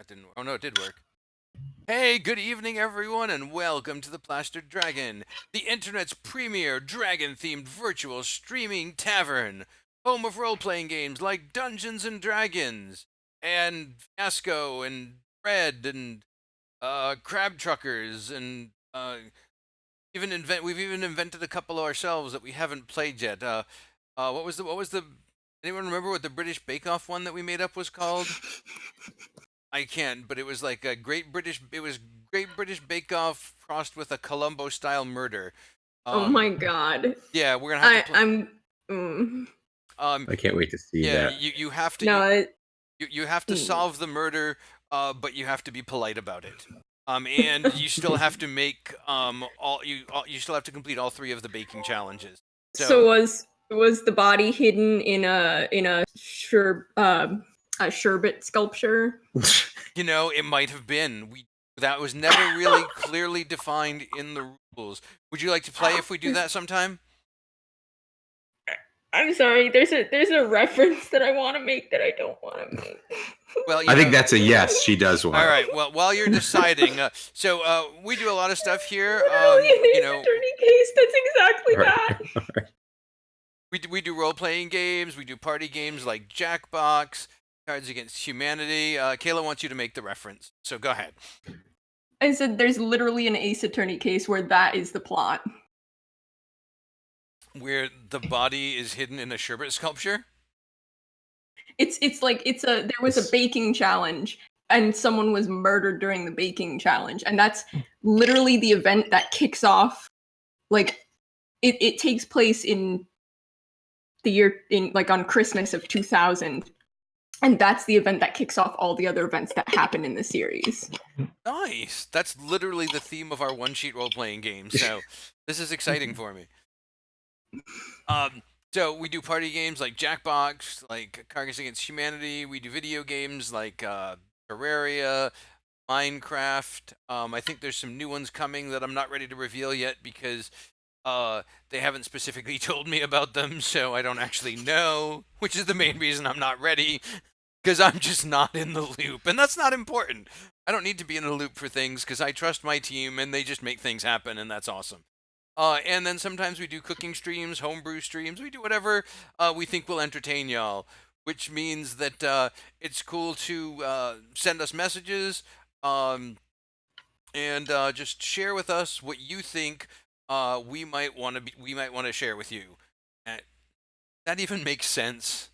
That didn't work. Oh no, it did work. Hey, good evening, everyone, and welcome to the Plastered Dragon, the internet's premier dragon-themed virtual streaming tavern, home of role-playing games like Dungeons and Dragons, and Fiasco, and Red, and Crab Truckers, and we've even invented a couple ourselves that we haven't played yet. What was the anyone remember what the British Bake Off one that we made up was called? I can't, but it was like a Great British. It was Great British Bake Off crossed with a Columbo style murder. Oh Um, my god. yeah, we're gonna have to I play. I'm mm, I can't wait to see Yeah, that. you have to no, you have to mm. solve the murder, but you have to be polite about it. And you still have to make you still have to complete all three of the baking challenges. So So was the body hidden in a sherbet sculpture? it might have been that was never really clearly defined in the rules. Would you like to play if we do that sometime? I'm sorry. There's a reference that I want to make that I don't want to make. Well, I think that's a yes. She does All want. right. Well, while you're deciding, we do a lot of stuff here. Literally an Ace Attorney case. That's exactly that. Right. We do role playing games. We do party games like Jackbox, Cards Against Humanity. Kayla wants you to make the reference, so go ahead. I said there's literally an Ace Attorney case where that is the plot. Where the body is hidden in a sherbet sculpture. There was a baking challenge and someone was murdered during the baking challenge, and that's literally the event that kicks off. Like it takes place in the year on Christmas of 2000, and that's the event that kicks off all the other events that happen in the series. Nice. That's literally the theme of our one sheet role playing game. So this is exciting for me. So we do party games like Jackbox, like Cards Against Humanity. We do video games like Terraria, Minecraft. I think there's some new ones coming that I'm not ready to reveal yet because they haven't specifically told me about them, so I don't actually know, which is the main reason I'm not ready, because I'm just not in the loop, and that's not important. I don't need to be in the loop for things because I trust my team and they just make things happen, and that's awesome. And then sometimes we do cooking streams, homebrew streams. We do whatever we think will entertain y'all, which means that it's cool to send us messages and just share with us what you think we might want to share with you. Uh, that even makes sense.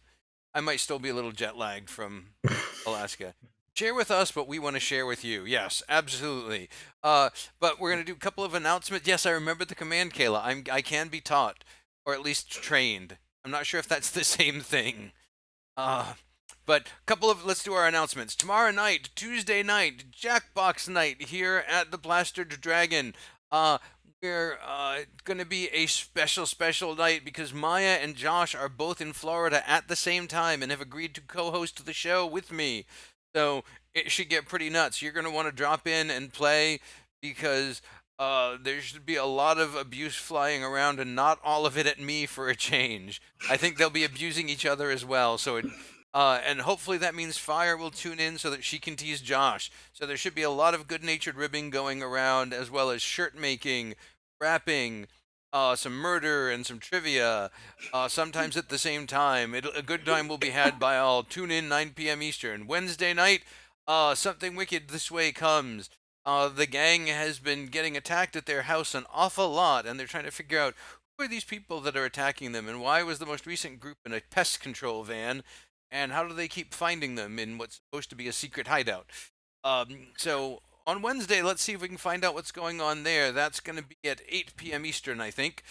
I might still be a little jet lagged from Alaska. Share with us what we want to share with you. Yes, absolutely. But we're gonna do a couple of announcements. Yes, I remember the command, Kayla. I can be taught, or at least trained. I'm not sure if that's the same thing. Uh, but let's do our announcements. Tomorrow night, Tuesday night, Jackbox night here at the Plastered Dragon. We're gonna be a special night because Maya and Josh are both in Florida at the same time and have agreed to co-host the show with me. So it should get pretty nuts. You're gonna want to drop in and play because there should be a lot of abuse flying around and not all of it at me for a change. I think they'll be abusing each other as well. And hopefully that means Fire will tune in so that she can tease Josh. So there should be a lot of good-natured ribbing going around, as well as shirt making, rapping, some murder, and some trivia. Sometimes at the same time. A good time will be had by all. Tune in 9 p.m. Eastern. Wednesday night, something wicked this way comes. The gang has been getting attacked at their house an awful lot, and they're trying to figure out who are these people that are attacking them, and why was the most recent group in a pest control van, and how do they keep finding them in what's supposed to be a secret hideout? So on Wednesday, let's see if we can find out what's going on there. That's going to be at 8 p.m. Eastern, I think.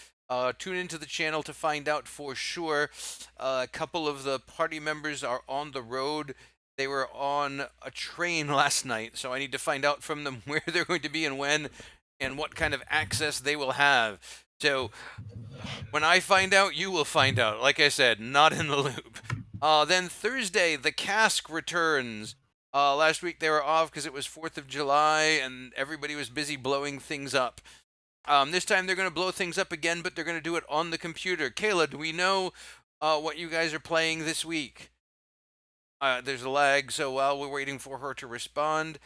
Tune into the channel to find out for sure. A couple of the party members are on the road. They were on a train last night, so I need to find out from them where they're going to be and when, and what kind of access they will have. So when I find out, you will find out. Like I said, not in the loop. Then Thursday, the cask returns. Last week they were off because it was 4th of July and everybody was busy blowing things up. This time they're going to blow things up again, but they're going to do it on the computer. Kayla, do we know what you guys are playing this week? There's a lag, so while we're waiting for her to respond,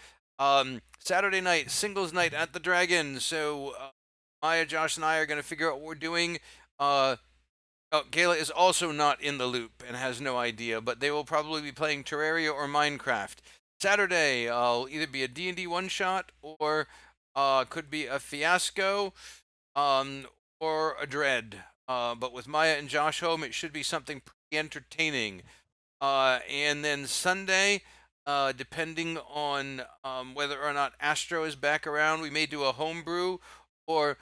Saturday night, singles night at the Dragon. So Maya, Josh, and I are going to figure out what we're doing. Kayla is also not in the loop and has no idea, but they will probably be playing Terraria or Minecraft. Saturday, I'll either be a D&D one-shot or could be a Fiasco or a Dread. But with Maya and Josh home, it should be something pretty entertaining. And then Sunday, depending on whether or not Astro is back around, we may do a homebrew, or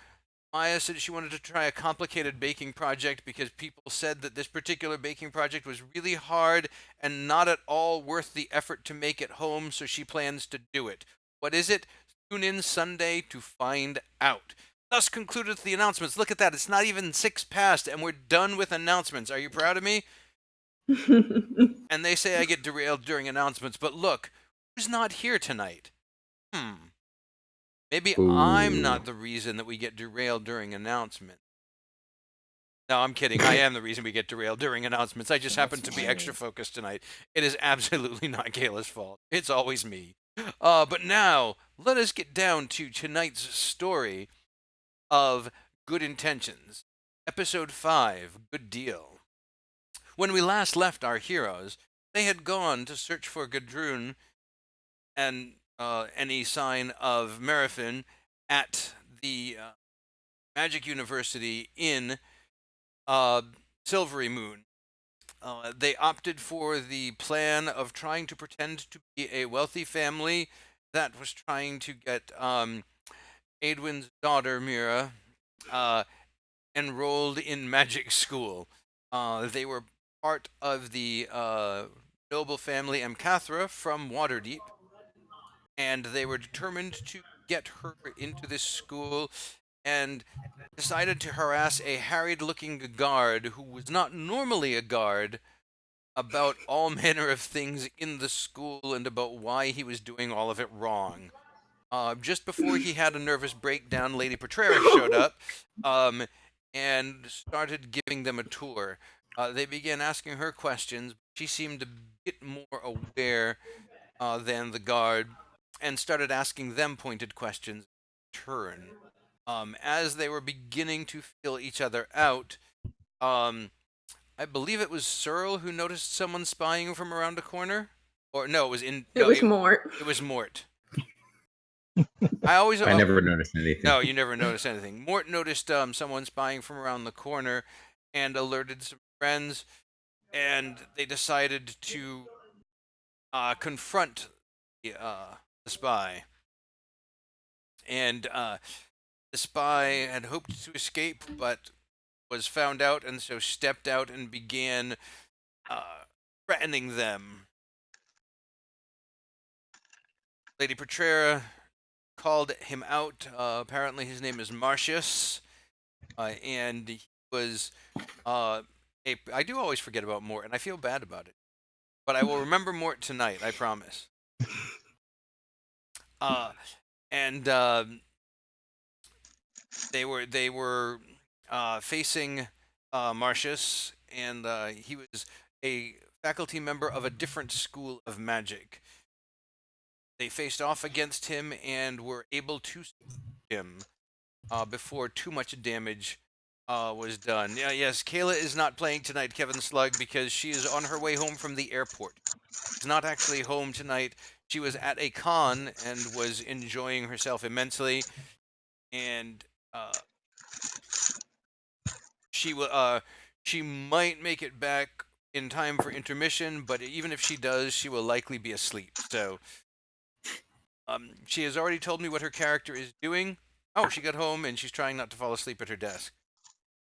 Maya said she wanted to try a complicated baking project because people said that this particular baking project was really hard and not at all worth the effort to make at home, so she plans to do it. What is it? Tune in Sunday to find out. Thus concludeth the announcements. Look at that. It's not even 6 past, and we're done with announcements. Are you proud of me? And they say I get derailed during announcements, but look, who's not here tonight? Maybe I'm not the reason that we get derailed during announcements. No, I'm kidding. I am the reason we get derailed during announcements. I just happen to be extra focused tonight. It is absolutely not Kayla's fault. It's always me. But now, let us get down to tonight's story of Good Intentions. Episode 5, Good Deal. When we last left our heroes, they had gone to search for Gudrun and any sign of Merifin at the Magic University in Silvery Moon. They opted for the plan of trying to pretend to be a wealthy family that was trying to get Adwin's daughter, Mira, enrolled in magic school. They were part of the noble family Amcathra from Waterdeep, and they were determined to get her into this school and decided to harass a harried-looking guard who was not normally a guard about all manner of things in the school and about why he was doing all of it wrong. Just before he had a nervous breakdown, Lady Petrera showed up and started giving them a tour. They began asking her questions. She seemed a bit more aware than the guard and started asking them pointed questions in turn. As they were beginning to feel each other out, I believe it was Searle who noticed someone spying from around a corner. Or no, it was Mort. It was Mort. I never noticed anything. No, you never noticed anything. Mort noticed someone spying from around the corner and alerted some friends, and they decided to confront the spy. And the spy had hoped to escape, but was found out, and so stepped out and began threatening them. Lady Petrera called him out. Apparently his name is Marcius, and he was I do always forget about Mort, and I feel bad about it. But I will remember Mort tonight, I promise. And they were facing Marcius, and he was a faculty member of a different school of magic. They faced off against him and were able to stop him before too much damage was done. Yes, Kayla is not playing tonight, Kevin Slug, because she is on her way home from the airport. She's not actually home tonight. She was at a con and was enjoying herself immensely, and she might make it back in time for intermission, but even if she does, she will likely be asleep. So she has already told me what her character is doing. Oh, she got home and she's trying not to fall asleep at her desk.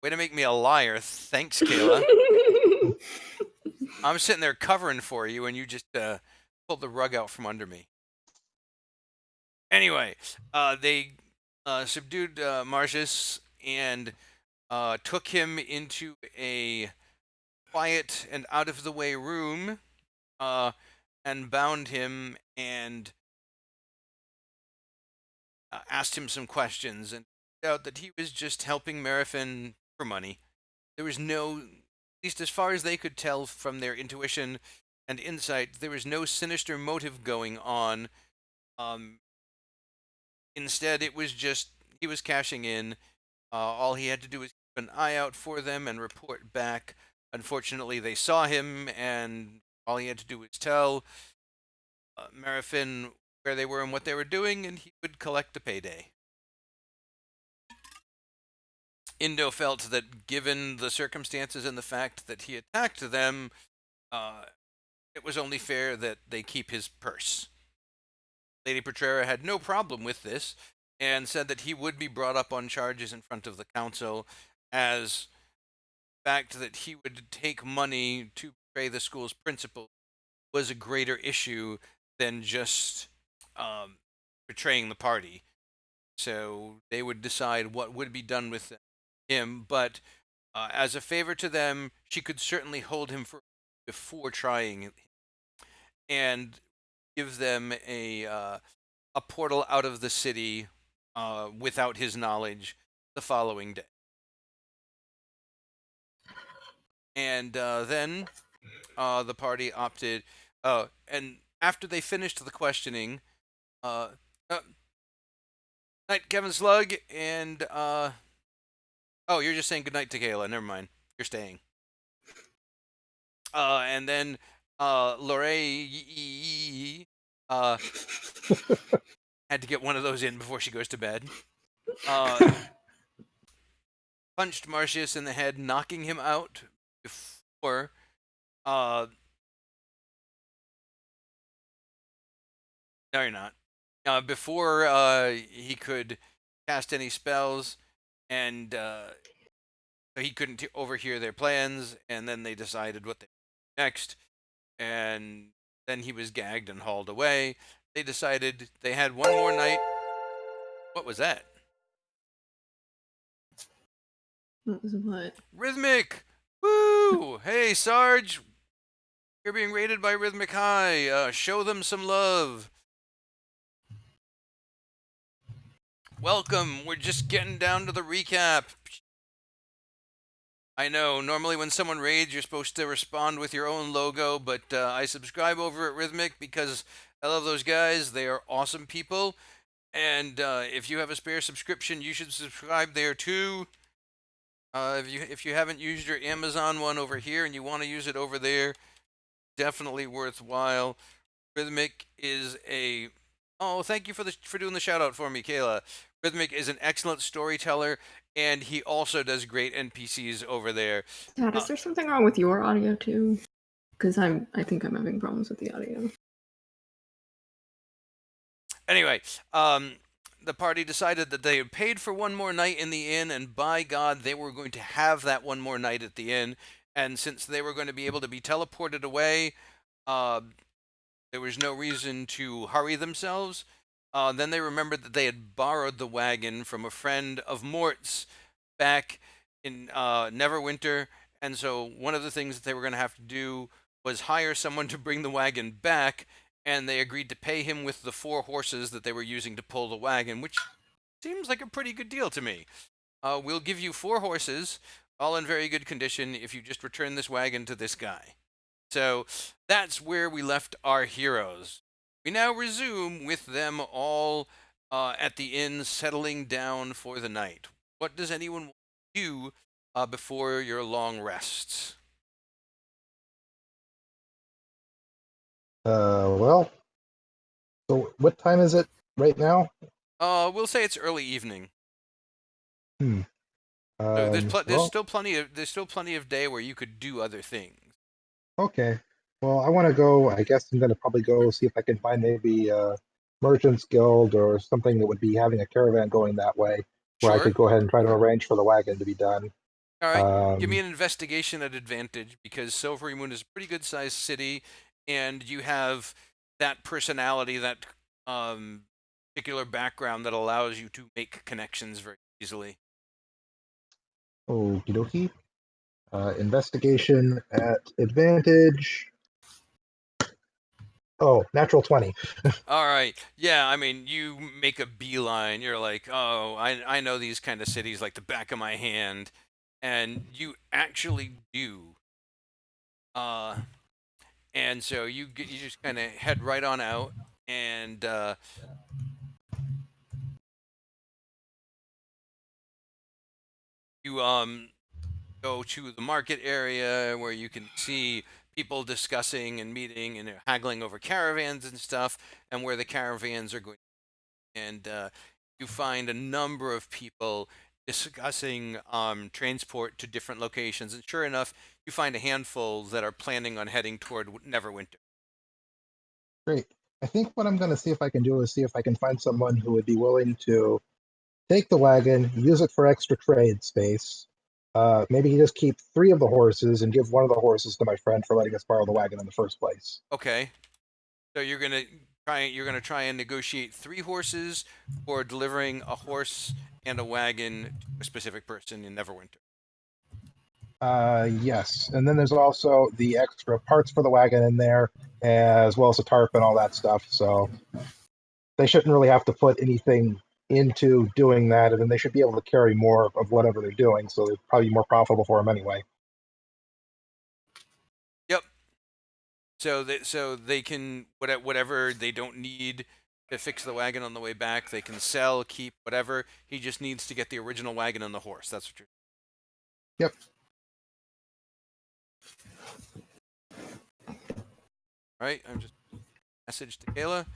Way to make me a liar. Thanks, Kayla. I'm sitting there covering for you, and you just pulled the rug out from under me. Anyway, they subdued Marcius and took him into a quiet and out-of-the-way room and bound him and asked him some questions, and found out that he was just helping Merifin for money. There was no, at least as far as they could tell from their intuition and insight, there was no sinister motive going on. Instead, it was just he was cashing in. All he had to do was keep an eye out for them and report back. Unfortunately, they saw him, and all he had to do was tell Marifin where they were and what they were doing, and he would collect the payday. Indo felt that given the circumstances and the fact that he attacked them, it was only fair that they keep his purse. Lady Petrera had no problem with this and said that he would be brought up on charges in front of the council, as the fact that he would take money to betray the school's principal was a greater issue than just betraying the party. So they would decide what would be done with him, but as a favor to them, she could certainly hold him before trying, and give them a portal out of the city without his knowledge the following day. And then the party opted. And after they finished the questioning, night, Kevin Slug, and oh, you're just saying goodnight to Kayla. Never mind, you're staying. And then Lorraine had to get one of those in before she goes to bed. Punched Marcius in the head, knocking him out before no, you're not. Before he could cast any spells, and he couldn't overhear their plans, and then they decided what they would do next, and then he was gagged and hauled away. They decided they had one more night. What was that? What was what? Rhythmic! Woo! Hey, Sarge! You're being rated by Rhythmic High. Show them some love. Welcome. We're just getting down to the recap. I know, normally when someone raids, you're supposed to respond with your own logo, but I subscribe over at Rhythmic because I love those guys. They are awesome people. And if you have a spare subscription, you should subscribe there too. If you haven't used your Amazon one over here and you want to use it over there, definitely worthwhile. Rhythmic is a thank you for doing the shout out for me, Kayla. Rhythmic is an excellent storyteller, and he also does great NPCs over there. Dad, is there something wrong with your audio too? Because I think I'm having problems with the audio. Anyway, the party decided that they had paid for one more night in the inn, and by God, they were going to have that one more night at the inn. And since they were going to be able to be teleported away, there was no reason to hurry themselves. Then they remembered that they had borrowed the wagon from a friend of Mort's back in Neverwinter, and so one of the things that they were going to have to do was hire someone to bring the wagon back, and they agreed to pay him with the 4 horses that they were using to pull the wagon, which seems like a pretty good deal to me. We'll give you 4 horses, all in very good condition, if you just return this wagon to this guy. So that's where we left our heroes. We now resume with them all at the inn, settling down for the night. What does anyone want to do before your long rests? Well, so what time is it right now? We'll say it's early evening. So There's still plenty of day where you could do other things. Okay. Well, I want to go. I guess I'm going to probably go see if I can find maybe a Merchants Guild or something that would be having a caravan going that way, where I could go ahead and try to arrange for the wagon to be done. All right. Give me an investigation at advantage, because Silvery Moon is a pretty good sized city, and you have that personality, that particular background that allows you to make connections very easily. Okie dokie. Investigation at advantage. Oh, natural 20. All right. Yeah, I mean, you make a beeline. You're like, oh, I know these kind of cities like the back of my hand. And you actually do. And so you just kind of head right on out, and you go to the market area where you can see people discussing and meeting and haggling over caravans and stuff, and where the caravans are going. And you find a number of people discussing transport to different locations. And sure enough, you find a handful that are planning on heading toward Neverwinter. Great. I think what I'm going to see if I can do is see if I can find someone who would be willing to take the wagon, use it for extra trade space. Maybe just keep 3 of the horses and give one of the horses to my friend for letting us borrow the wagon in the first place. Okay. So you're gonna try and negotiate 3 horses for delivering a horse and a wagon to a specific person in Neverwinter. Yes. And then there's also the extra parts for the wagon in there, as well as a tarp and all that stuff. So they shouldn't really have to put anything into doing that, and then they should be able to carry more of whatever they're doing. So they're probably more profitable for them anyway. Yep. So they can whatever they don't need to fix the wagon on the way back, they can sell, keep, whatever. He just needs to get the original wagon and the horse. That's what you're. Yep. Right? I'm just message to Kayla.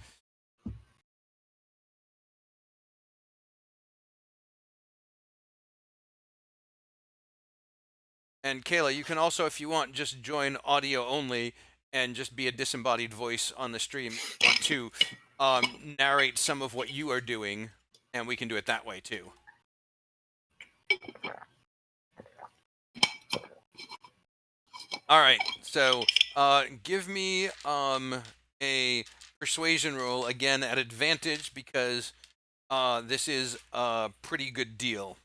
And Kayla, you can also, if you want, just join audio only and just be a disembodied voice on the stream if you want to narrate some of what you are doing, and we can do it that way too. All right, so give me a persuasion roll again at advantage because this is a pretty good deal.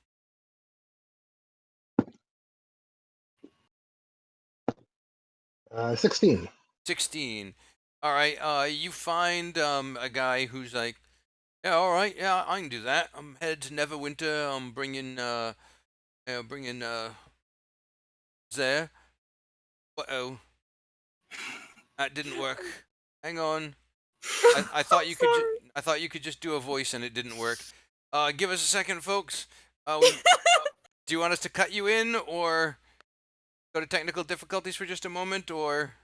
16. 16. All right, you find a guy who's like, yeah, all right, yeah, I can do that. I'm headed to Neverwinter. I'm bringing there. Uh-oh, that didn't work. Hang on. I thought you could. I thought you could just do a voice and it didn't work. Give us a second, folks. Do you want us to cut you in or go to technical difficulties for just a moment, or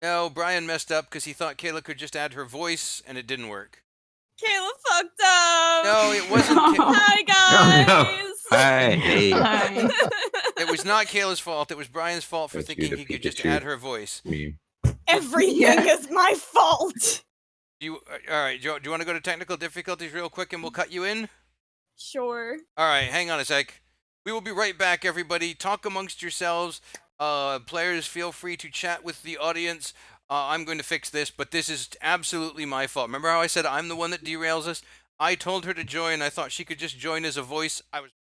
no? Brian messed up because he thought Kayla could just add her voice and it didn't work. Kayla fucked up. No, it wasn't. Hi guys. Oh, no. Hi. Hi. It was not Kayla's fault. It was Brian's fault for That's thinking you, he the could just Pikachu. add her voice. Me. Everything Yeah. is my fault. All right? Do you want to go to technical difficulties real quick and we'll cut you in? Sure. All right, hang on a sec. We will be right back, everybody. Talk amongst yourselves. Players, feel free to chat with the audience. I'm going to fix this, but this is absolutely my fault. Remember how I said I'm the one that derails us? I told her to join. I thought she could just join as a voice. I was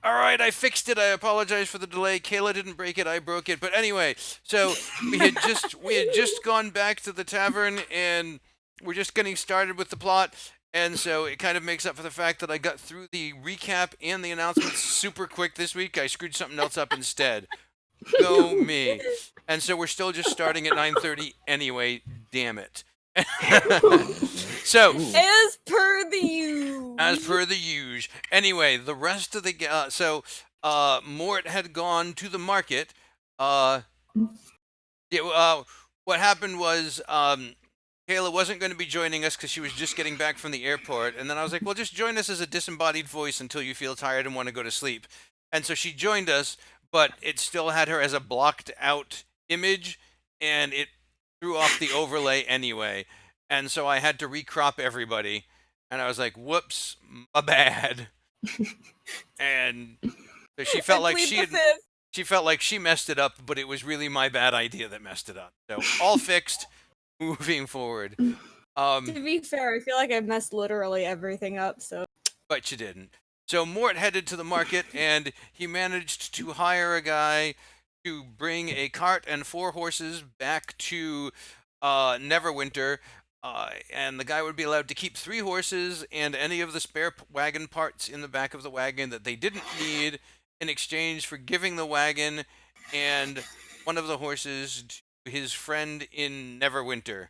All right, I fixed it. I apologize for the delay. Kayla didn't break it. I broke it. But anyway, so we had just gone back to the tavern, and we're just getting started with the plot. And so it kind of makes up for the fact that I got through the recap and the announcements super quick this week. I screwed something else up instead. Go me. And so we're still just starting at 9:30 anyway. Damn it. So As per the usual. as per the usual. Anyway, the rest of the Mort had gone to the market. What happened was Kayla wasn't going to be joining us because she was just getting back from the airport, and then I was like, well, just join us as a disembodied voice until you feel tired and want to go to sleep. And so she joined us, but it still had her as a blocked out image, and it threw off the overlay anyway. And so I had to recrop everybody, and I was like, whoops, my bad. And so she felt like she felt like she messed it up, but it was really my bad idea that messed it up. So all fixed. Moving forward. To be fair, I feel like I messed literally everything up, so. But you didn't. So Mort headed to the market, and he managed to hire a guy to bring a cart and 4 horses back to Neverwinter, and the guy would be allowed to keep 3 horses and any of the spare wagon parts in the back of the wagon that they didn't need in exchange for giving the wagon and one of the horses to his friend in Neverwinter.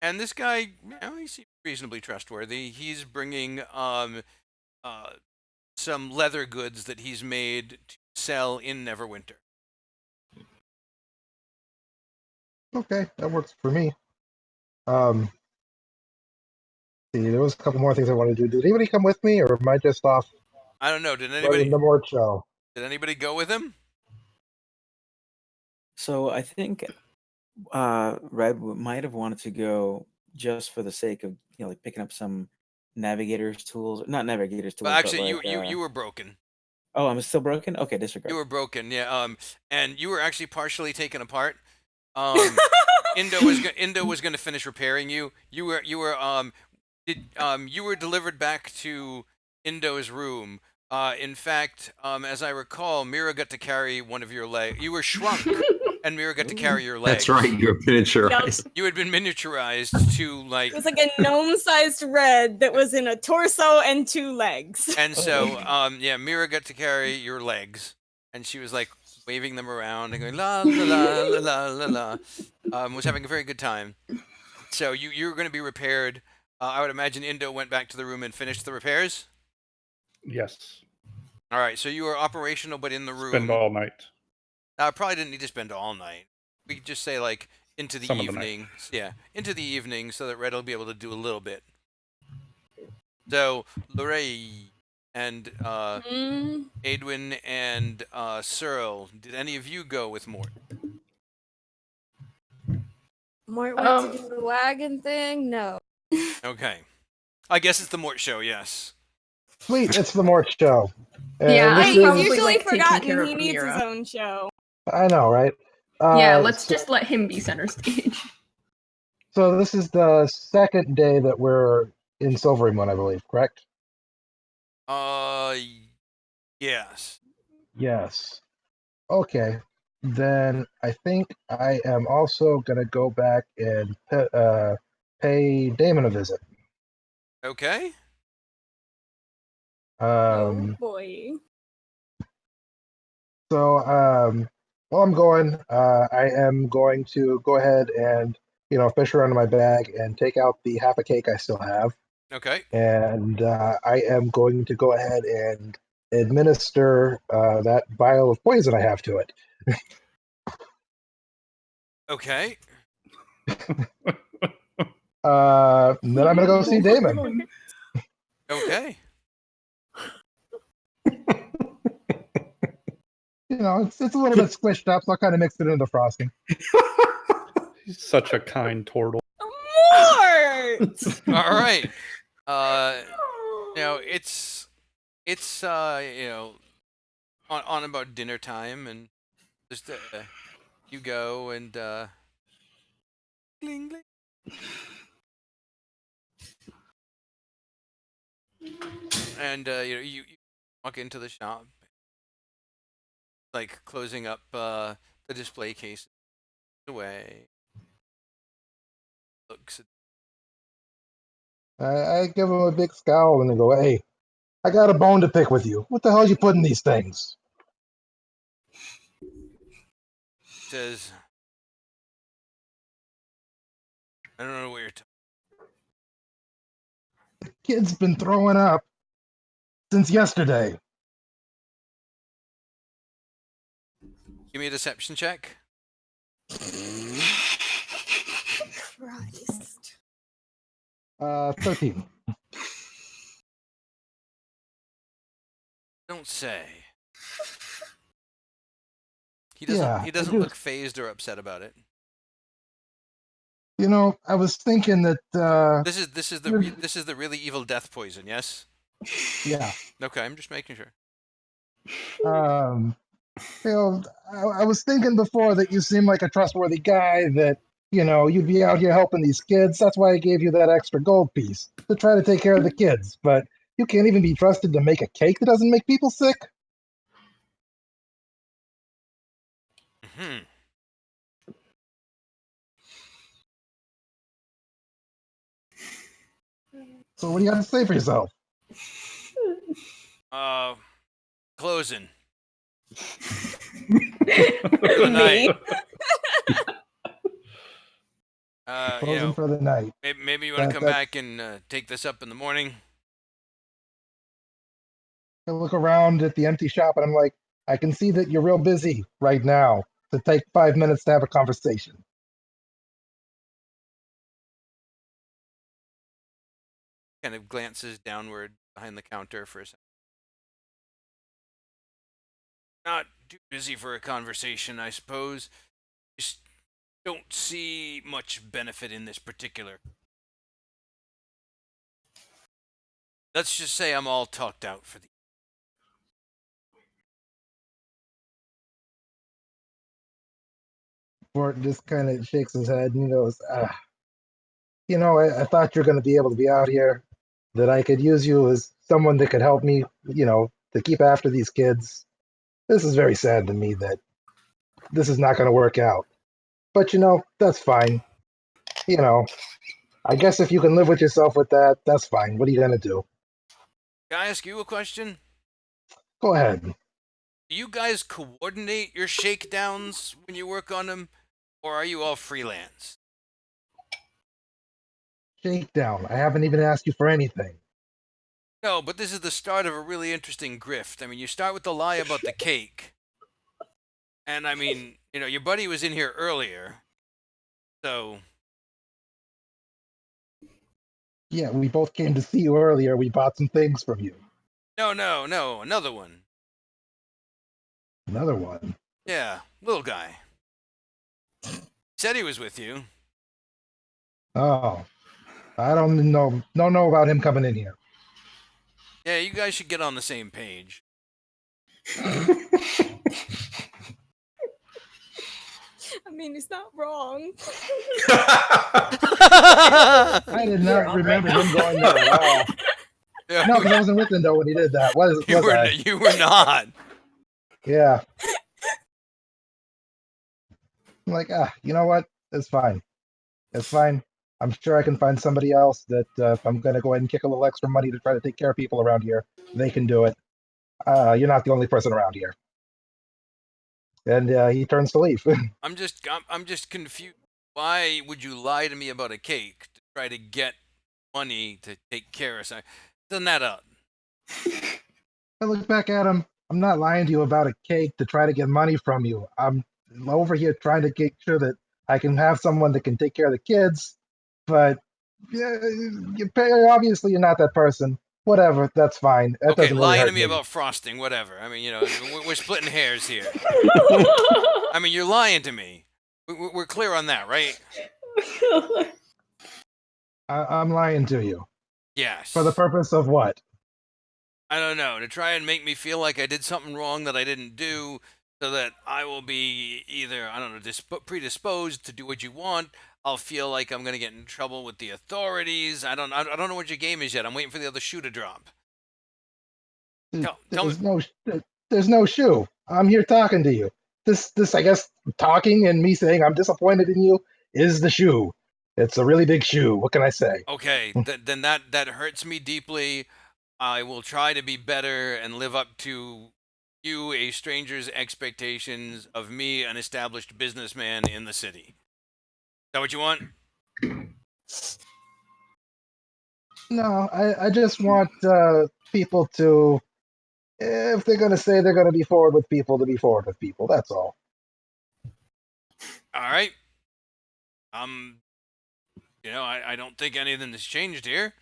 And this guy, he seems reasonably trustworthy. He's bringing some leather goods that he's made to sell in Neverwinter. Okay, that works for me. See, there was a couple more things I wanted to do. Did anybody come with me, or am I just off? I don't know. Did Running the Mort show? Did anybody go with him? So I think Red might have wanted to go just for the sake of like picking up some navigator's tools. Not navigator's tools. Well, actually, but you were broken. Oh, I'm still broken. Okay, disregard. You were broken, yeah. And you were actually partially taken apart. Indo was going to finish repairing you. You were delivered back to Indo's room. In fact, as I recall, Mira got to carry one of your legs. You were shrunk, and Mira got to carry your legs. That's right, you're miniaturized. You had been miniaturized to like. It was like a gnome-sized Red that was in a torso and 2 legs. And so, Mira got to carry your legs, and she was like waving them around and going la la la la la la la. Was having a very good time. So you were going to be repaired. I would imagine Indo went back to the room and finished the repairs. Yes. All right, so you were operational, but in the room. Spend all night. I probably didn't need to spend all night. We could just say like into the Some of the evening. Yeah, into the evening, so that Red will be able to do a little bit. So Lorraine and Adwin and Searle, did any of you go with Mort? Mort went to do the wagon thing? No. Okay. I guess it's the Mort show, yes. Sweet, it's the Mort show. And Yeah, this I He's is- probably usually like taking care forgotten of he needs Mira. his own show. I know, right? Yeah, let's so- just let him be center stage. So this is the second day that we're in Silvery Moon, I believe, correct? Yes. Yes. Okay. Then I think I am also gonna go back and pay Damon a visit. Okay. Oh boy. So while I'm going, I am going to go ahead and fish around in my bag and take out the half a cake I still have. Okay. And I am going to go ahead and administer that vial of poison I have to it. Okay. And then I'm gonna go see Damon. Okay. It's a little bit squished up, so I'll kind of mix it into the frosting. He's such a kind turtle. Mort! All right. It's on about dinner time, and just you go and gling gling. And you walk into the shop, like closing up the display case away. Looks at I give him a big scowl and I go, "Hey, I got a bone to pick with you. What the hell you put in these things?" says, I don't know what you're talking. Kid's been throwing up since yesterday. Give me a deception check. Christ. 13. Don't say. He doesn't. Yeah, He I doesn't do. look phased or upset about it. You know, I was thinking that, This is the You're- this is the really evil death poison. Yes. yeah, Okay, I'm just making sure. um, you know, I was thinking before that you seem like a trustworthy guy, that, you know, you'd be out here helping these kids. That's why I gave you that extra gold piece to try to take care of the kids. But you can't even be trusted to make a cake that doesn't make people sick. Hmm. So what do you got to say for yourself? Closing. Me? night. You Closing know, for the night. maybe you want to come That's- back and take this up in the morning. I look around at the empty shop and I'm like, I can see that you're real busy right now to take 5 minutes to have a conversation. Kind of glances downward behind the counter for a second. Not too busy for a conversation, I suppose. Just don't see much benefit in this particular. Let's just say I'm all talked out for the. Bort just kind of shakes his head and he goes, you know, I thought you're going to be able to be out here, that I could use you as someone that could help me, you know, to keep after these kids. This is very sad to me that this is not going to work out. But, you know, that's fine. You know, I guess if you can live with yourself with that, that's fine. What are you going to do? Can I ask you a question? Go ahead. Do you guys coordinate your shakedowns when you work on them, or are you all freelance? Shakedown. I haven't even asked you for anything. No, but this is the start of a really interesting grift. I mean, you start with the lie about the cake. And I mean, you know, your buddy was in here earlier. So, Yeah, we both came to see you earlier. We bought some things from you. no, another one. Another one. Yeah, little guy. Said he was with you. Oh, I don't know about him coming in here. Yeah, you guys should get on the same page. I mean, he's not wrong. I did not remember him going there at all. Yeah, No, because I wasn't with Lindo when he did that. Was I? you were not. Yeah. I'm like, you know what? It's fine. It's fine. I'm sure I can find somebody else that if I'm going to go ahead and kick a little extra money to try to take care of people around here, they can do it. You're not the only person around here. And he turns to leave. I'm just confused. Why would you lie to me about a cake to try to get money to take care of something? Doesn't that up? I look back at him. I'm not lying to you about a cake to try to get money from you. I'm over here trying to make sure that I can have someone that can take care of the kids. But yeah, obviously you're not that person. Whatever, that's fine. That Okay, doesn't really lying hurt to me about frosting, whatever. I mean, you know, we're splitting hairs here. I mean, you're lying to me. We're clear on that, right? I'm lying to you. Yes. For the purpose of what? I don't know, to try and make me feel like I did something wrong that I didn't do, so that I will be either, I don't know, predisposed to do what you want. I'll feel like I'm gonna get in trouble with the authorities. I don't know what your game is yet. I'm waiting for the other shoe to drop. Tell There's me. there's no shoe. I'm here talking to you. This I guess talking and me saying I'm disappointed in you is the shoe. It's a really big shoe. What can I say? Okay, then that hurts me deeply. I will try to be better and live up to you, a stranger's expectations of me, an established businessman in the city. Is that what you want? No, I just want people to, if they're gonna say they're gonna be forward with people, to be forward with people. That's all. All right. I don't think anything has changed here.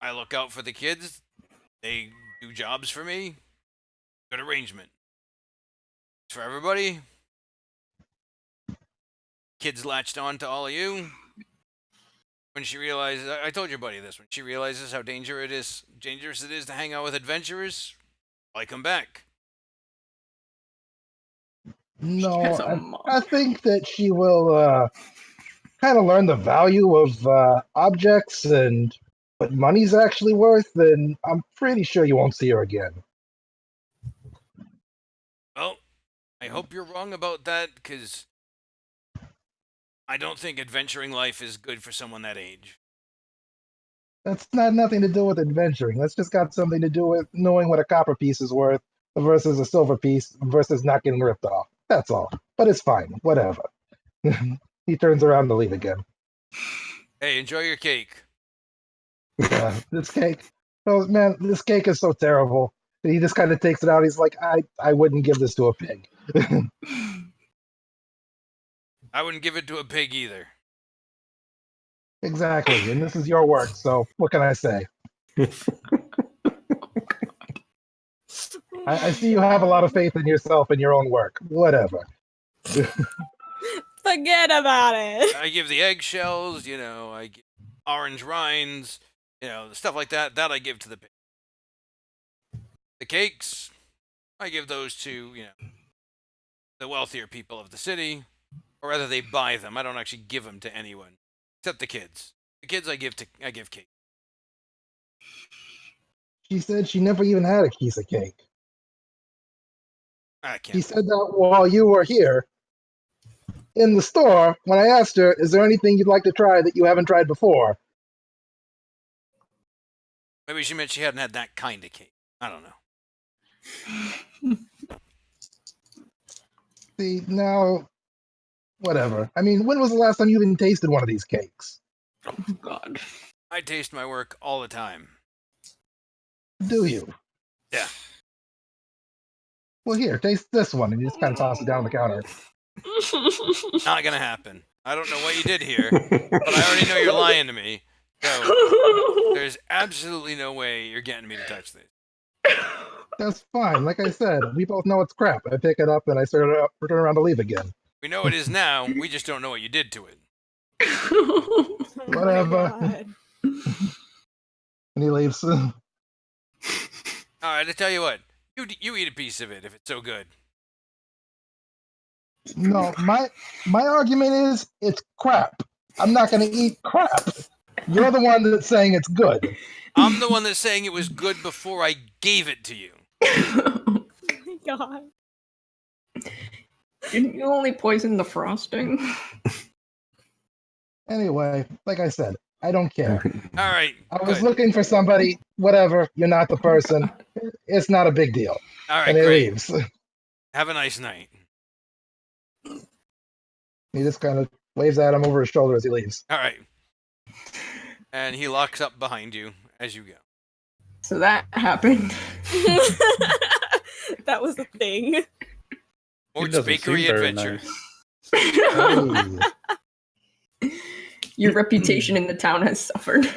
I look out for the kids. They do jobs for me. Good arrangement. It's for everybody. Kids latched on to all of you. When she realizes, I told your buddy this, when she realizes how dangerous it is to hang out with adventurers, I come back. No, has a mom. I think that she will kind of learn the value of objects and what money's actually worth, and I'm pretty sure you won't see her again. Well, I hope you're wrong about that, because I don't think adventuring life is good for someone that age. That's not nothing to do with adventuring. That's just got something to do with knowing what a copper piece is worth versus a silver piece versus not getting ripped off. That's all. But it's fine. Whatever. He turns around to leave again. Hey, enjoy your cake. This cake. Oh man, this cake is so terrible. He just kind of takes it out. He's like, I wouldn't give this to a pig. I wouldn't give it to a pig either. Exactly. And this is your work, so what can I say? I see you have a lot of faith in yourself and your own work. Whatever. Forget about it. I give the eggshells, I give orange rinds, stuff like that. That I give to the pig. The cakes, I give those to, the wealthier people of the city, or rather they buy them. I don't actually give them to anyone, except the kids. The kids I give cake. She said she never even had a piece of cake. I can't. She said that while you were here in the store when I asked her, is there anything you'd like to try that you haven't tried before? Maybe she meant she hadn't had that kind of cake. I don't know. See, now, whatever. I mean, when was the last time you even tasted one of these cakes? Oh God. I taste my work all the time. Do you? Yeah. Well, here, taste this one. And you just kind of toss it down on the counter. Not gonna happen. I don't know what you did here, but I already know you're lying to me. So there's absolutely no way you're getting me to touch this. That's fine. Like I said, we both know it's crap. I pick it up and I turn around to leave again. We know it is now. We just don't know what you did to it. Whatever. Oh my God. And he leaves. All right, I tell you what. You eat a piece of it if it's so good. No, my argument is it's crap. I'm not going to eat crap. You're the one that's saying it's good. I'm the one that's saying it was good before I gave it to you. Oh my God. Didn't you only poison the frosting? Anyway, like I said, I don't care. All right. I was good. looking for somebody, whatever, you're not the person. It's not a big deal. All right, And he great. leaves. Have a nice night. He just kind of waves at him over his shoulder as he leaves. All right. And he locks up behind you as you go. So that happened. That was the thing. Mort's doesn't Bakery seem very Adventure. nice. Hey. Your reputation in the town has suffered.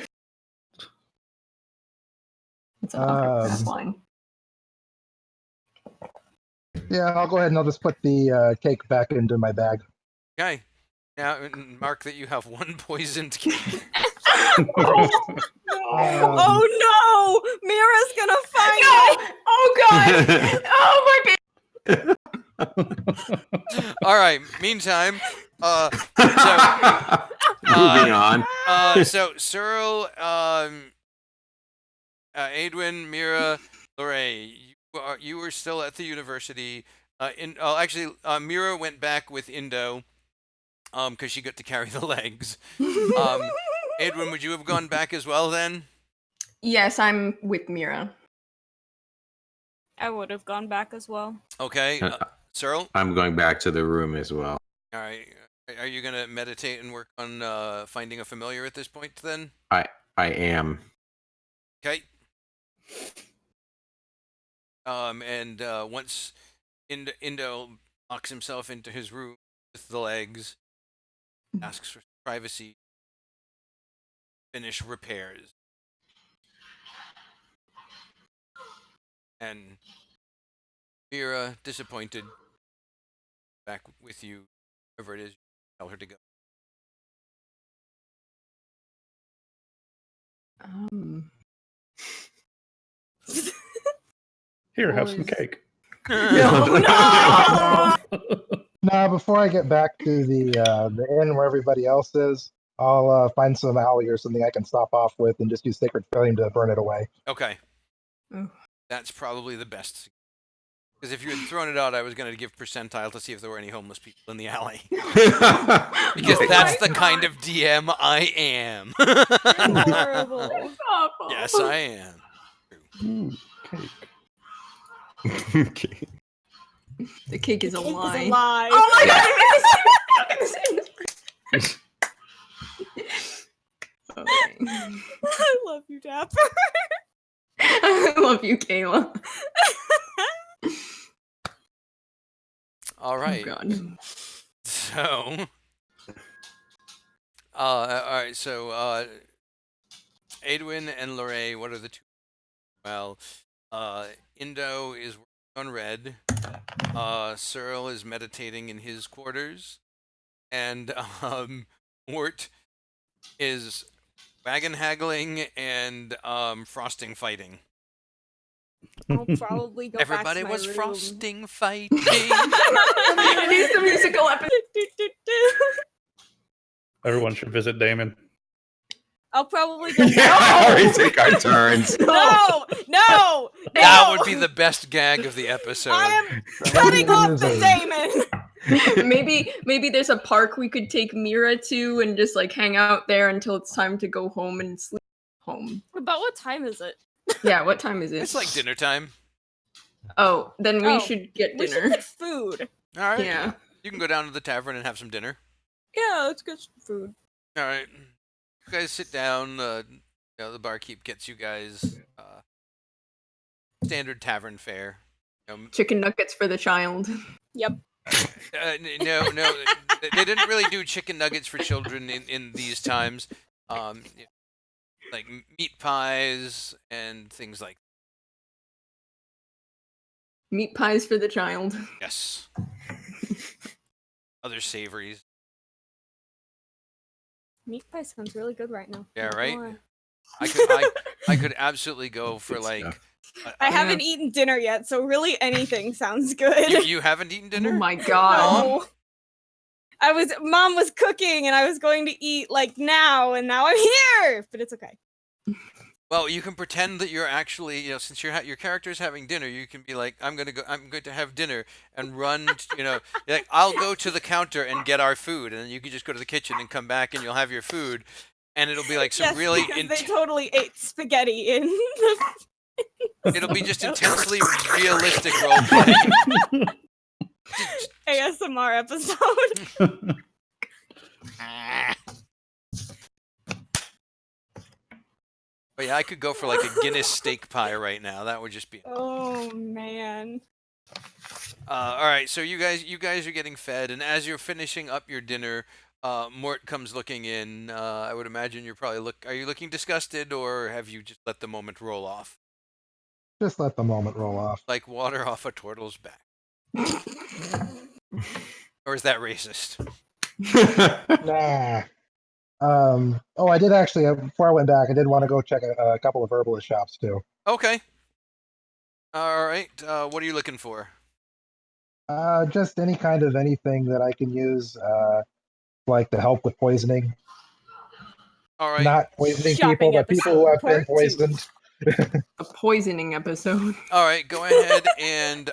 It's Um, fine. Yeah, I'll go ahead and I'll just put the cake back into my bag. Okay. Now, mark that you have one poisoned cake. Oh no! Mira's gonna find it! Oh God! Oh my God! All right. Meantime, Moving on. so Cyril, Adwin, Mira, Lorray, you were still at the university. Mira went back with Indo, because she got to carry the legs. Adwin, would you have gone back as well then? Yes, I'm with Mira. I would have gone back as well. Okay, Cyril. I'm going back to the room as well. All right. Are you gonna meditate and work on finding a familiar at this point then? I am. Okay. And once Indo locks himself into his room with the legs, asks for privacy, finish repairs, and Mira, disappointed, back with you, wherever it is, tell her to go. Here, have some Boys. cake. No. Now, before I get back to the inn where everybody else is, I'll find some alley or something I can stop off with and just use Sacred Flame to burn it away. Okay. Oh. That's probably the best. Because if you had thrown it out, I was going to give percentile to see if there were any homeless people in the alley. Because Oh that's my the kind God. of DM I am. Horrible. That's awful. Yes, I am. Ooh, cake. Okay. The cake is a Cake is lie. a lie. Oh my god! Okay. I love you, Dapper. I love you, Kayla. All right. Oh god. So, all right. So, Adwin and Lorray, what are the two? Well, Indo is working on red. Cyril is meditating in his quarters, and Mort is wagon haggling and frosting fighting. I'll probably go Everybody back to my was room. frosting fighting. It is the musical episode. Everyone should visit Damon. I'll probably go We back. take our turns. No! That would be the best gag of the episode. I am cutting off the Damon. Maybe there's a park we could take Mira to and just like hang out there until it's time to go home and sleep home. About what time is it? Yeah, what time is it? It's like dinner time. Oh, then we Oh, should get We should dinner. get food. All right. Yeah. You can go down to the tavern and have some dinner. Yeah, let's get some food. All right. You guys sit down. The barkeep gets you guys standard tavern fare. Chicken nuggets for the child. Yep. No, they didn't really do chicken nuggets for children in these times. Like meat pies and things like Meat pies for the child. yes. Other savories. Meat pie sounds really good right now. Yeah, Not right? gonna lie. I could absolutely go for Good like. stuff. I haven't eaten dinner yet, so really anything sounds good. You haven't eaten dinner? Oh my god. No. Mom was cooking and I was going to eat like now, and now I'm here, but it's okay. Well, you can pretend that you're actually, since your character's having dinner, you can be like, I'm going to have dinner and run, like, I'll go to the counter and get our food, and then you can just go to the kitchen and come back and you'll have your food, and it'll be like some Yes, really, because they totally ate spaghetti in the it'll be just intensely realistic roleplay. ASMR episode. But yeah, I could go for like a Guinness steak pie right now. That would just be. Oh man. All right, so you guys are getting fed, and as you're finishing up your dinner, Mort comes looking in. I would imagine you're probably Are you looking disgusted, or have you just let the moment roll off, Just let the moment roll off. like water off a turtle's back? Or is that racist? Nah. Oh, I did actually, before I went back, I did want to go check a couple of herbalist shops too. Okay. All right. What are you looking for? Just any kind of anything that I can use, like to help with poisoning. All right. Not poisoning Shopping people, but people who have been episode part two. poisoned. A poisoning episode. All right, go ahead and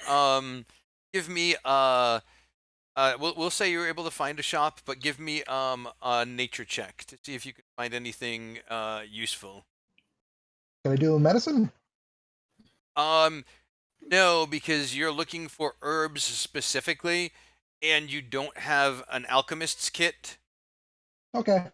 give me we'll say you were able to find a shop, but give me a nature check to see if you can find anything useful. Can I do medicine? No, because you're looking for herbs specifically, and you don't have an alchemist's kit. Okay.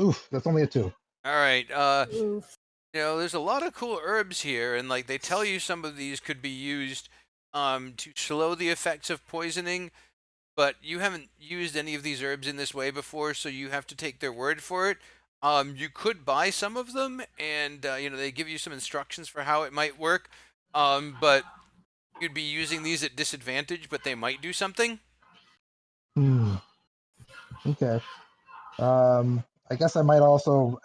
Oof, that's only a 2. All right. Oof. There's a lot of cool herbs here, and like they tell you some of these could be used to slow the effects of poisoning, but you haven't used any of these herbs in this way before, so you have to take their word for it. You could buy some of them, and they give you some instructions for how it might work, but you'd be using these at disadvantage, but they might do something. Hmm. Okay. I guess I might also,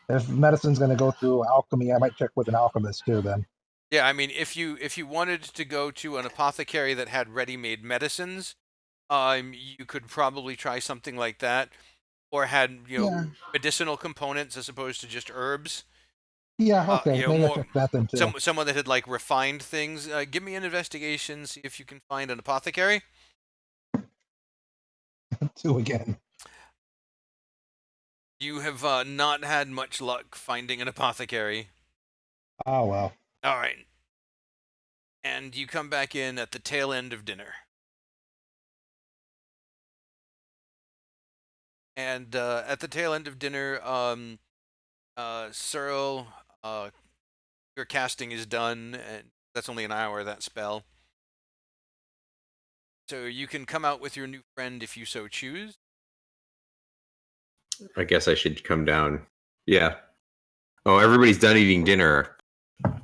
if medicine's going to go through alchemy, I might check with an alchemist too then. Yeah, I mean, if you wanted to go to an apothecary that had ready-made medicines, you could probably try something like that, or had Yeah. medicinal components as opposed to just herbs. Yeah, okay. Maybe more- I'll check that then too. Someone that had like refined things. Give me an investigation, see if you can find an apothecary. 2 again. You have not had much luck finding an apothecary. Oh, well. All right. And you come back in at the tail end of dinner. And at the tail end of dinner, Searle, your casting is done, and that's only an hour, that spell. So you can come out with your new friend if you so choose. I guess I should come down. Yeah. Oh, everybody's done eating dinner.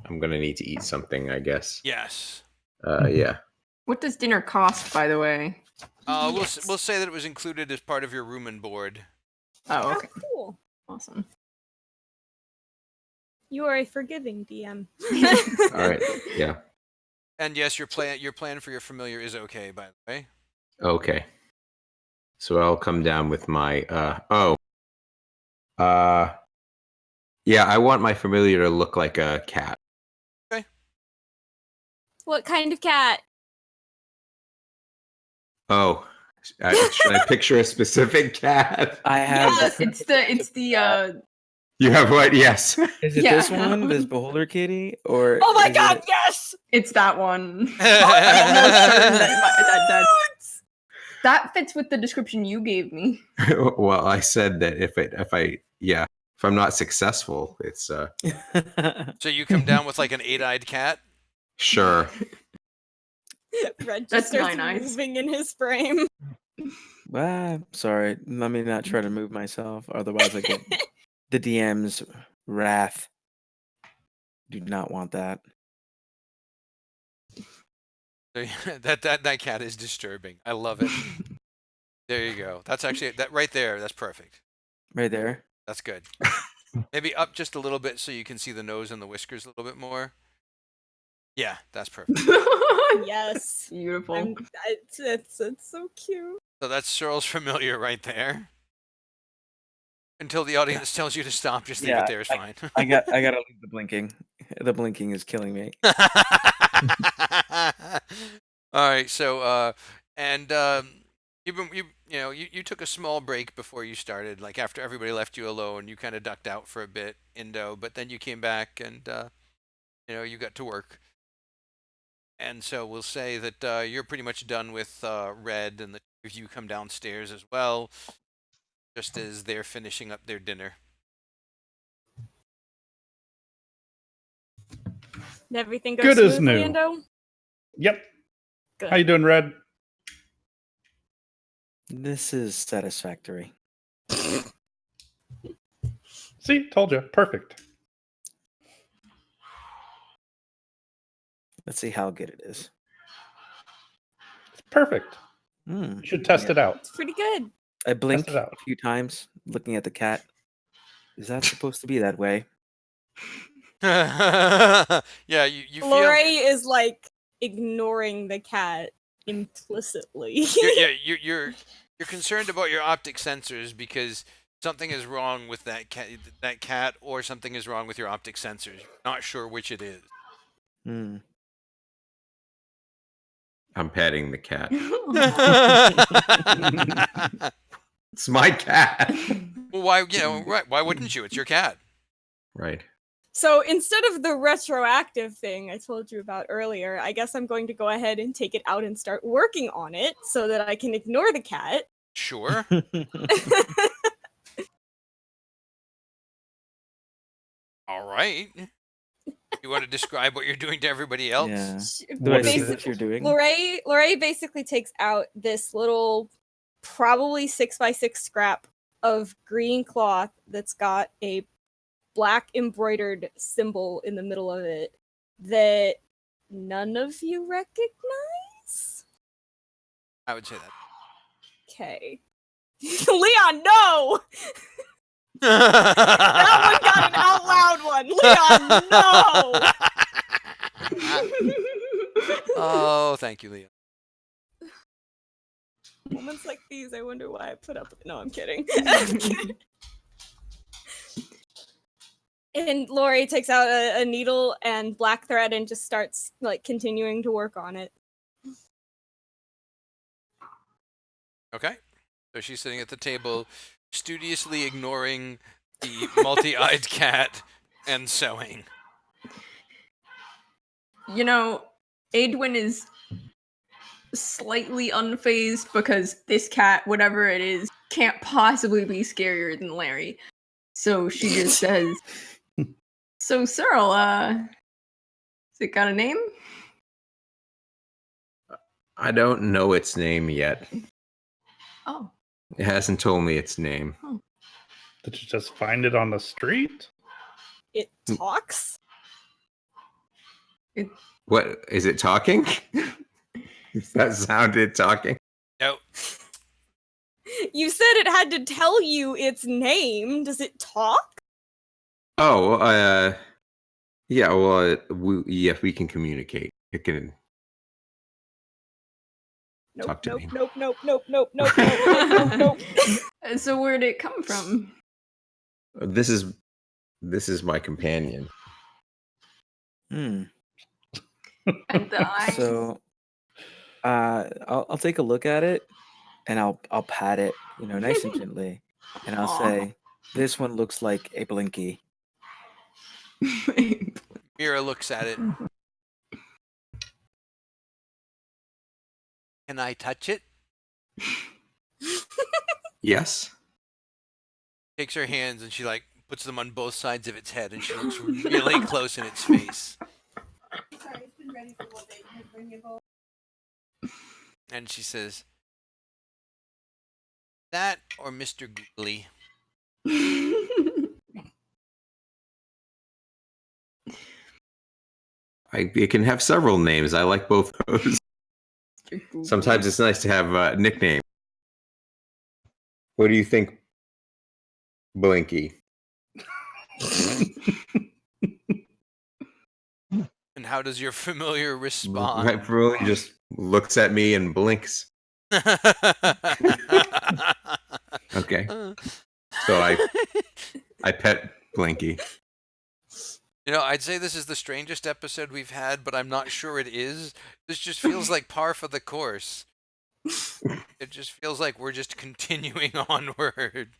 I'm gonna need to eat something, I guess. Yes. Yeah. What does dinner cost, by the way? We'll say that it was included as part of your room and board. Oh, okay. Cool. Awesome. You are a forgiving DM. All right. Yeah. And yes, your plan for your familiar is okay, by the way. Okay. So I'll come down with my yeah, I want my familiar to look like a cat. What kind of cat? Oh, should I picture a specific cat? I have. It's the You have what? Yes. Is it Yeah. this one, this beholder kitty, or? Oh my is god, it- yes! it's that one. I'm almost certain that fits with the description you gave me. Well, I said that if I'm not successful, it's So you come down with like an 8-eyed cat. sure. Red just That's starts 9 eyes. moving in his frame. Sorry, let me not try to move myself, otherwise I get the DM's wrath. Do not want that. So, that cat is disturbing. I love it. There you go. That's actually that right there. That's perfect. Right there. That's good. Maybe up just a little bit so you can see the nose and the whiskers a little bit more. Yeah, that's perfect. Yes. Beautiful. It's so cute. So that's Searle's familiar right there. Until the audience tells you to stop, just leave Yeah, it there is fine. I gotta leave the blinking. The blinking is killing me. All right, so you took a small break before you started, like after everybody left you alone, you kind of ducked out for a bit, Indo, but then you came back and you got to work. And so we'll say that you're pretty much done with Red, and the two of you come downstairs as well, just as they're finishing up their dinner. Did everything go Good as smoothly, new. Indo? Yep. Good. How you doing, Red? This is satisfactory. See, told you. Perfect. Let's see how good it is. It's perfect. Mm. You should test it out. It's pretty good. I blinked it out. a few times looking at the cat. Is that supposed to be that way? Yeah, you feel. Lori is like ignoring the cat implicitly. You're concerned about your optic sensors because something is wrong with that cat, or something is wrong with your optic sensors. Not sure which it is. Hmm. I'm petting the cat. Well, It's my cat. why? Right? Why wouldn't you? It's your cat. Right. So instead of the retroactive thing I told you about earlier, I guess I'm going to go ahead and take it out and start working on it so that I can ignore the cat. Sure. All right. You want to describe what you're doing to everybody else? Yeah. Sh- What is Basically it? what you're doing? Lorraine basically takes out this little, probably 6x6 scrap of green cloth that's got a black embroidered symbol in the middle of it that none of you recognize? I would say that. Okay. Leon, no! That one got an out loud one. Leon, no! Oh, thank you, Leah. Moments like these, I wonder why I put up with. No, I'm kidding. And Lori takes out a needle and black thread and just starts like continuing to work on it. Okay. So she's sitting at the table, studiously ignoring the multi-eyed cat and sewing. You know, Adwin is slightly unfazed because this cat, whatever it is, can't possibly be scarier than Larry. So she just says, "So Cyril, has it got a name?" I don't know its name yet. Oh, It hasn't told me its name. Did you just find it on the street? It talks. What is it talking? Is that sounded talking? No. You said it had to tell you its name. Does it talk? Oh, yeah. Well, we can communicate. It can Nope, talk to nope, me. nope, nope, nope, nope, nope, nope, nope, nope. so where'd it come from? This is my companion. Hmm. And I. So, I'll take a look at it, and I'll pat it, nice and gently, and I'll Aw. say, "This one looks like a Blinky." Mira looks at it. Can I touch it? Yes. Takes her hands and she like puts them on both sides of its head and she looks really close in its face. Sorry, it's been ready for one day. Can I bring it home? And she says, "That or Mr. Googly?" It can have several names. I like both those. Sometimes it's nice to have a nickname. What do you think, Blinky? And how does your familiar respond? Right, really just looks at me and blinks. Okay. So I pet Blinky. You know, I'd say this is the strangest episode we've had, but I'm not sure it is. This just feels like par for the course. It just feels like we're just continuing onward.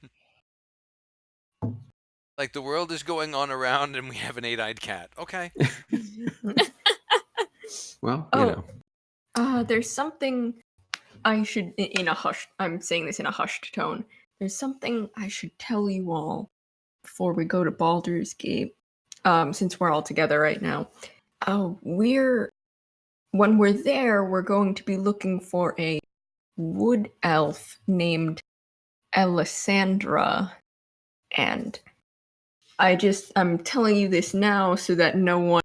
Like the world is going on around and we have an 8-eyed cat. Okay. Well, Oh. There's something I should, in a hushed, I'm saying this in a hushed tone. There's something I should tell you all before we go to Baldur's Gate, since we're all together right now. When we're there, we're going to be looking for a wood elf named Alessandra. And I'm telling you this now so that no one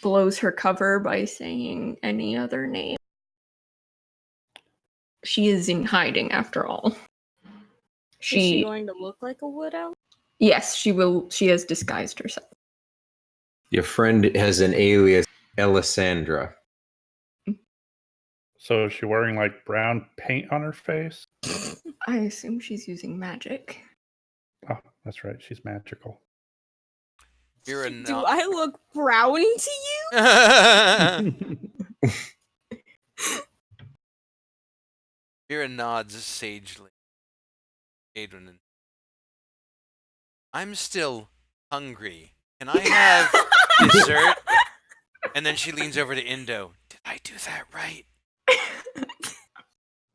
blows her cover by saying any other name. She is in hiding after all. Is she going to look like a wood elf? Yes, she will. She has disguised herself. Your friend has an alias, Alessandra. So is she wearing like brown paint on her face? I assume she's using magic. Oh, that's right. She's magical. Mira Do I look brown to you? Mira nods sagely. Adrian, I'm still hungry. Can I have dessert? And then she leans over to Indo. Did I do that right?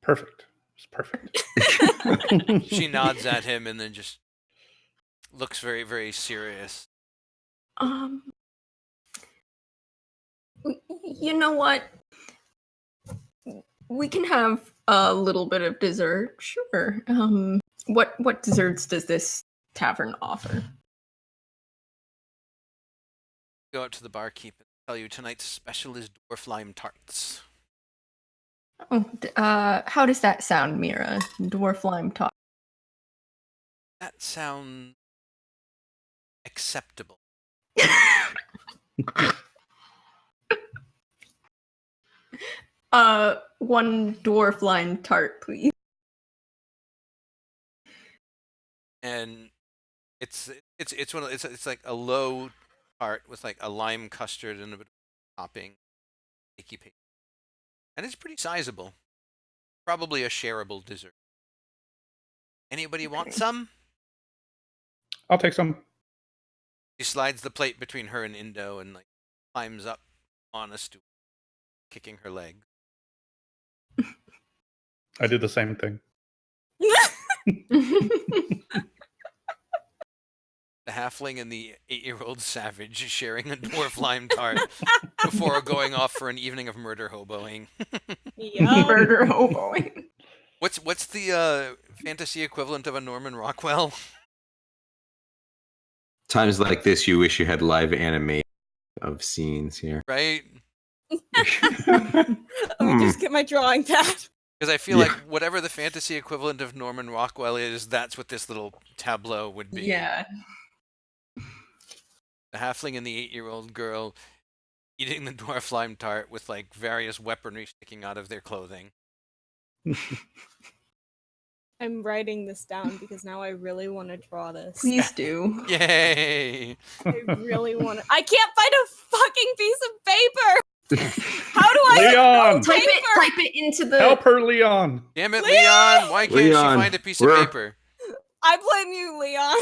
Perfect. It's perfect. She nods at him and then just looks very, very serious. You know what? We can have a little bit of dessert, sure. What desserts does this tavern offer? Go up to the barkeep and tell you tonight's special is dwarf lime tarts. Oh, how does that sound, Mira? Dwarf lime tart. That sounds acceptable. One dwarf lime tart, please. And it's one of it's like a low tart with like a lime custard and a bit of topping, icky pig. And it's pretty sizable. Probably a shareable dessert. Anybody want some? I'll take some. She slides the plate between her and Indo and like climbs up on a stool, kicking her leg. I do the same thing. The halfling and the 8-year-old savage sharing a dwarf lime tart before going off for an evening of murder hoboing. Yum. Murder hoboing. What's the fantasy equivalent of a Norman Rockwell? Times like this, you wish you had live anime of scenes here. Right? Let me just get my drawing pad. Because I feel Yeah. like whatever the fantasy equivalent of Norman Rockwell is, that's what this little tableau would be. Yeah. The halfling and the 8-year-old girl eating the dwarf lime tart with like various weaponry sticking out of their clothing. I'm writing this down because now I really want to draw this. Please do. Yay! I really want to. I can't find a fucking piece of paper. How do I Leon! Type paper? it. Type it into the. Help her, Leon! Damn it, Leon! Leon! Why can't she Leon, find a piece of we're- paper? I blame you, Leon.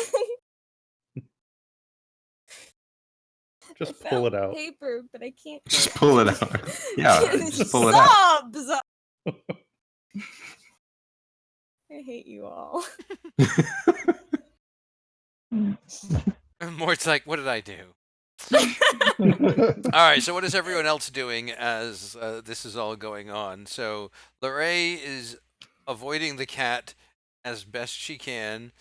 Just I pull found it out. Paper, but I can't. Just pull it out. Yeah, just pull it out. Subs. I hate you all. Mort's like, what did I do? All right, so what is everyone else doing as this is all going on? So Lorraine is avoiding the cat as best she can.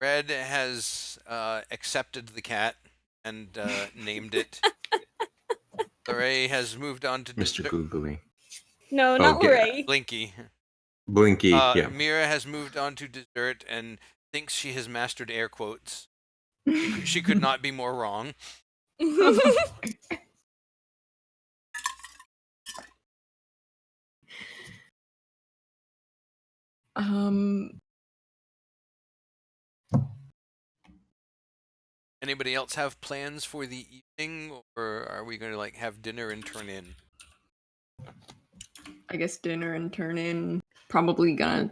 Red has accepted the cat and named it. Lorraine has moved on to Mr. Googly. No, not Okay. Lorraine. Blinky. Blinky, yeah. Mira has moved on to dessert and thinks she has mastered air quotes. She could not be more wrong. Anybody else have plans for the evening, or are we going to like have dinner and turn in? I guess dinner and turn in. Probably gonna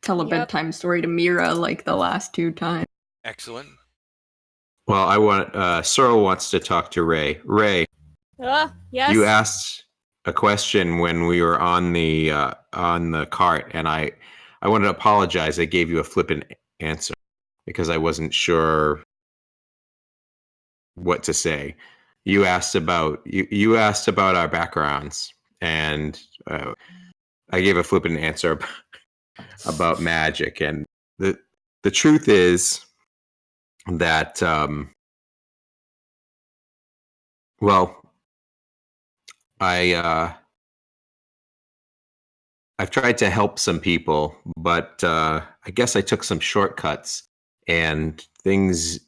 tell a Yep. bedtime story to Mira like the last two times. Excellent. Well, I want Sorrel wants to talk to Ray. Ray, Yes. you asked a question when we were on the cart, and I wanted to apologize. I gave you a flippant answer because I wasn't sure what to say. You asked about you asked about our backgrounds, and I gave a flippant answer about magic. And the truth is that well, I've tried to help some people, but I guess I took some shortcuts and things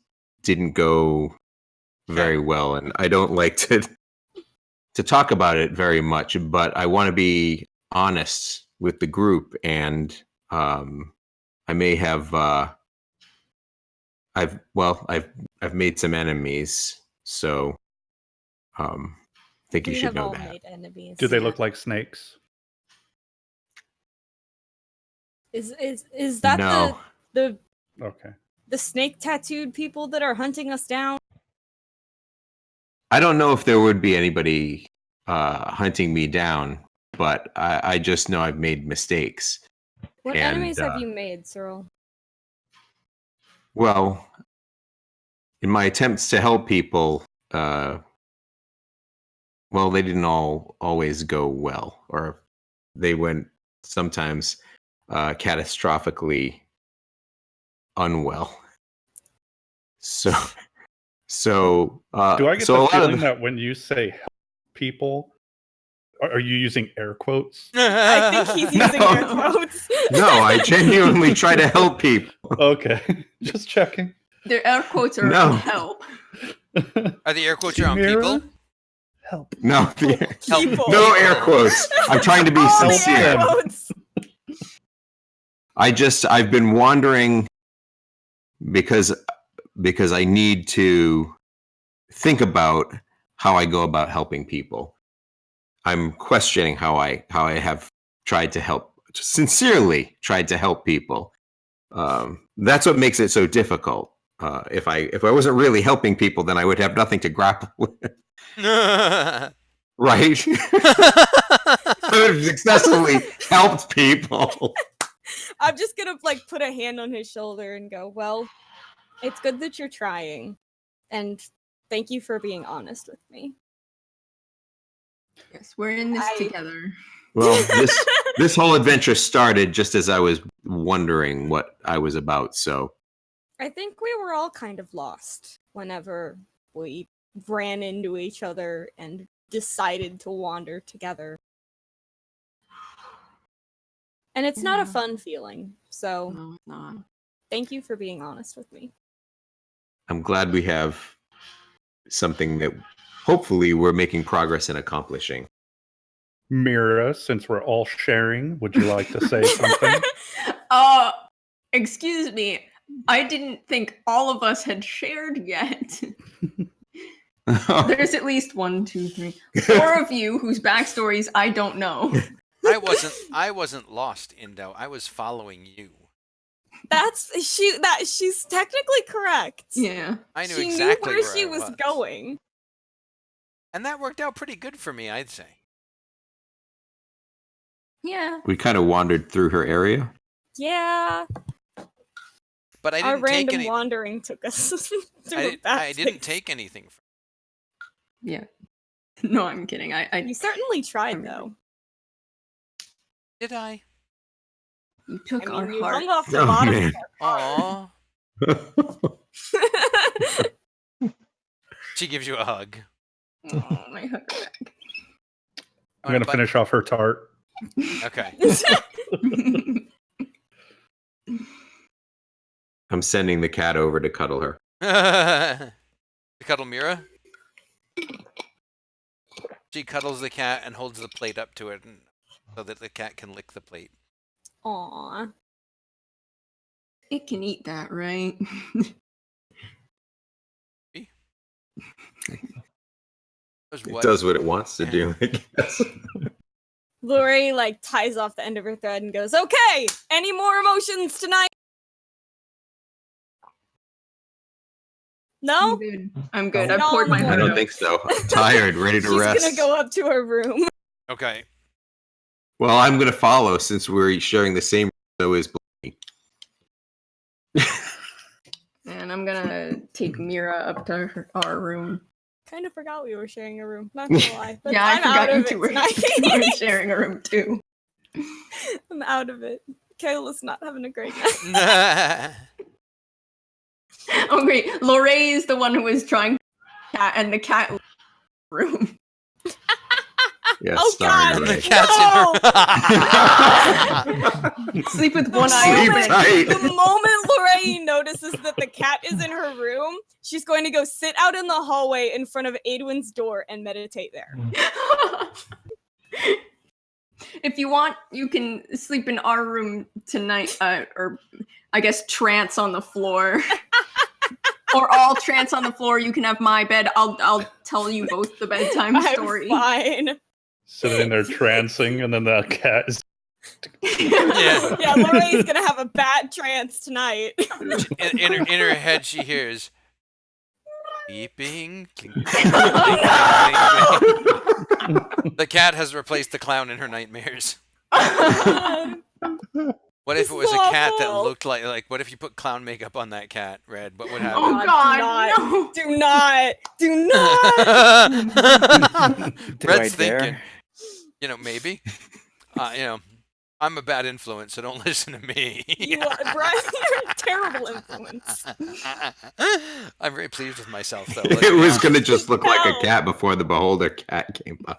didn't go very well, and I don't like to to talk about it very much, but I want to be honest with the group, and I may have I've made some enemies, so I think you We should have know all that. made enemies. Do they yeah. look like snakes? Is that No. the Okay. the snake tattooed people that are hunting us down? I don't know if there would be anybody hunting me down, but I just know I've made mistakes. What And, enemies have you made, Cyril? Well, in my attempts to help people, well, they didn't always go well, or they went sometimes catastrophically unwell. So Do I get so a the lot feeling of that when you say help people, are you using air quotes? I think he's using No. air quotes. no, I genuinely try to help people. Okay, just checking. Their air quotes are No. help. Are the air quotes on Mira? people? Help. No, People. no air quotes. I'm trying to be All the sincere. air them. quotes. I've been wandering because I need to think about how I go about helping people. I'm questioning how I have tried to help, sincerely tried to help people. That's what makes it so difficult. If I wasn't really helping people, then I would have nothing to grapple with, right? I would have successfully helped people. I'm just gonna put a hand on his shoulder and go, well, it's good that you're trying. And thank you for being honest with me. Yes, we're in this I- together. Well, this whole adventure started just as I was wondering what I was about. So I think we were all kind of lost whenever we ran into each other and decided to wander together. And it's not a Yeah. fun feeling. So No, it's not. thank you for being honest with me. I'm glad we have something that hopefully we're making progress in accomplishing. Mira, since we're all sharing, would you like to say something? Excuse me. I didn't think all of us had shared yet. There's at least 1, 2, 3, 4 of you whose backstories I don't know. I wasn't lost, Indo. I was following you. She's technically correct. Yeah. I knew she exactly knew where she I was going. And that worked out pretty good for me, I'd say. Yeah. We kind of wandered through her area. Yeah, But I our didn't take random any. wandering took us to a bad I didn't place. take anything. Yeah. No, I'm kidding. You certainly tried, though. Did I? You took I our mean, you heart. hung off the Oh, bottom man. of our car. Aw. She gives you a hug. Oh, my hug back. I'm going to finish off her tart. Okay. I'm sending the cat over to cuddle her. To cuddle Mira. She cuddles the cat and holds the plate up to it so that the cat can lick the plate. Aw. It can eat that, right? It does what it wants to do, I guess. Lori ties off the end of her thread and goes, "Okay, any more emotions tonight?" No? I'm good. No, I poured my I'm I heart don't out. think so. I'm tired, ready to She's rest. gonna go up to her room. Okay. Well, I'm going to follow since we're sharing the same. So is Blaine. And I'm gonna take Mira up to our room. Kind of forgot we were sharing a room. Not gonna lie. But Yeah, I I'm out forgot you of two it were tonight. sharing a room too. I'm out of it. Kayla's not having a great night. Oh great, Lorraine is the one who was trying cat and the cat room. Yes, Oh, sorry, God. And the Ray. cat's in her. Sleep with one Sleep eye open. tight. The moment Lorraine notices that the cat is in her room, she's going to go sit out in the hallway in front of Adwin's door and meditate there. If you want, you can sleep in our room tonight, or I guess trance on the floor. Or all trance on the floor. You can have my bed. I'll tell you both the bedtime I'm story. fine. Sitting there trancing, and then the cat is. Yeah. Yeah, Lorraine's gonna have a bad trance tonight. In her head, she hears beeping. The cat has replaced the clown in her nightmares. What if This it was is a cat that awful. looked like? What if you put clown makeup on that cat, Red? What would happen? Oh God, do not, do not. Do Red's I dare? thinking. Maybe. I'm a bad influence, so don't listen to me. You are, Brian, you're a terrible influence. I'm very pleased with myself, though. It was going to just look like No. a cat before the beholder cat came by.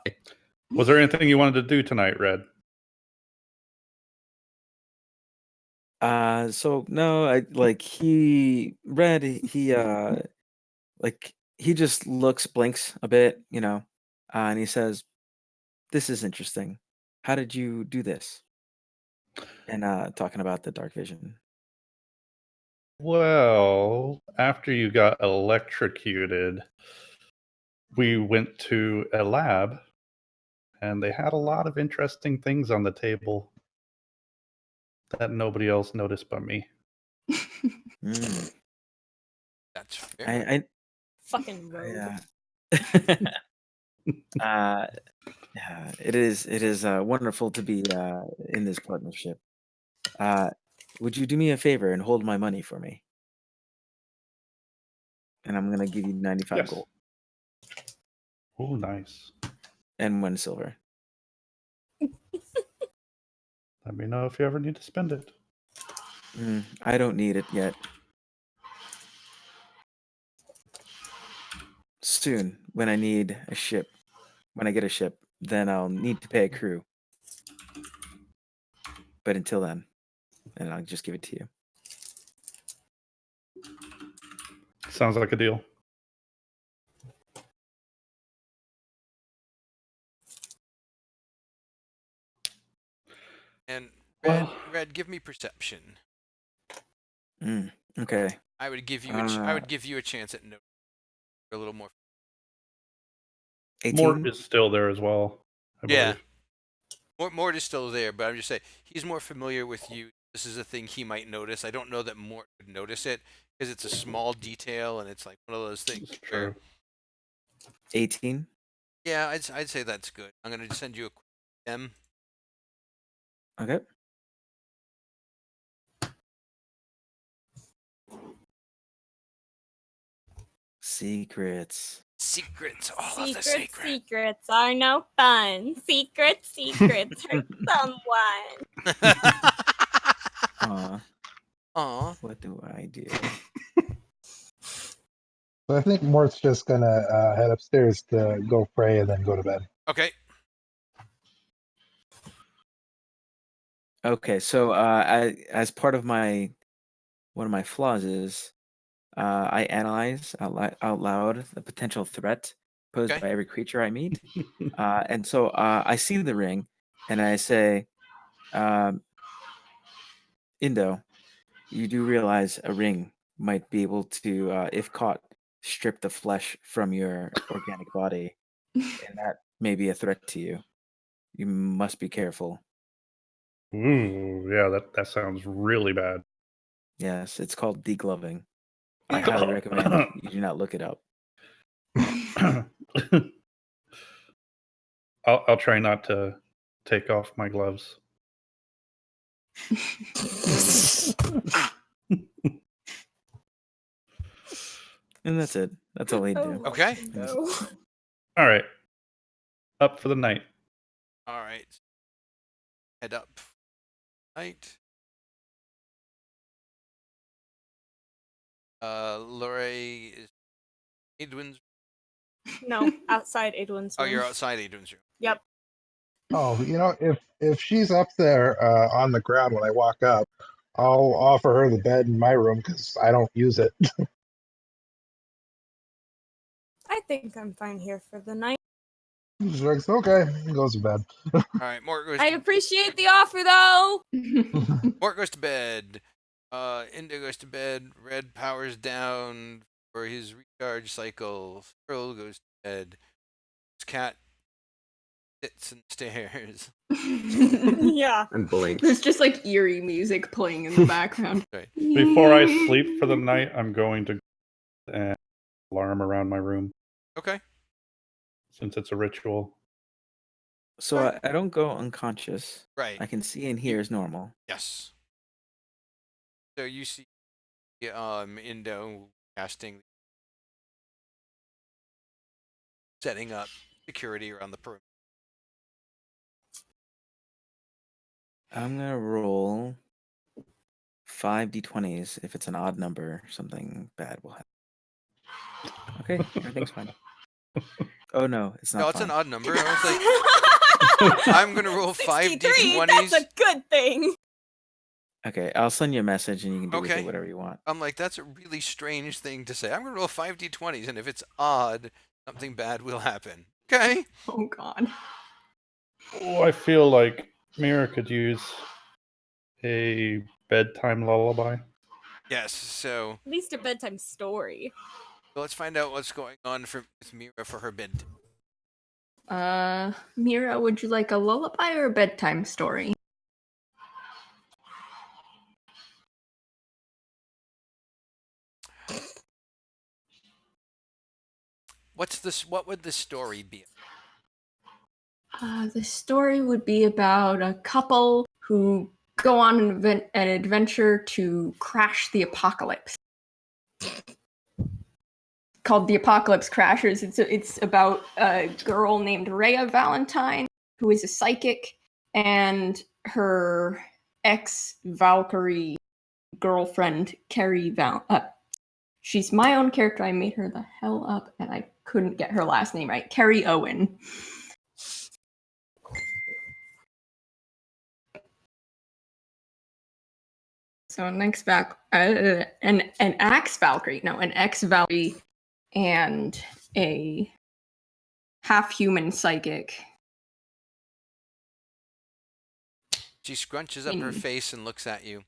Was there anything you wanted to do tonight, Red? So no, he just blinks a bit, and he says, "This is interesting. How did you do this?" And talking about the dark vision. Well, after you got electrocuted, we went to a lab, and they had a lot of interesting things on the table that nobody else noticed but me. Mm. That's fair. I Fucking rogue. yeah, it is wonderful to be in this partnership. Would you do me a favor and hold my money for me? And I'm gonna give you 95 Yes. gold Oh, nice. and 1 silver. Let me know if you ever need to spend it. I don't need it yet. Soon, when I get a ship, then I'll need to pay a crew. But until then, and I'll just give it to you. Sounds like a deal. And Well- Red, give me perception. Okay. I would give you a chance at no a little more. 18. Mort is still there as well. I Yeah. believe. Mort is still there, but I'm just saying he's more familiar with you. This is a thing he might notice. I don't know that Mort would notice it because it's a small detail and it's like one of those things It's where, true. 18. yeah, I'd say that's good. I'm gonna send you a quick M. Okay. Secrets. Secrets, all of the Secrets, secrets. secrets are no fun. Secrets, secrets hurt someone. Aw. What do I do? So I think Mort's just gonna head upstairs to go pray and then go to bed. Okay. Okay, so as part of one of my flaws is I analyze out loud the potential threat posed Okay. by every creature I meet. And so I see the ring and I say, Indo, you do realize a ring might be able to, if caught, strip the flesh from your organic body. And that may be a threat to you. You must be careful. Ooh, yeah, that sounds really bad. Yes, it's called degloving. I highly recommend you do not look it up. I'll try not to take off my gloves. And that's it. That's all he'd do. Okay. No. All right. Up for the night. All right. Head up. Right. Lorray is Edwin's. No, outside Adwin's Oh, room. you're outside Edwin's room. Yep. Oh, if she's up there on the ground when I walk up, I'll offer her the bed in my room because I don't use it. I think I'm fine here for the night. She's like, okay, and goes to bed. All right, Mort goes. I appreciate the offer, though. Mort goes to bed. Indo goes to bed. Red powers down for his recharge cycle. Earl goes to bed. His cat sits and stares. Yeah. And blinks. There's just like eerie music playing in the background. Right. Before I sleep for the night, I'm going to and alarm around my room Okay. since it's a ritual. So Right. I don't go unconscious. Right. I can see and hear as normal. Yes. So you see, Indo casting, setting up security around the perimeter. I'm gonna roll 5d20s. If it's an odd number, something bad will happen. Okay, everything's fine. Oh no, it's not. No, it's fine. an odd number. I was like, I'm gonna roll 5 63, d20s. That's a good thing. Okay, I'll send you a message and you can do with Okay. it whatever you want. I'm like, that's a really strange thing to say. I'm gonna roll 5 d20s, and if it's odd, something bad will happen. Okay. Oh god. Oh, I feel like Mira could use a bedtime lullaby. Yes. So At least a bedtime story. let's find out what's going on with Mira for her bed. Mira, would you like a lullaby or a bedtime story? What's this? What would the story be? The story would be about a couple who go on an adventure to crash the apocalypse. Called The Apocalypse Crashers. It's about a girl named Rhea Valentine, who is a psychic, and her ex-Valkyrie girlfriend, Carrie she's my own character. I made her the hell up, and I couldn't get her last name right. Carrie Owen. So an ex-Valkyrie, and a half-human psychic. She scrunches up her face and looks at you.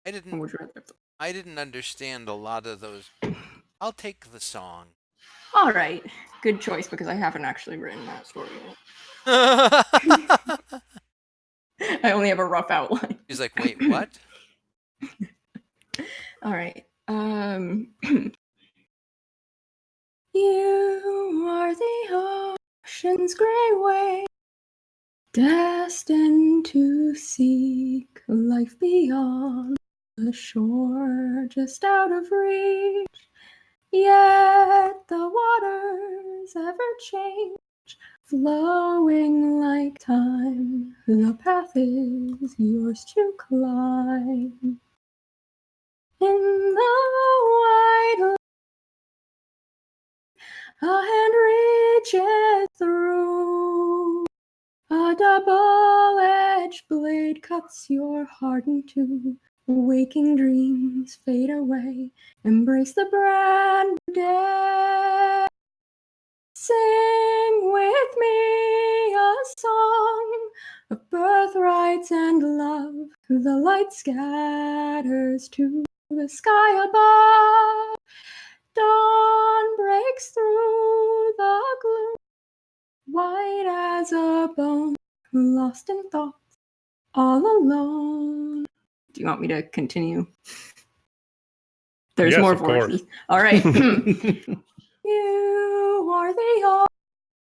I didn't understand a lot of those. I'll take the song. All right, good choice because I haven't actually written that story yet. I only have a rough outline. He's like, wait, what? All right. You are the ocean's gray wave, destined to seek life beyond the shore, just out of reach. Yet the waters ever change, flowing like time. The path is yours to climb. In the wide, a hand reaches through. A double-edged blade cuts your heart in two. Waking dreams fade away. Embrace the brand new day. Sing with me a song of birthrights and love. The light scatters to the sky above. Dawn breaks through the gloom, white as a bone, lost in thoughts, all alone. Do you want me to continue? There's Yes, more of course. voices. All right. You are the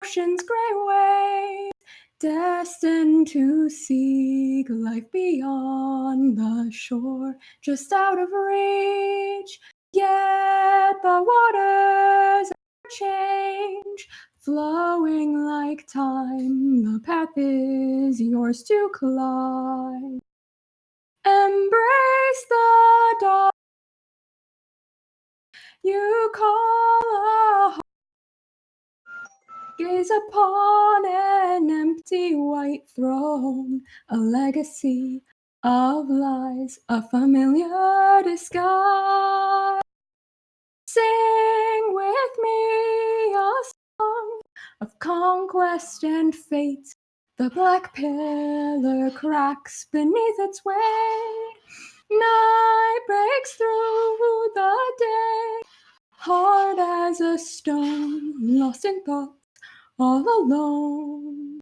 ocean's gray waves, destined to seek life beyond the shore, just out of reach. Yet the waters change, flowing like time. The path is yours to climb. Embrace the dawn. You call Gaze upon an empty white throne, a legacy of lies, a familiar disguise. Sing with me a song of conquest and fate. The black pillar cracks beneath its weight. Night breaks through the day, hard as a stone, lost in thoughts, all alone.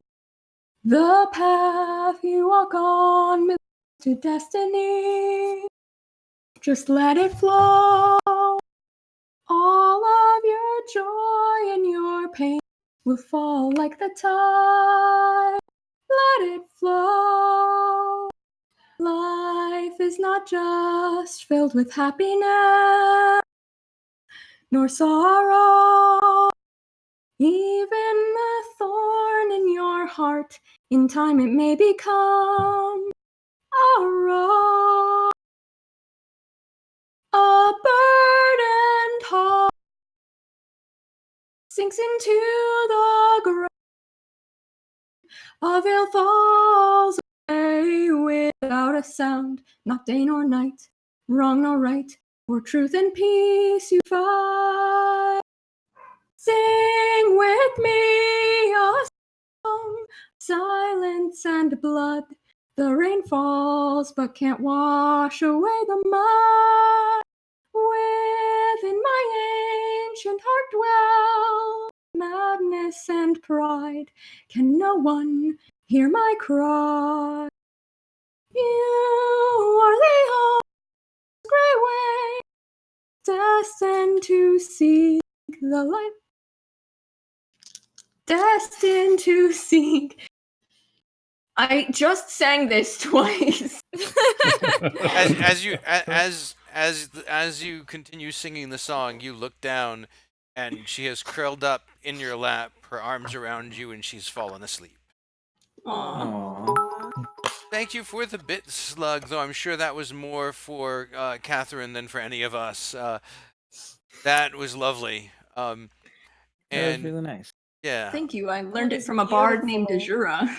The path you walk on leads to destiny. Just let it flow. All of your joy and your pain will fall like the tide. Let it flow. Life is not just filled with happiness nor sorrow. Even the thorn in your heart, in time it may become a rose. A burdened heart sinks into the grave. A veil falls away without a sound, not day nor night, wrong nor right, for truth and peace you fight. Sing with me a song, silence and blood. The rain falls but can't wash away the mud. Within my ancient heart dwell madness and pride. Can no one hear my cry? You are the old grey way, destined to seek the light. Destined to seek. I just sang this twice. As you continue singing the song, you look down, and she has curled up in your lap, her arms around you, and she's fallen asleep. Aww. Aww. Thank you for the bit, Slug, though I'm sure that was more for Catherine than for any of us. That was lovely. That was And really nice. yeah, Thank you. I learned it was from a bard named beautiful. Azura.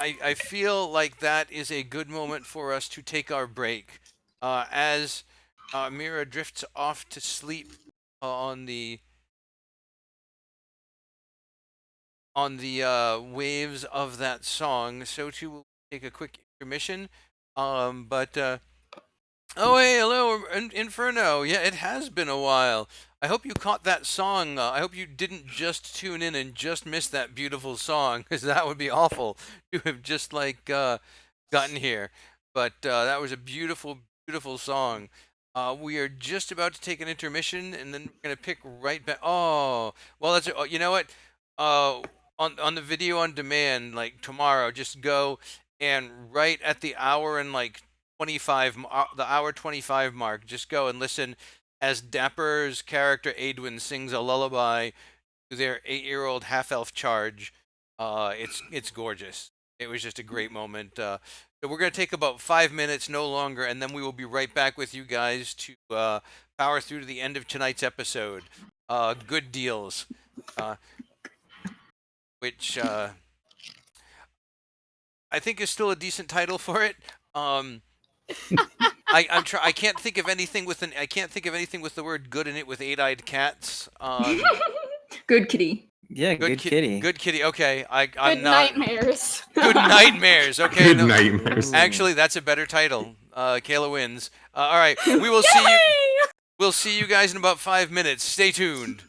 I feel like that is a good moment for us to take our break. As Mira drifts off to sleep on the waves of that song, so too we'll take a quick intermission. Oh, hey, hello, Inferno. Yeah, it has been a while. I hope you caught that song. I hope you didn't just tune in and just miss that beautiful song, because that would be awful to have just gotten here. But that was a beautiful, beautiful song. We are just about to take an intermission, and then we're gonna pick right back. Oh, well, that's you know what? On the video on demand, like tomorrow, just go and right at the hour and 25, the hour 25 mark, just go and listen as Dapper's character Adwin sings a lullaby to their 8-year-old half-elf charge. It's gorgeous. It was just a great moment. So we're gonna take about 5 minutes, no longer, and then we will be right back with you guys to power through to the end of tonight's episode. Good deals, which I think is still a decent title for it. I can't think of anything with the word good in it with 8-eyed cats. Good kitty. Yeah, good kitty. Good kitty. Okay, I'm Good not. nightmares. Good nightmares. Okay, Good no, nightmares. actually, that's a better title. Kayla wins. All right, we will see you. We'll see you guys in about 5 minutes. Stay tuned.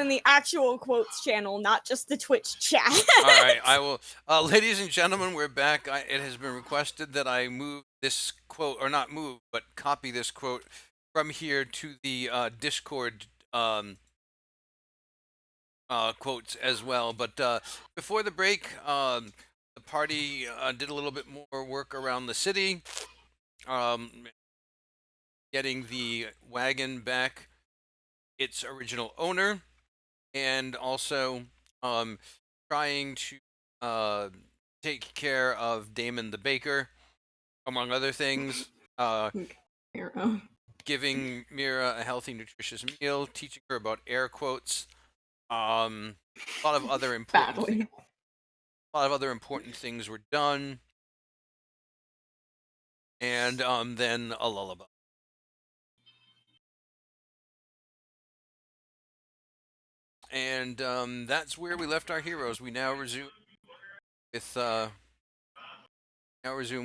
in the actual quotes channel, not just the Twitch chat. All right, I will. Ladies and gentlemen, we're back. It has been requested that I move this quote, or not move, but copy this quote from here to the Discord quotes as well. But before the break, the party did a little bit more work around the city, getting the wagon back its original owner, and also trying to take care of Damon the baker, among other things. Mira. Giving Mira a healthy, nutritious meal, teaching her about air quotes. A lot of other important Badly. a lot of other important things were done, and then a lullaby. And that's where we left our heroes. We now resume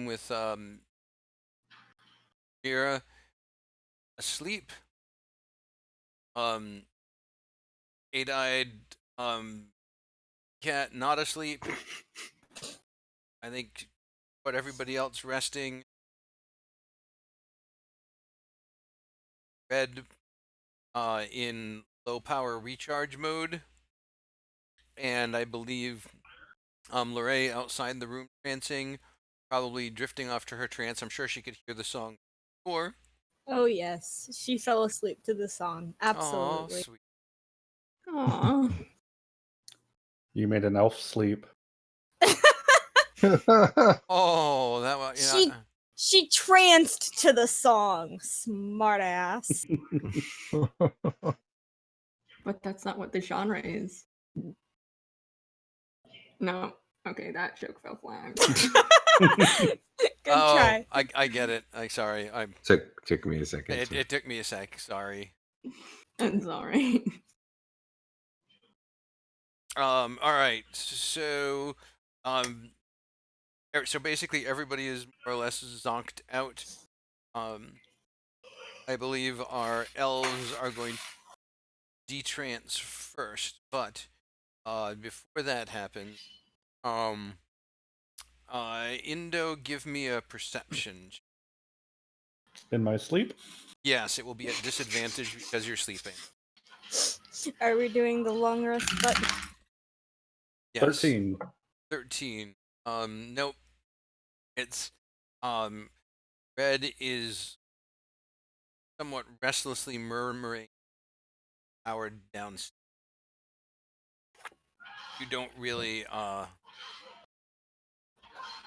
with Mira asleep, eight-eyed cat not asleep. I think, but everybody else resting. Red in low power recharge mode, and I believe Lorray outside the room trancing, probably drifting off to her trance. I'm sure she could hear the song before. Oh yes, she fell asleep to the song. Absolutely. Aw, sweet. Aw. You made an elf sleep. Oh, that was She tranced to the song. Smart ass. But that's not what the genre is. No. Okay, that joke fell flat. Good try. I get it. I'm sorry. Took me a second. It took me a sec. Sorry. I'm sorry. All right. So basically everybody is more or less zonked out. I believe our elves are going to detrance first, but before that happens, Indo, give me a perception. In my sleep? Yes, it will be at disadvantage because you're sleeping. Are we doing the long rest button? Yes. 13. 13. Nope. It's Red is somewhat restlessly murmuring powered downstairs. You don't really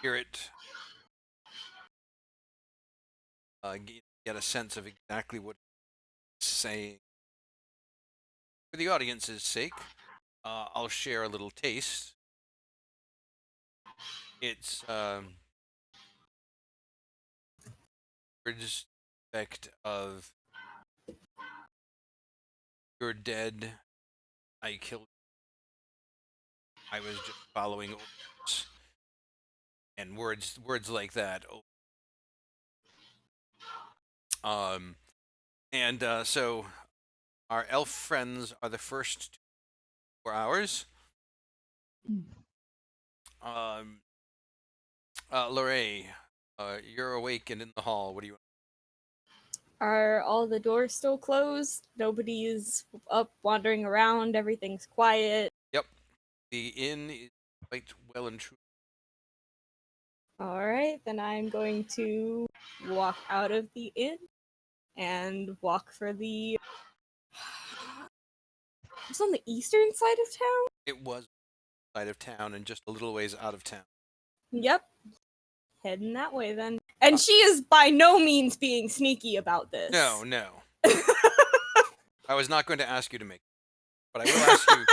hear it. Get a sense of exactly what it's saying. For the audience's sake, I'll share a little taste. It's words effect of "You're dead. I killed you. I was just following orders," and words like that. So our elf friends are the first 4 hours. Lorray, you're awake and in the hall. What do you? Are all the doors still closed? Nobody is up wandering around. Everything's quiet. Yep, the inn is quite well and true. All right, then I'm going to walk out of the inn and walk for the. It's on the eastern side of town. It was side of town and just a little ways out of town. Yep, heading that way then. And she is by no means being sneaky about this. No. I was not going to ask you to make, but I will ask you.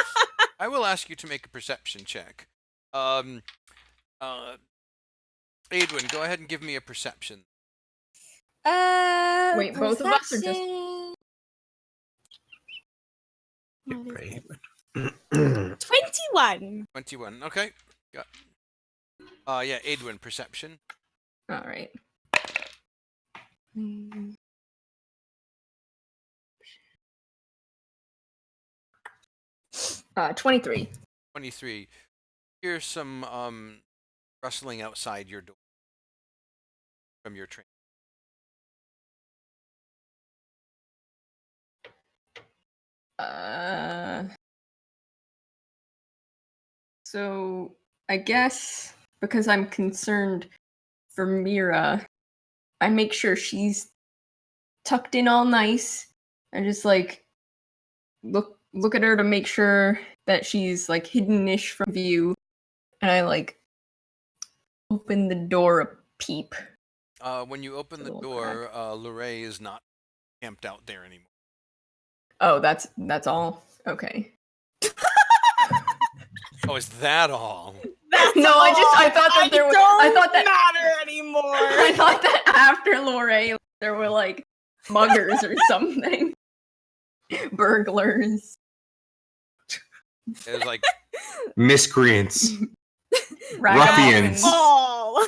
I will ask you to make a perception check. Adwin, go ahead and give me a perception. Wait, both of us are just. Right. 21. 21. Okay. Got. Yeah, Adwin, perception. All right. 23. 23. Here's some rustling outside your door from your train. So I guess because I'm concerned for Mira, I make sure she's tucked in all nice. I just like look at her to make sure that she's like hidden-ish from view, and I like open the door a peep. When you open the Little door, Luray is not camped out there anymore. Oh, that's all. Okay. Oh, is that all? That's No, all. I thought that there was. I thought that matter anymore. I thought that after Lorraine there were like muggers or something. Burglars. It was like Miscreants, Ragamuffins. Ruffians. all.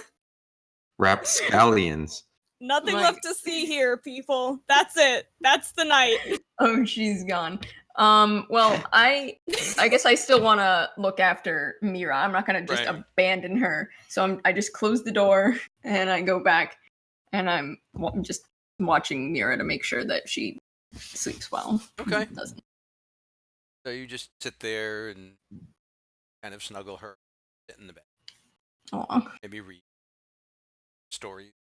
Rapscallions. Nothing Like- left to see here, people. That's it. That's the night. Oh, she's gone. Well, I guess I still want to look after Mira. I'm not gonna just Right. abandon her. So I just close the door and I go back, and I'm just watching Mira to make sure that she sleeps well. Okay. Doesn't. So you just sit there and kind of snuggle her, sit in the bed, Aw. maybe read stories.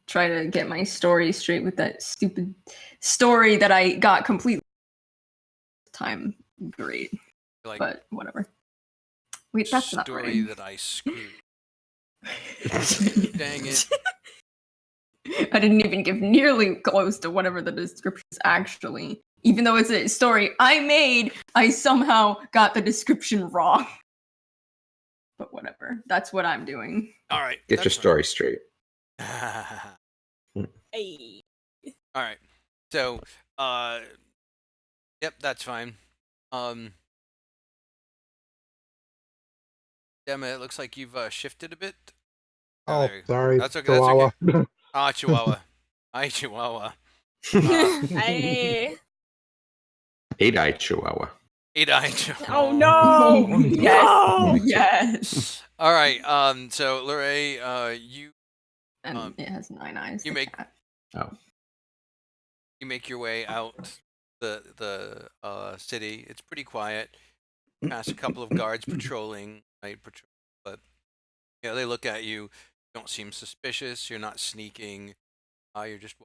Try to get my story straight with that stupid story that I got completely time. Great, Like but whatever. Wait, that's not story right. that I screwed. Dang it. I didn't even give nearly close to whatever the description is actually. Even though it's a story I made, I somehow got the description wrong. But whatever. That's what I'm doing. All right. Get your that's story straight. fine. Hey. All right. So, yep, that's fine. Emma, it looks like you've shifted a bit. Oh, there you go. sorry. That's okay, that's okay. Chihuahua. Ah, Chihuahua. Hi, Chihuahua. Hey. 8-eyed Chihuahua. 8-eyed Chihuahua. Oh no. Yes. No. Yes. All right. So Luray, you And it has 9 eyes. you the make- cat. you make your way out the city. It's pretty quiet. Pass a couple of guards patrolling, night patrol, but they look at you. Don't seem suspicious. You're not sneaking. You're just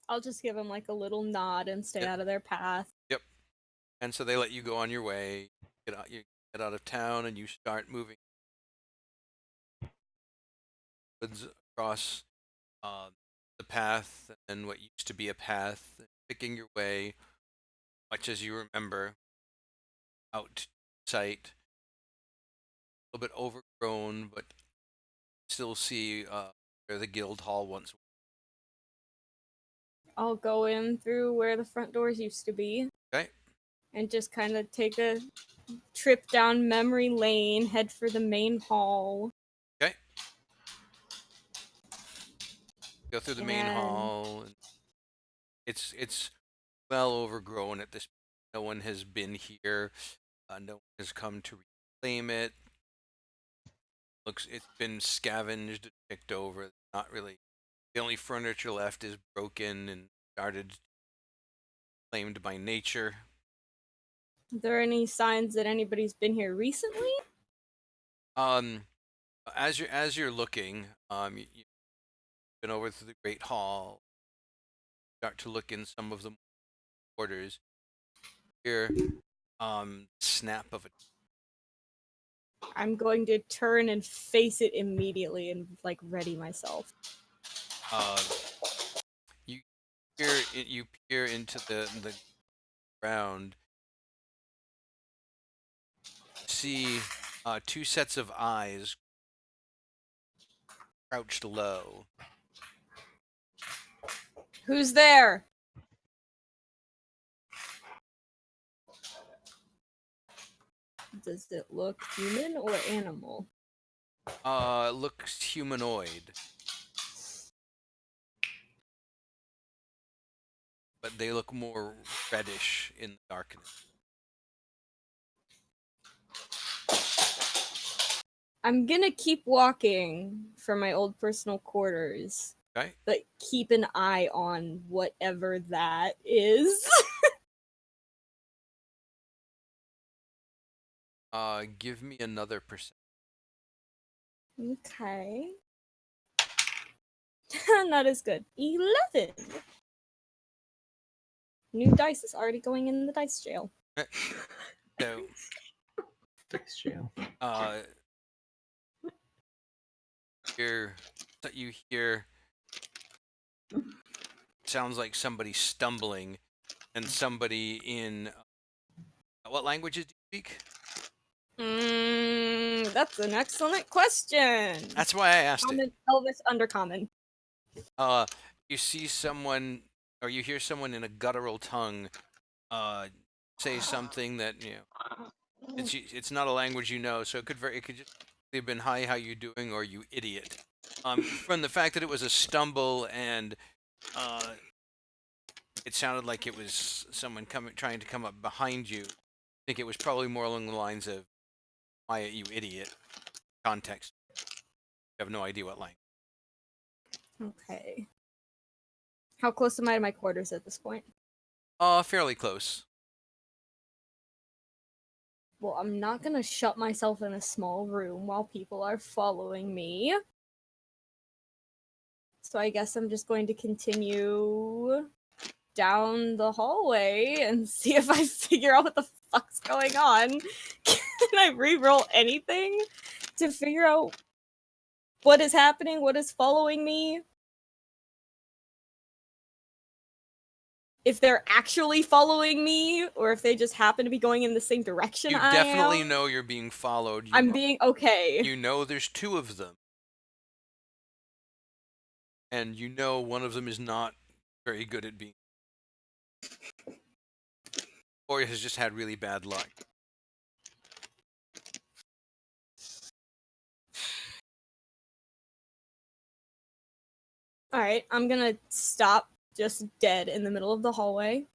I'll just give him like a little nod and stay Yep. out of their path. and so they let you go on your way. You get out of town and you start moving woods across the path and what used to be a path, picking your way, much as you remember, out to sight. A little bit overgrown, but still see where the guild hall once was. I'll go in through where the front doors used to be. Okay. And just kind of take a trip down memory lane, head for the main hall. Okay. Go through the main And- hall. And it's well overgrown at this point. No one has been here. No one has come to reclaim it. It's been scavenged, picked over. Not really. The only furniture left is broken and started claimed by nature. Are there any signs that anybody's been here recently? As you're looking, you've been over to the Great Hall. Start to look in some of the quarters. Here, snap of a. I'm going to turn and face it immediately and like ready myself. You peer into the ground. See, 2 sets of eyes crouched low. Who's there? Does it look human or animal? Looks humanoid. But they look more reddish in the darkness. I'm gonna keep walking from my old personal quarters, Okay. but keep an eye on whatever that is. Give me another percent. Okay. Not as good. 11. New dice is already going in the dice jail. So, Dice jail. you hear sounds like somebody stumbling, and somebody in what languages do you speak? That's an excellent question. That's why I asked it. Common, Elvis, Undercommon. You see someone, or you hear someone in a guttural tongue, say something that it's not a language you know, so it could just have been "Hi, how you doing?" or "You idiot." From the fact that it was a stumble and it sounded like it was someone trying to come up behind you, I think it was probably more along the lines of "Why, you idiot." Context. You have no idea what language. Okay. How close am I to my quarters at this point? Fairly close. Well, I'm not gonna shut myself in a small room while people are following me. So I guess I'm just going to continue down the hallway and see if I figure out what the fuck's going on. Can I reroll anything to figure out what is happening, what is following me? If they're actually following me, or if they just happen to be going in the same direction You I definitely am. know you're being followed. I'm being okay. You know there's two of them. And you know one of them is not very good at being. Or has just had really bad luck. Alright, I'm gonna stop just dead in the middle of the hallway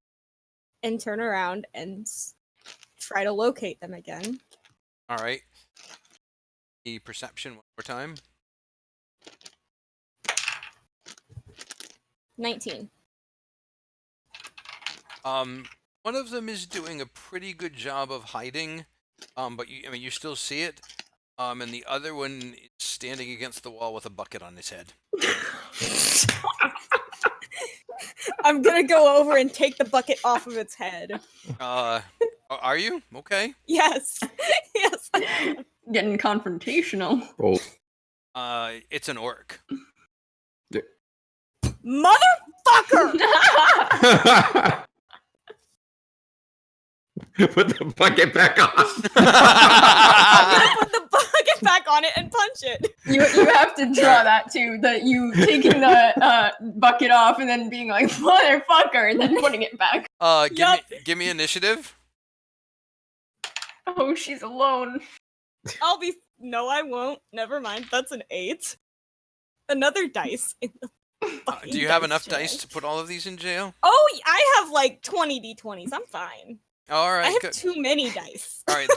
and turn around and try to locate them again. Alright. The perception one more time. 19. One of them is doing a pretty good job of hiding, but you still see it. And the other one is standing against the wall with a bucket on his head. I'm gonna go over and take the bucket off of its head. Are you? Okay. Yes. Yes. I am. Getting confrontational. Roll. It's an orc. Motherfucker! Put the bucket back on. I'm gonna put the bucket back on it and punch it. You have to draw that too. That you taking the bucket off and then being like motherfucker and then putting it back. Give me initiative. Oh, she's alone. No, I won't. Never mind. That's an 8. Another dice in the fucking Do you have dice enough jail. dice to put all of these in jail? Oh, I have like 20 d20s. I'm fine. All right. I have Good. too many dice. All right.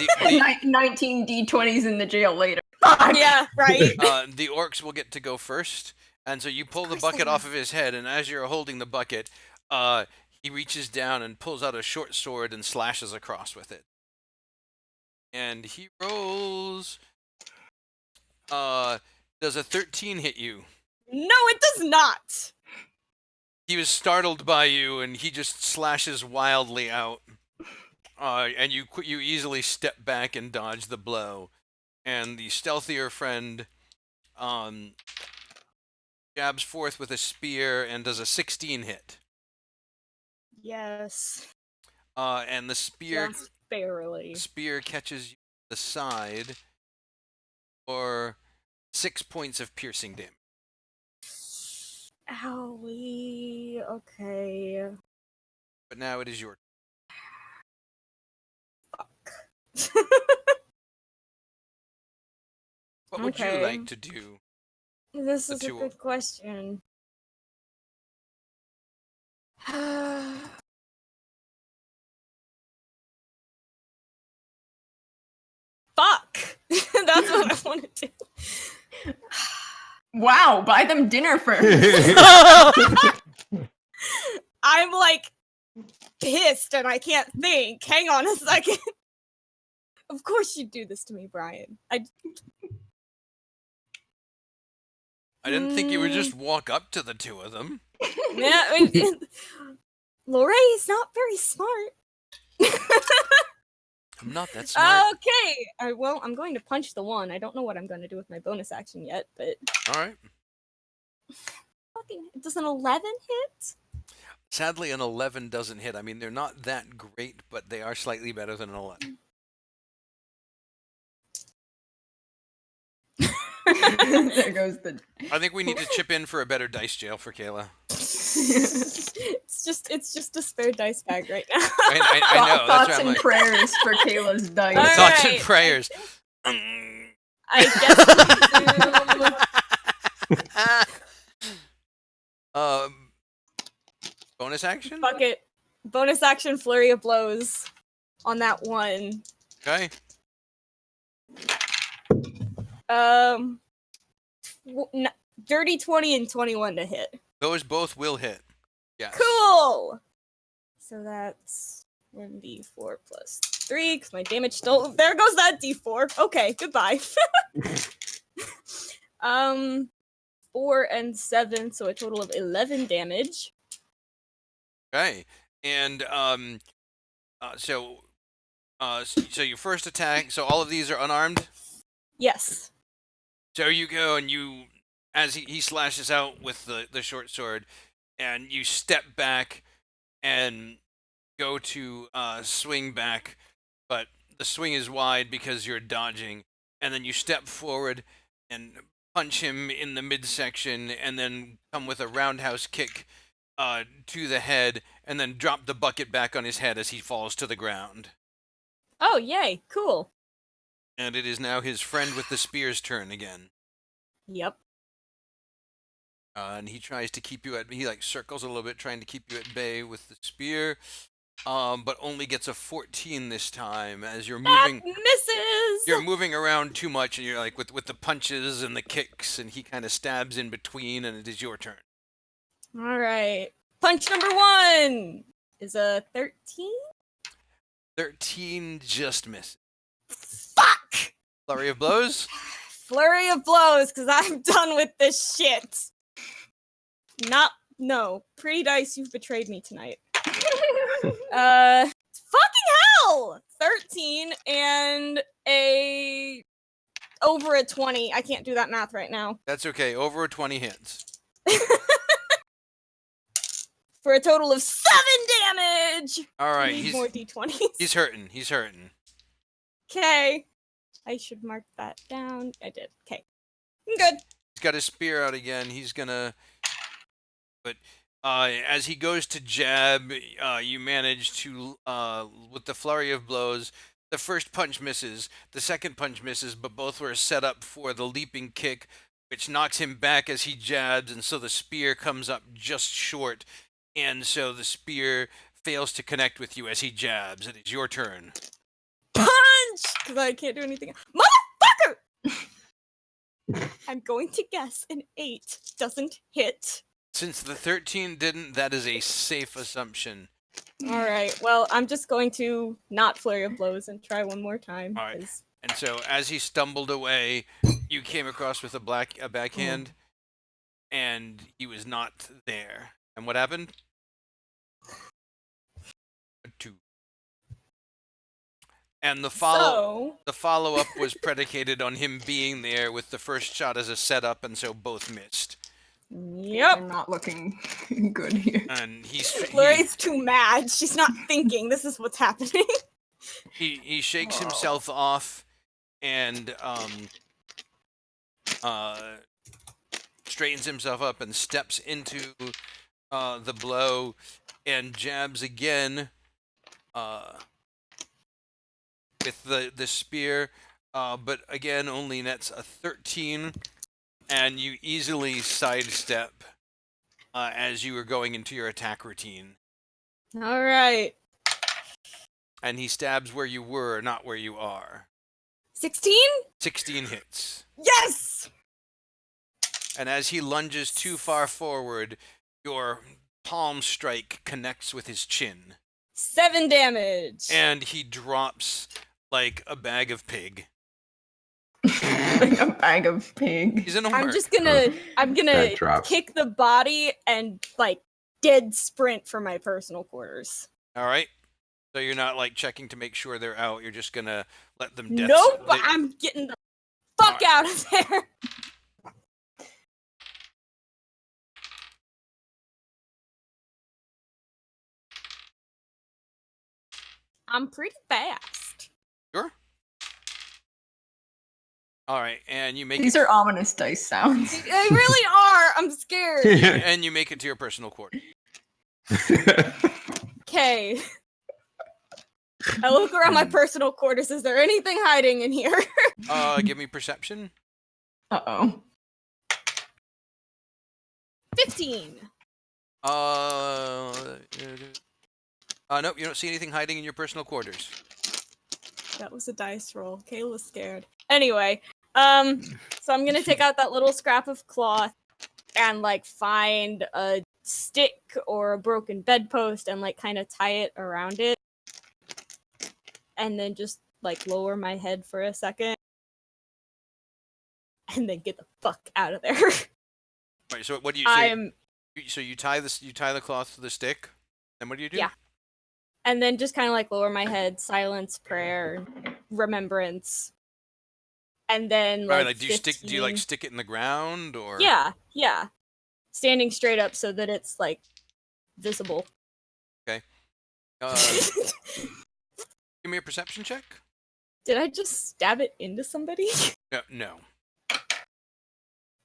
19 d20s in the jail later. Fuck. Yeah, right. The orcs will get to go first, and so you pull the course they bucket off will. of his head, and as you're holding the bucket, he reaches down and pulls out a short sword and slashes across with it. And he rolls. Does a 13 hit you? No, it does not. He was startled by you, and he just slashes wildly out. And you easily step back and dodge the blow. And the stealthier friend jabs forth with a spear and does a 16 hit. Yes. And the Just barely. spear catches you on the side for 6 points of piercing damage. Owie. Okay. But now it is your What would you Okay. like to do? This The is a two- good question. Fuck. That's what I want to do. Wow, buy them dinner first. I'm like pissed and I can't think. Hang on a second. Of course you'd do this to me, Brian. I didn't think you would just walk up to the two of them. Yeah, Lorraine is not very smart. I'm not that smart. Okay. Well, I'm going to punch the one. I don't know what I'm going to do with my bonus action yet, but All right. fucking does an 11 hit? Sadly, an 11 doesn't hit. I mean, they're not that great, but they are slightly better than an 11. There goes the. I think we need to chip in for a better dice jail for Kayla. It's just a spare dice bag right now. I know. That's Thoughts why I'm and like, prayers for Kayla's dice. All thoughts and right. prayers. I guess Bonus action? fuck it. Bonus action flurry of blows on that one. Okay. Dirty 20 and 21 to hit. Those both will hit. Yes. Cool. So that's 1d4 plus 3 because my damage still. There goes that d4. Okay, goodbye. 4 and 7, so a total of 11 damage. Okay. And so your first attack. So all of these are unarmed. Yes. So you go and you, as he slashes out with the short sword, and you step back and go to swing back, but the swing is wide because you're dodging, and then you step forward and punch him in the midsection, and then come with a roundhouse kick to the head, and then drop the bucket back on his head as he falls to the ground. Oh, yay. Cool. And it is now his friend with the spear's turn again. Yep. And he tries to keep you at. He like circles a little bit, trying to keep you at bay with the spear, but only gets a 14 this time as you're moving. That misses! You're moving around too much, and you're like with the punches and the kicks, and he kind of stabs in between, and it is your turn. All right. Punch number 1 is a 13. 13 just misses. Fuck! Flurry of blows. Flurry of blows, because I'm done with this shit. No. Pretty dice, you've betrayed me tonight. Fucking hell! 13 and over a 20. I can't do that math right now. That's okay. Over 20 hits. For a total of 7 damage! All right. Need more d20s. He's hurting. He's hurting. Okay. I should mark that down. I did. Okay. I'm good. He's got his spear out again. He's gonna. But as he goes to jab, you manage to, with the flurry of blows, the first punch misses, the second punch misses, but both were set up for the leaping kick, which knocks him back as he jabs, and so the spear comes up just short, and so the spear fails to connect with you as he jabs. It is your turn. Punch! Because I can't do anything. Motherfucker! I'm going to guess an 8 doesn't hit. Since the 13 didn't, that is a safe assumption. Alright, well, I'm just going to not flurry of blows and try one more time. All right. 'cause- And so as he stumbled away, you came across with a backhand, and he was not there. And what happened? A 2. And the follow-up was predicated on him being there with the first shot as a setup, and so both missed. Yep. I'm not looking good here. And Flurry's too mad. She's not thinking. This is what's happening. he shakes himself off and straightens himself up and steps into the blow and jabs again with the spear, but again only nets a 13, and you easily sidestep as you were going into your attack routine. Alright. And he stabs where you were, not where you are. 16? 16 hits. Yes! And as he lunges too far forward, your palm strike connects with his chin. 7 damage. And he drops like a bag of pig. Like a bag of pig. He's in a I'm mark. just gonna That drops. kick the body and like dead sprint for my personal quarters. All right. So you're not like checking to make sure they're out. You're just gonna let them death. Nope, I'm getting the fuck out of there. I'm pretty fast. Sure. All right, and you make These are ominous dice sounds. They really are. I'm scared. and you make it to your personal quarter. Okay. I look around my personal quarters. Is there anything hiding in here? Give me perception. Uh-oh. 15. Nope, you don't see anything hiding in your personal quarters. That was a dice roll. Kayla was scared. Anyway, so I'm gonna take out that little scrap of cloth and like find a stick or a broken bedpost and like kind of tie it around it. And then just like lower my head for a second. And then get the fuck out of there. Right, so what do you so you tie the cloth to the stick, and what do you do? Yeah. And then just kind of like lower my head, silence, prayer, remembrance. And then like, Right, like do you like stick it in the ground or Yeah. Standing straight up so that it's like visible. Okay. Give me a perception check. Did I just stab it into somebody? No.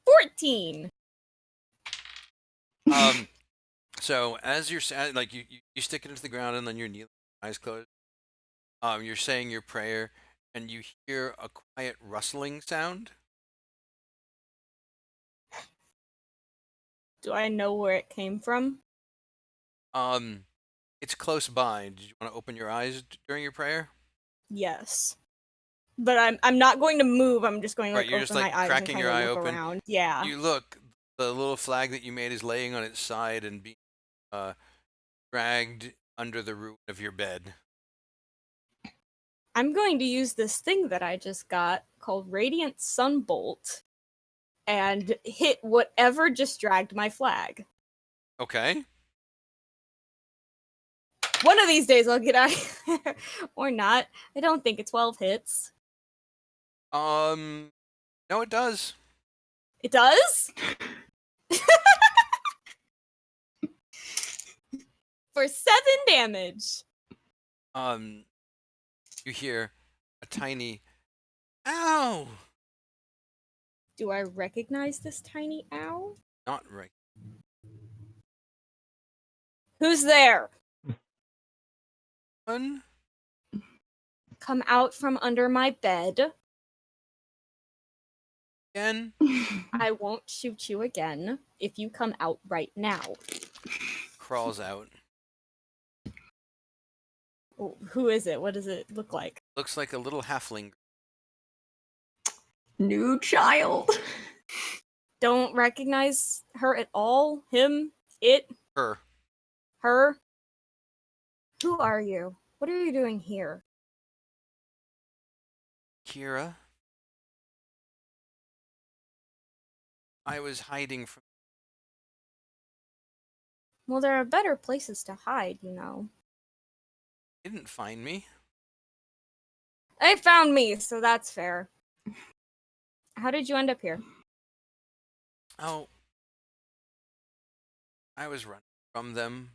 14. So as you're like you stick it into the ground and then you're kneeling, eyes closed. You're saying your prayer and you hear a quiet rustling sound. Do I know where it came from? It's close by. Did you want to open your eyes during your prayer? Yes. But I'm not going to move. I'm just going to Right, like you're open just, like, my eyes cracking and your kind eye of look open. around. Yeah. You look. The little flag that you made is laying on its side and being dragged under the root of your bed. I'm going to use this thing that I just got called Radiant Sunbolt and hit whatever just dragged my flag. Okay. One of these days I'll get out of here. Or not. I don't think it's 12 hits. No, it does. It does? For 7 damage. You hear a tiny ow. Do I recognize this tiny owl? Not right. Who's there? One. Come out from under my bed. Again. I won't shoot you again if you come out right now. Crawls out. Who is it? What does it look like? Looks like a little halfling. New child. Don't recognize her at all? Him? It? Her. Her? Who are you? What are you doing here? Kira. I was hiding from. Well, there are better places to hide, you know. Didn't find me. They found me, so that's fair. How did you end up here? Oh. I was running from them.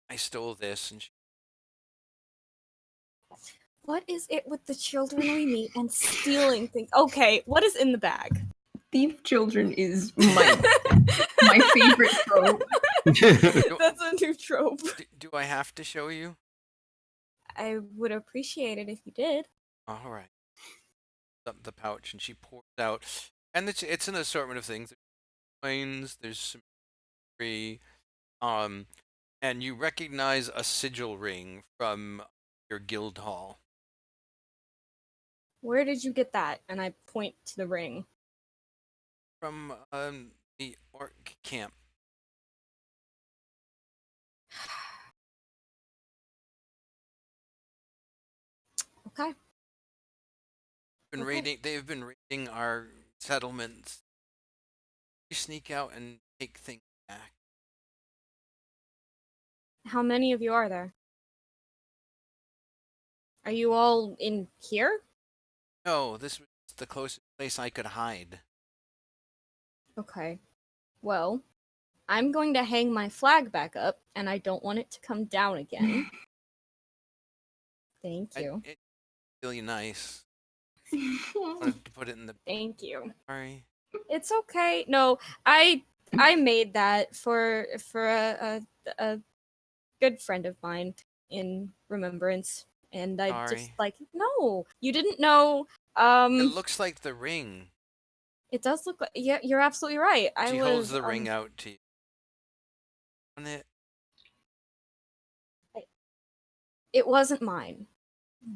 I stole this and What is it with the children we meet and stealing things? Okay, what is in the bag? Thief children is my favorite trope. That's a new trope. Do I have to show you? I would appreciate it if you did. All right. Up the pouch and she pours out, and it's an assortment of things. There's coins. There's some free, and you recognize a sigil ring from your guild hall. Where did you get that? And I point to the ring. From the orc camp. Okay. Okay. They've been raiding our settlements. You sneak out and take things back. How many of you are there? Are you all in here? No, this was the closest place I could hide. Okay. Well, I'm going to hang my flag back up, and I don't want it to come down again. Thank you. It's really nice. Wanted to put it in the. Thank you. Sorry. It's okay. No, I made that for a good friend of mine in remembrance, and I just Sorry. like no, you didn't know. It looks like the ring. It does look like yeah, you're absolutely right. She holds the ring out to you. On it. It wasn't mine,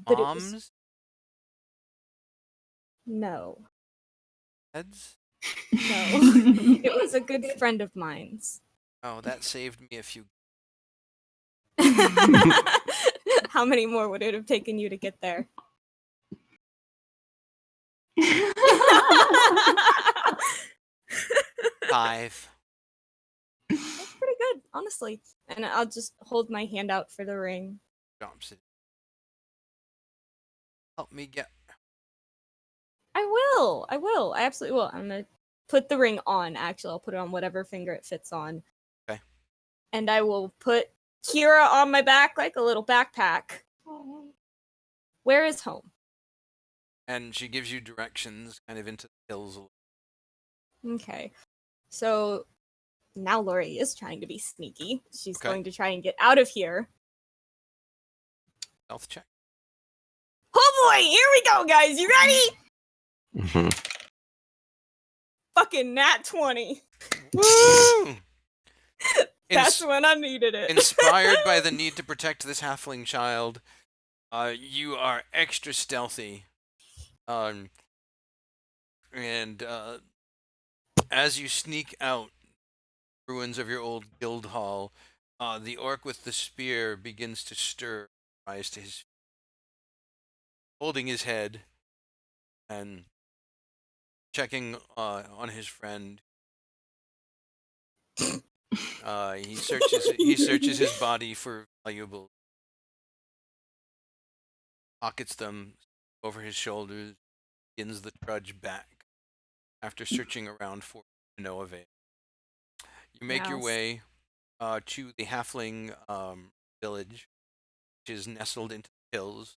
but it was Mom's no, heads. no. It was a good friend of mine's. Oh, that saved me a few. How many more would it have taken you to get there? Five. That's pretty good, honestly. And I'll just hold my hand out for the ring. Drops it. Help me get. I will. I absolutely will. I'm gonna put the ring on. Actually, I'll put it on whatever finger it fits on. Okay. And I will put Kira on my back like a little backpack. Where is home? And she gives you directions, kind of into the hills. Okay. So now Lori is trying to be sneaky. She's Okay. going to try and get out of here. Stealth check. Oh boy, here we go, guys. You ready? Mhm. Fucking nat 20. Woo! That's when I needed it. Inspired by the need to protect this halfling child, you are extra stealthy. And as you sneak out ruins of your old guild hall, the orc with the spear begins to stir, rise to his, holding his head and checking on his friend. He searches his body for valuables, pockets them over his shoulders, begins the trudge back after searching around for no avail. You make your Mouse. way to the halfling village, which is nestled into the hills.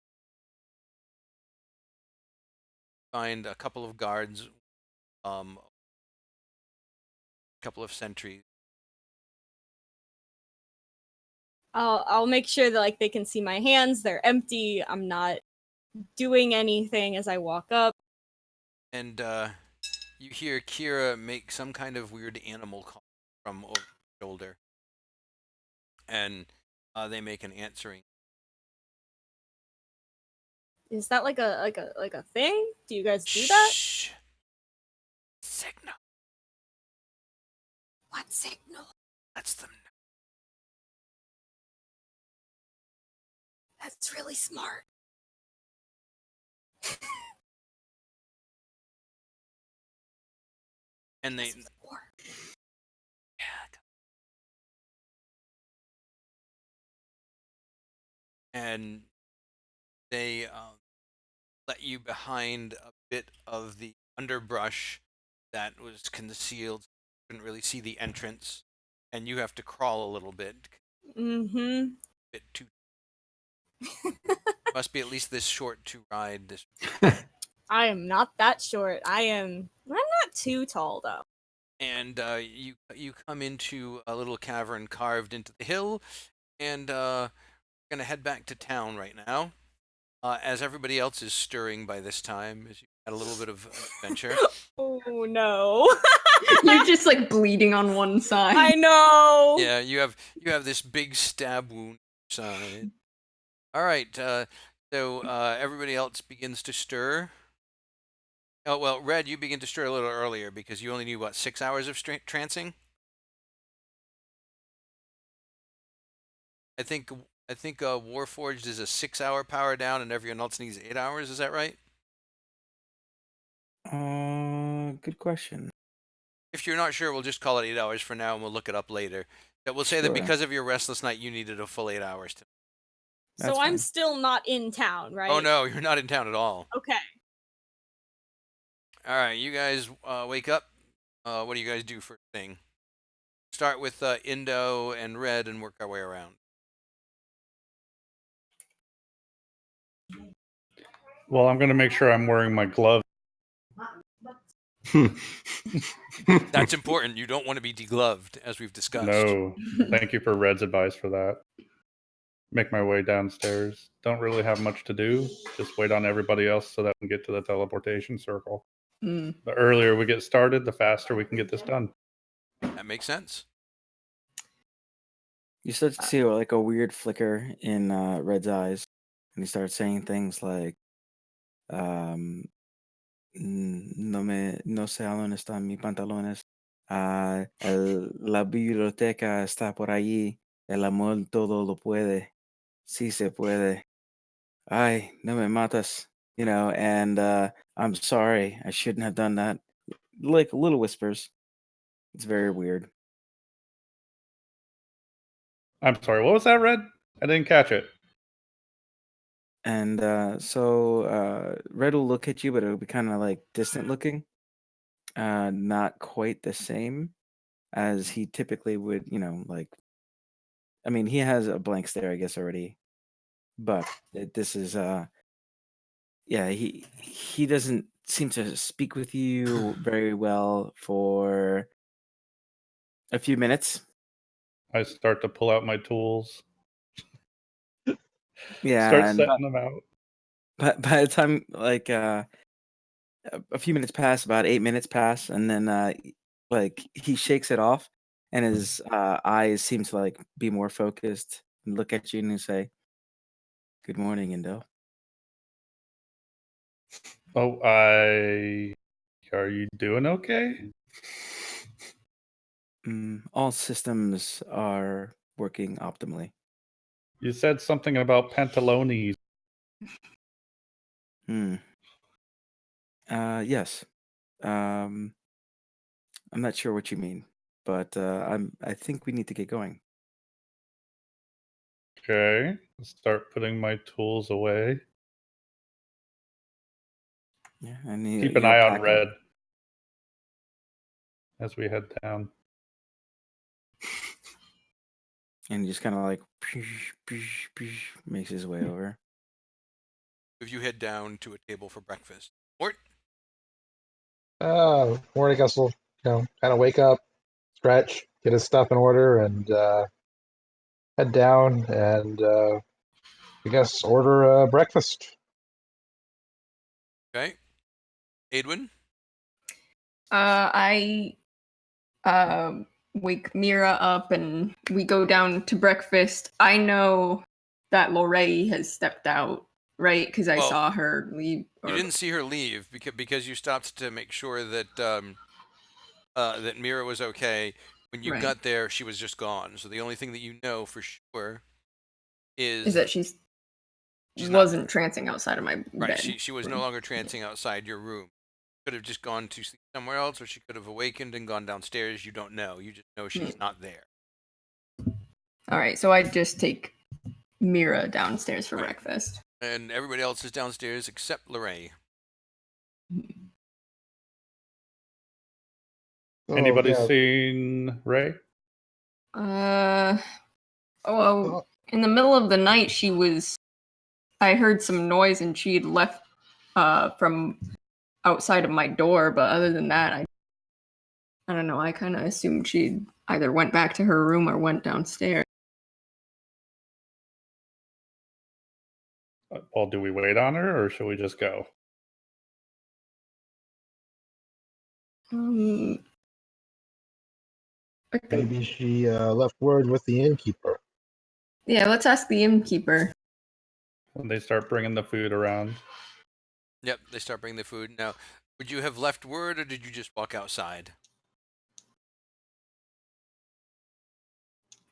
Find a couple of guards, a couple of sentries. I'll make sure that like they can see my hands. They're empty. I'm not doing anything as I walk up. And you hear Kira make some kind of weird animal call from over her shoulder. And they make an answering. Is that like a thing? Do you guys do that? Shh. Signal. What signal? Lets them know. That's really smart. And they. This is war. Yeah. And they let you behind a bit of the underbrush that was concealed. You couldn't really see the entrance, and you have to crawl a little bit. Mm-hmm. Bit too. Must be at least this short to ride this. I am not that short. I'm not too tall though. And you come into a little cavern carved into the hill, and we're gonna head back to town right now. As everybody else is stirring by this time, as you had a little bit of adventure. Oh no. You're just like bleeding on one side. I know. Yeah, you have this big stab wound side. All right, so everybody else begins to stir. Oh well, Red, you begin to stir a little earlier because you only need what 6 hours of trancing. I think Warforged is a 6-hour power down, and everyone else needs 8 hours. Is that right? Good question. If you're not sure, we'll just call it 8 hours for now, and we'll look it up later. But we'll say that Sure. because of your restless night, you needed a full 8 hours. That's So I'm fine. still not in town, right? Oh no, you're not in town at all. Okay. All right, you guys wake up. What do you guys do first thing? Start with Indo and Red and work our way around. Well, I'm going to make sure I'm wearing my gloves. That's important. You don't want to be degloved, as we've discussed. No. Thank you for Red's advice for that. Make my way downstairs. Don't really have much to do. Just wait on everybody else so that we can get to the teleportation circle. Mm. The earlier we get started, the faster we can get this done. That makes sense. You start to see like a weird flicker in Red's eyes, and he starts saying things like, "No sé a dónde están mis pantalones. La biblioteca está por allí. El amor todo lo puede. Sí se puede. Ay, no me matas." You know, and I'm sorry, I shouldn't have done that. Like little whispers. It's very weird. I'm sorry, what was that, Red? I didn't catch it. And so Red will look at you, but it'll be kind of like distant looking. Not quite the same as he typically would, you know, like, I mean, he has a blank stare, I guess, already. But this is yeah, he doesn't seem to speak with you very well for a few minutes. I start to pull out my tools. Yeah, Start and setting them out. but by the time like a few minutes pass, about 8 minutes pass, and then like he shakes it off, and his eyes seem to like be more focused and look at you and say, "Good morning, Indo." Oh, are you doing okay? All systems are working optimally. You said something about pantalones. Yes. I'm not sure what you mean, but I think we need to get going. Okay. Start putting my tools away. Yeah, and Keep an eye on Red as we head down. And he just kind of like makes his way over. If you head down to a table for breakfast. Mort? Morning, Gus will, kind of wake up, stretch, get his stuff in order, and head down and I guess order breakfast. Okay. Adwin? I wake Mira up and we go down to breakfast. I know that Lorraine has stepped out, right? Because I Well, saw her leave. You didn't see her leave because you stopped to make sure that that Mira was okay. When you Right. got there, she was just gone. So the only thing that you know for sure is that she she's wasn't trancing outside of my right. bed. She was no longer trancing outside your room. Could have just gone to sleep somewhere else, or she could have awakened and gone downstairs. You don't know. You just know she's not there. All right, so I just take Mira downstairs for breakfast. And everybody else is downstairs except Lorraine. Anybody seen Ray? Well, in the middle of the night, I heard some noise and she had left from outside of my door, but other than that, I don't know, I kind of assumed she either went back to her room or went downstairs. Well, do we wait on her or should we just go? Maybe she left word with the innkeeper. Yeah, let's ask the innkeeper. When they start bringing the food around. Yep, they start bringing the food. Now, Would you have left word, or did you just walk outside?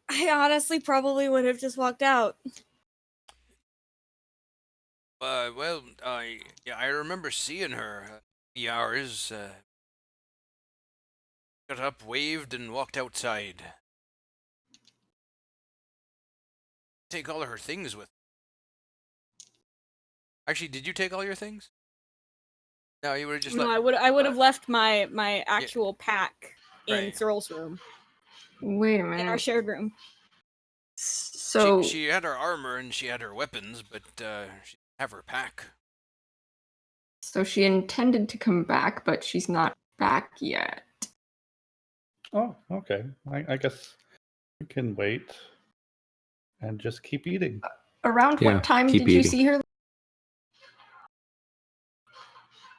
I honestly probably would have just walked out. Well, I remember seeing her. The hours. Got up, waved, and walked outside. Take all of her things with. Actually, did you take all your things? No, you would have just No, let. I would have left my actual pack in Right. Cyril's room, Wait a in our minute. shared room. So She had her armor and she had her weapons, but she didn't have her pack. so she intended to come back, but she's not back yet. Oh, okay. I guess we can wait and just keep eating. Around Yeah, what time keep did you eating. see her?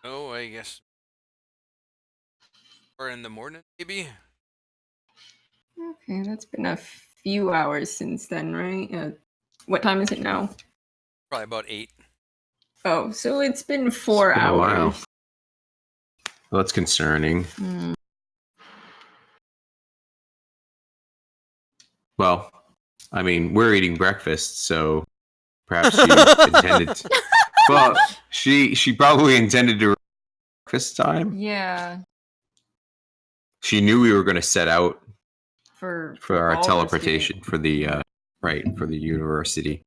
Oh, I guess. Or in the morning, maybe? Okay, that's been a few hours since then, right? What time is it now? Probably about 8. Oh, so it's been 4 It's been a while. hours. Well, that's concerning. Hmm. Well, I mean, we're eating breakfast, so perhaps she intended. Well, she probably intended to breakfast time. Yeah, She knew we were going to set out for for our Baldur's teleportation Gate. for the for the university.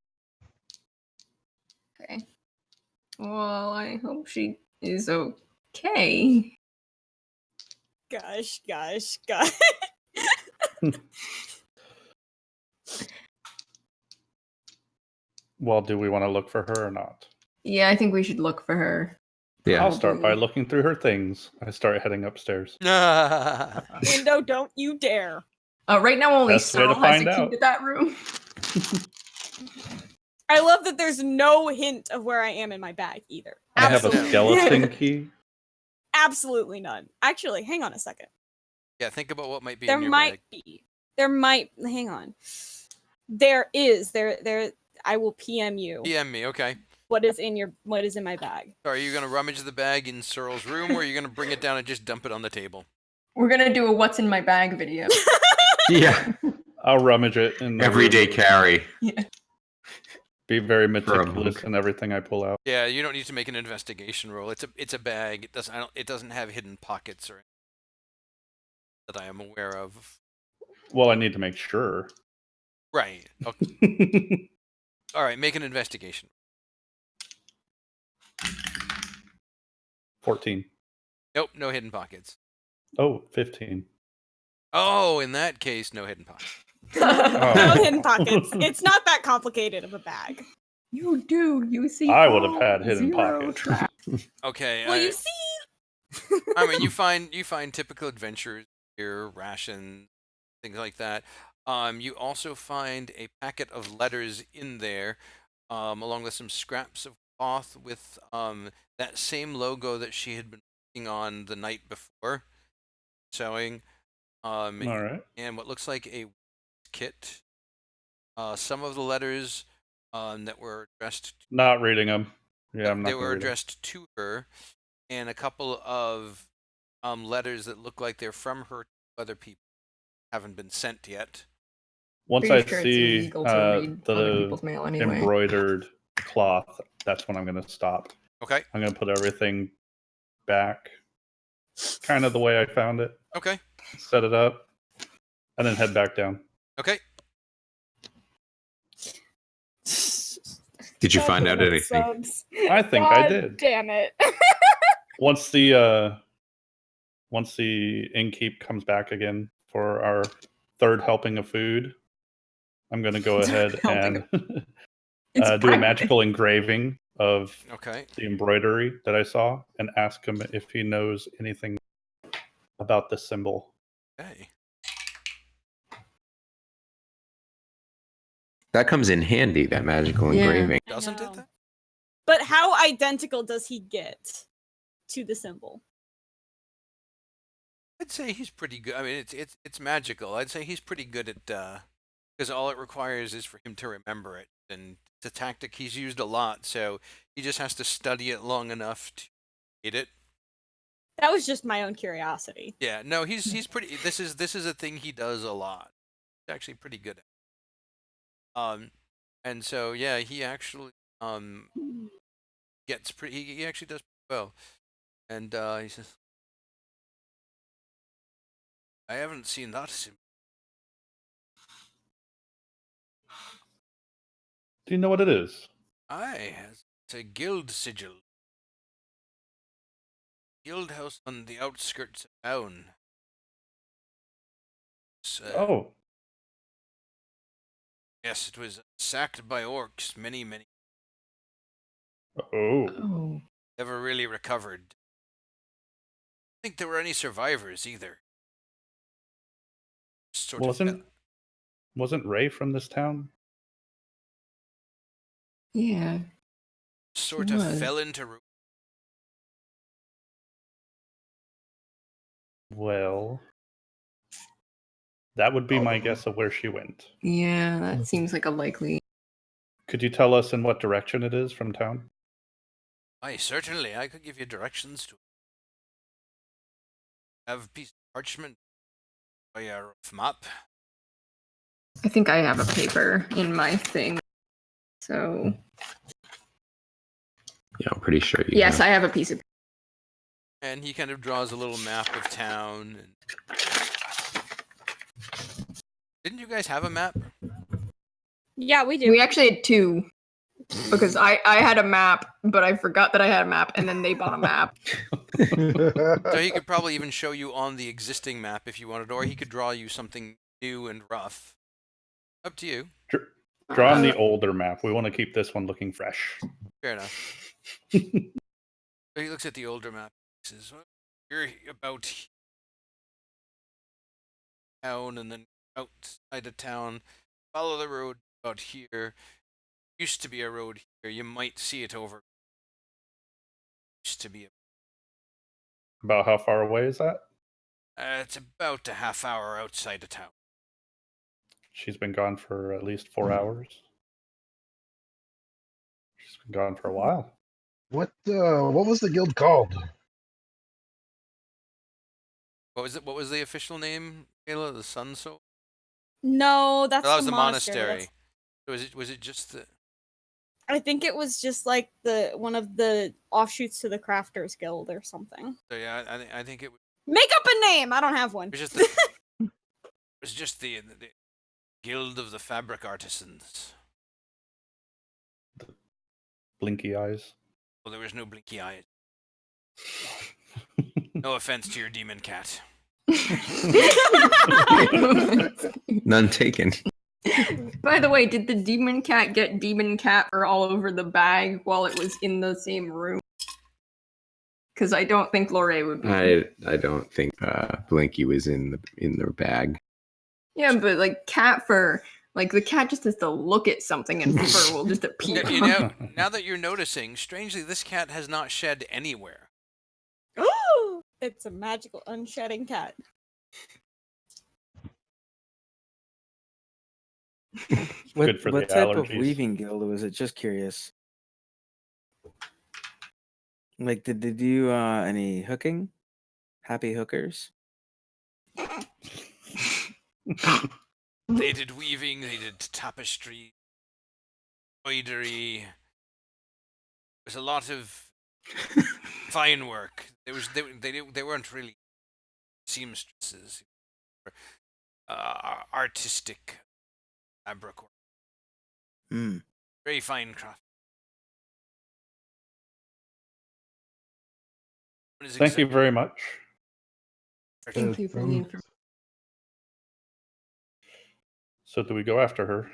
Okay. Well, I hope she is okay. Gosh. Well, do we want to look for her or not? Yeah, I think we should look for her. Yeah. I'll start by Probably. looking through her things. I start heading upstairs. Window, don't you dare. Right now, only Best way to Cyril has a find key out. to that room. I love that there's no hint of where I am in my bag either. I have a Absolutely. skeleton key. Absolutely none. Actually, hang on a second. Yeah, think about what might be There in your might bag. be. There might. Hang on. There is. There. I will PM you. DM me, okay. What is in my bag? So are you going to rummage the bag in Cyril's room, or are you going to bring it down and just dump it on the table? We're gonna do a "What's in my bag" video. Yeah. I'll rummage it in the Everyday room. carry. Be very For a meticulous monk. in everything I pull out. Yeah, you don't need to make an investigation roll. It's a bag. It doesn't have hidden pockets or anything that I am aware of. Well, I need to make sure. Right. Okay. All right, make an investigation. 14. Nope, no hidden pockets. Oh, 15. Oh, in that case, no hidden pockets. No hidden pockets. It's not that complicated of a bag. You do. You see. I would have all had hidden zero pockets. traps. Okay. Well, you see. I mean, you find typical adventures here, rations, things like that. You also find a packet of letters in there, along with some scraps of cloth with that same logo that she had been working on the night before, sewing. All right. And what looks like a kit. Some of the letters that were addressed. Not reading them. Yeah, I'm not They gonna were read 'em. addressed to her, and a couple of letters that look like they're from her to other people haven't been sent yet. Once Pretty I sure it's see illegal to read other the people's mail anyway. embroidered cloth, that's when I'm going to stop. Okay. I'm going to put everything back kind of the way I found it, Okay. set it up, and then head back down. Okay. Did you find out anything? Subs. I think I God did. Damn it. Once the innkeep comes back again for our third helping of food, I'm going to go ahead Helping and It's do a private. magical engraving of Okay. the embroidery that I saw and ask him if he knows anything about the symbol. Okay. That comes in handy, that magical Yeah. engraving. I Doesn't know. it? That? But how identical does he get to the symbol? I'd say he's pretty good. I mean, it's magical. I'd say he's pretty good at because all it requires is for him to remember it, and it's a tactic he's used a lot. So he just has to study it long enough to read it. That was just my own curiosity. Yeah, no, he's pretty. This is a thing he does a lot. He's actually pretty good at. And so yeah, he actually gets pretty. He actually does pretty well, and he says, "I haven't seen that symbol." Do you know what it is? It's a guild sigil. Guild house on the outskirts of town. It's, Oh, yes, it was sacked by orcs many. oh. Oh. Never really recovered. I don't think there were any survivors either. Sort of Wasn't Ray from this town? Yeah. sort She of was. fell into ruin. Well, that would be my guess of where she went. Yeah, that seems like a likely. Could you tell us in what direction it is from town? Aye, certainly. I could give you directions to have a piece of parchment by a rough map. I think I have a paper in my thing. So Yeah, I'm pretty sure you. yes, have. I have a piece of. And he kind of draws a little map of town. Didn't you guys have a map? Yeah, we do. We actually had two because I had a map, but I forgot that I had a map, and then they bought a map. So he could probably even show you on the existing map if you wanted, or he could draw you something new and rough. Up to you. Draw on the older map. We want to keep this one looking fresh. Fair enough. So he looks at the older map. He says, well, "You're about town, and then outside of town. Follow the road about here. Used to be a road here. You might see it over. Used to be. About how far away is that? It's about a half hour outside of town. She's been gone for at least 4 hours. She's been gone for a while. What was the guild called? What was it? What was the official name? Kayla, the Sun Soul. No, that's That was the the monastery. monastery. Was it just the? I think it was just like one of the offshoots to the Crafters Guild or something. So yeah, I think it Make up a name. I don't have one. was just the. It was just the Guild of the Fabric Artisans. Blinky eyes. Well, there was no blinky eyes. No offense to your demon cat. None taken. By the way, did the demon cat get demon cat for all over the bag while it was in the same room? Because I don't think Lorray would be. I don't think Blinky was in the bag. Yeah, but like cat fur, like the cat just has to look at something and fur will just appear. Now that you're noticing, strangely, this cat has not shed anywhere. Ooh, it's a magical unshedding cat. Good for what the type of allergies. weaving guild was it? Just curious. Like, did they do any hooking? Happy hookers? They did weaving, they did tapestry, embroidery. There was a lot of fine work. They weren't really seamstresses. Artistic fabric work. Hmm. Very fine craft. Thank you very much. Thank you for the information. So do we go after her?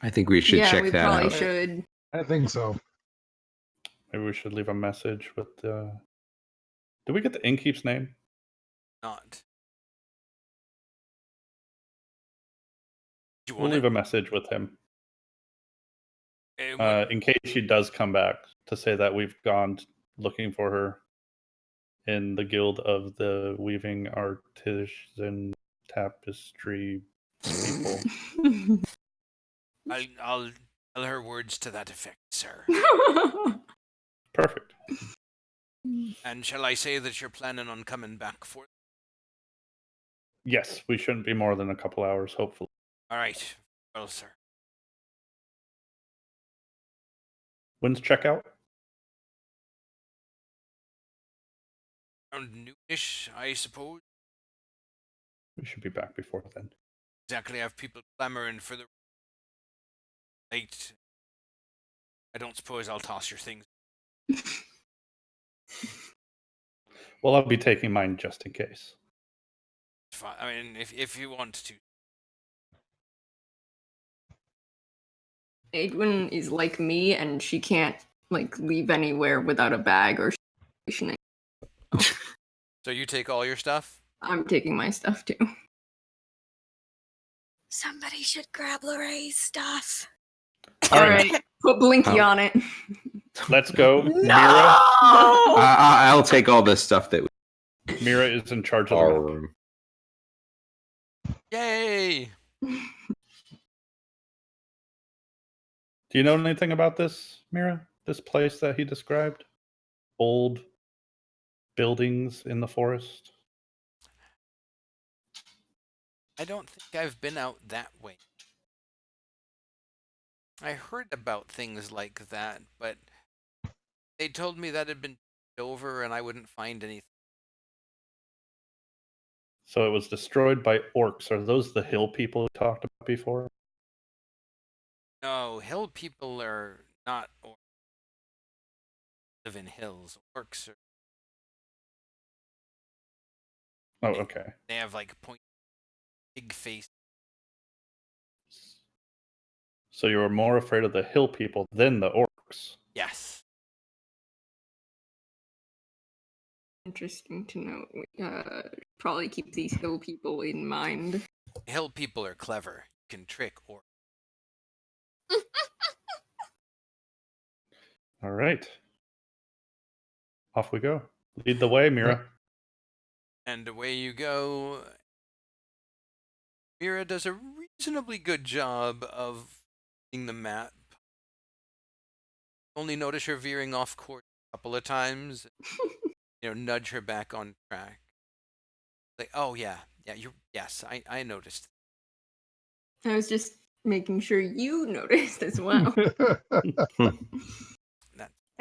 I think we should Yeah, check we that probably out. should. I think so. Maybe we should leave a message with the... Did we get the innkeep's name? Not. You We'll want leave it? a message with him. What- In case she does come back to say that we've gone looking for her in the Guild of the Weaving Artisan Tapestry people. I'll tell her words to that effect, sir. Perfect. And shall I say that you're planning on coming back for? Yes, we shouldn't be more than a couple hours, hopefully. All right. Well, sir. When's checkout? Around noonish, I suppose. We should be back before then. Exactly. I have people clamoring for the late. I don't suppose I'll toss your things. Well, I'll be taking mine just in case. It's fine. I mean, if you want to. Adwin is like me, and she can't like leave anywhere without a bag or stationing. So you take all your stuff? I'm taking my stuff too. Somebody should grab Lorraine's stuff. All All right, right, put Blinky Oh. on it. let's go. I'll take all this stuff that Mira is in charge of the our map. room. Yay! Do you know anything about this, Mira? This place that he described? Old buildings in the forest? I don't think I've been out that way. I heard about things like that, but they told me that had been over and I wouldn't find anything. So it was destroyed by orcs. Are those the hill people we talked about before? No, hill people are not orcs. Live in hills. Orcs are. Oh, okay. They have like big face. So you were more afraid of the hill people than the orcs. Yes. Interesting to note. We, probably keep these hill people in mind. Hill people are clever. You can trick orcs. All right. Off we go. Lead the way, Mira. And away you go. Mira does a reasonably good job of reading the map. Only notice her veering off course a couple of times. Nudge her back on track. Like, oh yeah, yes, I noticed. I was just making sure you noticed as well.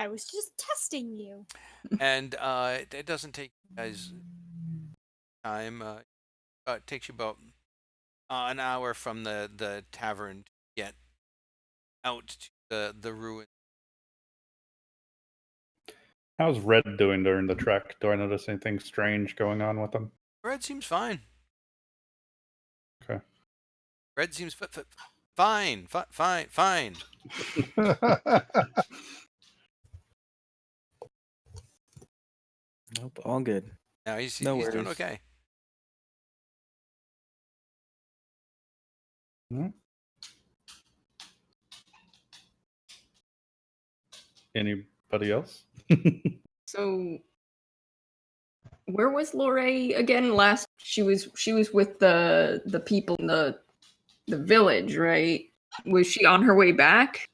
I was just testing you. And it doesn't take you guys time. It takes you about an hour from the tavern to get out to the ruin. How's Red doing during the trek? Do I notice anything strange going on with him? Red seems fine. Okay. Red seems fine. Fine. Nope, all good. Now he's No doing worries. okay. Hmm? Anybody else? So, where was Lorraine again? Last she was with the people in the village, right? Was she on her way back?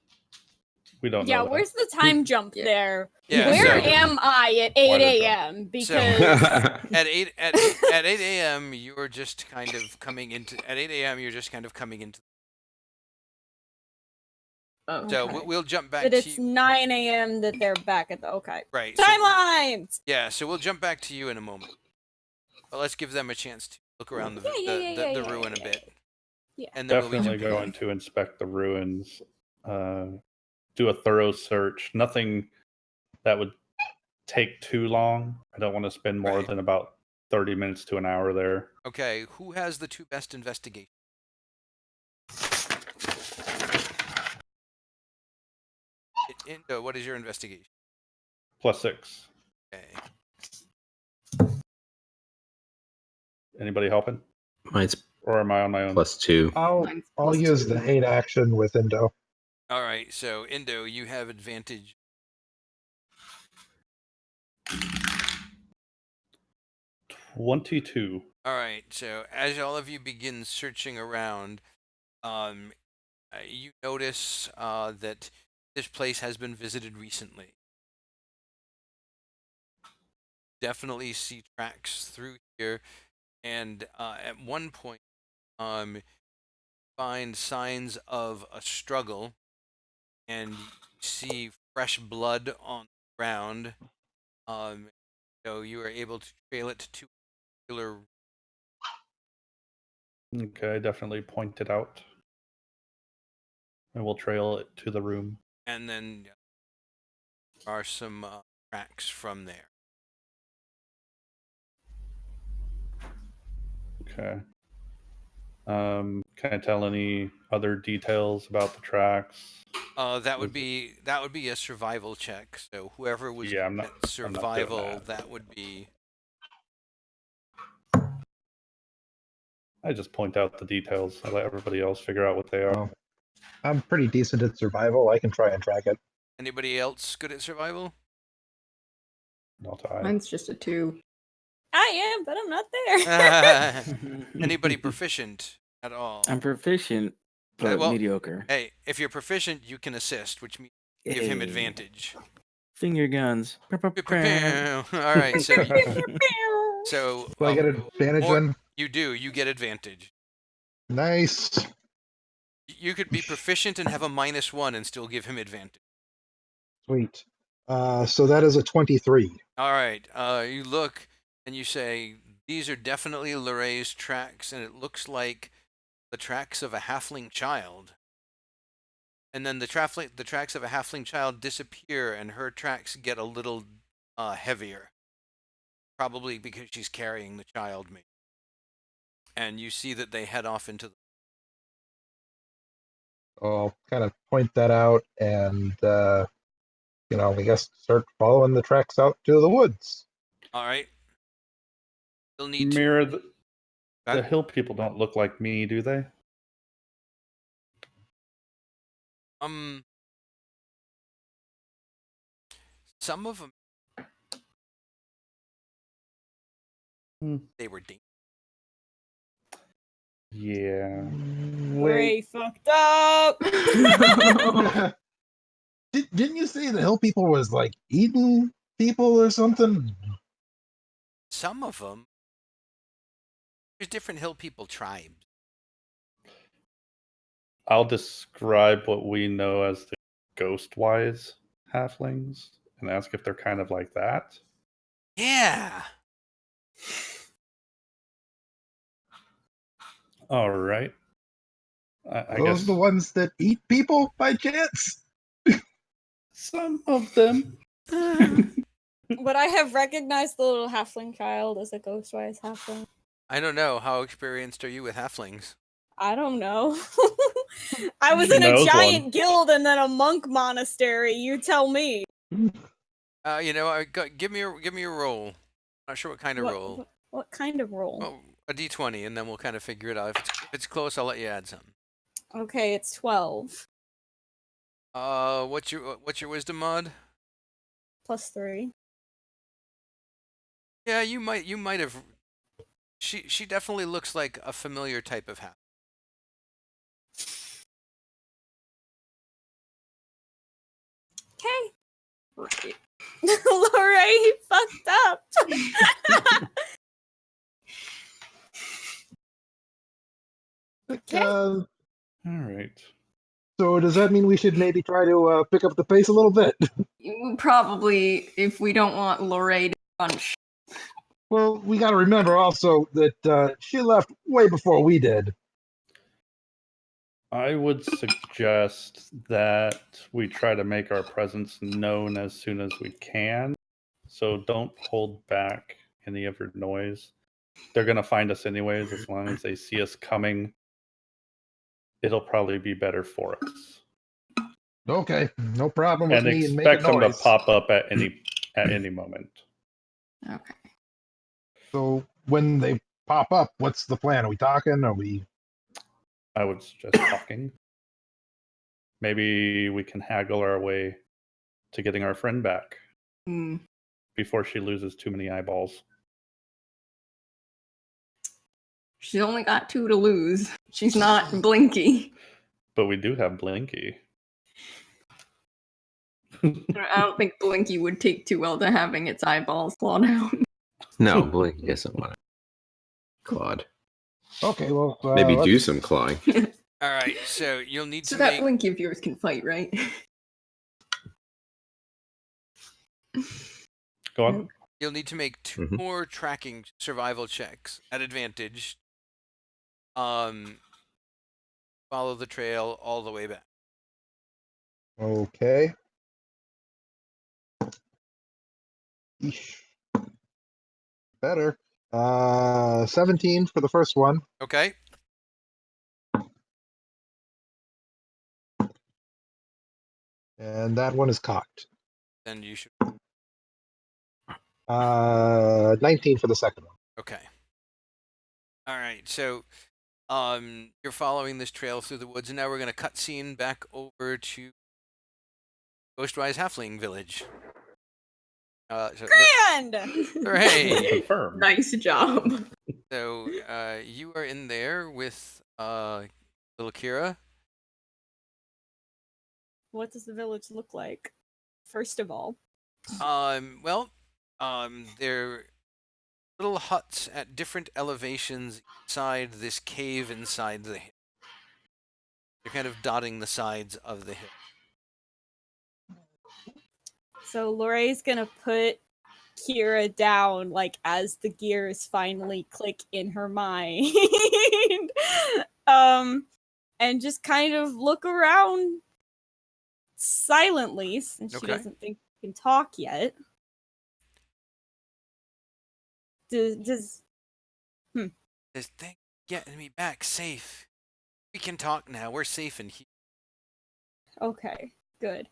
We don't Yeah, know. where's the time jump Yeah. there? Yeah. Where so am I at Why 8 did a.m.? Because at 8 a.m. you're just kind of coming into. At 8 a.m. you're just kind of coming into. Oh, So okay. we'll jump back that to it's you. 9 a.m. that they're back at the Right. So, timelines. yeah. So we'll jump back to you in a moment. But let's give them a chance to look around the Yeah, ruin a yeah. bit. Yeah. And then we'll be Definitely jumping going in. to inspect the ruins, do a thorough search. Nothing that would take too long. I don't want to spend more Right. than about 30 minutes to an hour there. Okay. Who has the two best investigations? Indo, what is your investigation? +6. Okay. Anybody helping? Mine's Or am I on my own? +2. I'll Mine's I'll plus use 2. the 8 action with Indo. All right. So Indo, you have advantage. 22. All right. So as all of you begin searching around, you notice that this place has been visited recently. definitely see tracks through here, and at one point, you find signs of a struggle, and you see fresh blood on the ground. So you are able to trail it to a particular. Okay, definitely point it out. And we'll trail it to the room. And then there are some tracks from there. Okay. Can I tell any other details about the tracks? That would be a survival check. So whoever was Yeah, good at I'm not doing survival, that. that would be. I just point out the details. I let everybody else figure out what they are. Oh, I'm pretty decent at survival. I can try and track it. Anybody else good at survival? Not I. Mine's just a 2. I am, but I'm not there. Anybody proficient at all? I'm proficient, but well, mediocre. Hey, if you're proficient, you can assist, which means give him Hey. advantage. Finger guns. All right, so Do I get advantage then? you do. You get advantage. Nice. You could be proficient and have a -1 and still give him advantage. Sweet. So that is a 23. All right. You look and you say, these are definitely Lorraine's tracks, and it looks like the tracks of a halfling child. And then the tracks of a halfling child disappear, and her tracks get a little heavier. Probably because she's carrying the child, maybe. And you see that they head off into the... I'll kind of point that out and, I guess start following the tracks out to the woods. All right. You'll need to... Mirror, the hill people don't look like me, do they? Some of them... They were deep. Yeah. Ray fucked up. Didn't you say the hill people was like eating people or something? Some of them. There's different hill people tribes. I'll describe what we know as the ghost-wise halflings and ask if they're kind of like that. Yeah. All right. I Those guess are the ones that eat people by chance? some of them. Would I have recognized the little halfling child as a ghostwise halfling? I don't know. How experienced are you with halflings? I don't know. I was She in a knows giant one. guild and then a monk monastery. You tell me. Give me a roll. Not sure what kind of roll. What kind of roll? Oh, a d20, and then we'll kind of figure it out. If it's close, I'll let you add something. Okay, it's 12 What's your wisdom mod? plus 3. Yeah, you might have. She definitely looks like a familiar type of half. Okay. Right. Lorraine fucked up. Okay. All right. So does that mean we should maybe try to pick up the pace a little bit? Probably, if we don't want Lorraine to bunch. Well, we got to remember also that she left way before we did. I would suggest that we try to make our presence known as soon as we can. So don't hold back any of your noise. They're going to find us anyways. As long as they see us coming, it'll probably be better for us. Okay, no problem with And me and expect making them noise. to pop up at any moment. Okay. So when they pop up, what's the plan? Are we talking? Are we? I would suggest talking. Maybe we can haggle our way to getting our friend back before she loses too many eyeballs. She's only got 2 to lose. She's not Blinky. But we do have Blinky. I don't think Blinky would take too well to having its eyeballs clawed out. No, Blake doesn't want to. Claude. Okay, well, Maybe do let's- some clawing. All right, so you'll need So to that make Blinky of yours can fight, right? Go on. you'll need to make 2 Mhm. more tracking survival checks at advantage. Follow the trail all the way back. Okay. Eesh. Better. 17 for the first one, Okay. and that one is cocked. Then you should. 19 for the second one. Okay. All right. So, you're following this trail through the woods, and now we're gonna cut scene back over to Ghostwise Halfling Village. So, Grand! hooray! Confirmed. Nice job. So, you are in there with little Kira. What does the village look like? First of all. Well, they're little huts at different elevations inside this cave inside the hill. They're kind of dotting the sides of the hill. So Lorraine's gonna put Kira down, like, as the gears finally click in her mind. And just kind of look around silently, since she Okay. doesn't think she can talk yet. Does This thing getting me back safe. We can talk now. We're safe in here. okay, good.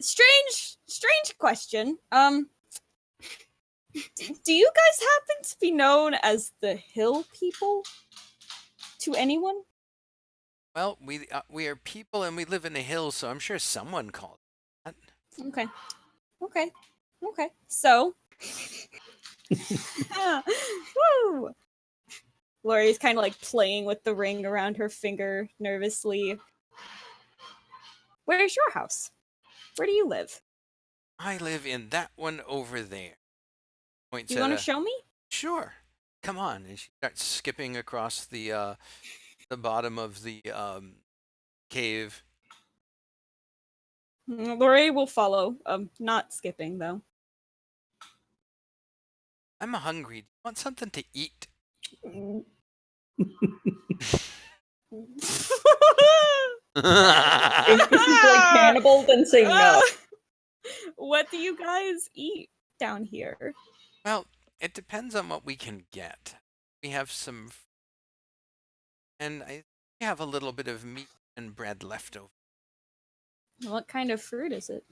Strange question. Do you guys happen to be known as the Hill People? To anyone? Well, we are people and we live in the hills, so I'm sure someone called that. Okay. So, woo! Lori's kind of like playing with the ring around her finger nervously. Where's your house? Where do you live? I live in that one over there. Points Do you at want a- to show me? Sure. Come on. And she starts skipping across the bottom of the cave. Lori will follow. Not skipping though. I'm hungry. Do you want something to eat? If this is like Hannibal, then say no. What do you guys eat down here? Well, it depends on what we can get. We have some, and we have a little bit of meat and bread left over. What kind of fruit is it?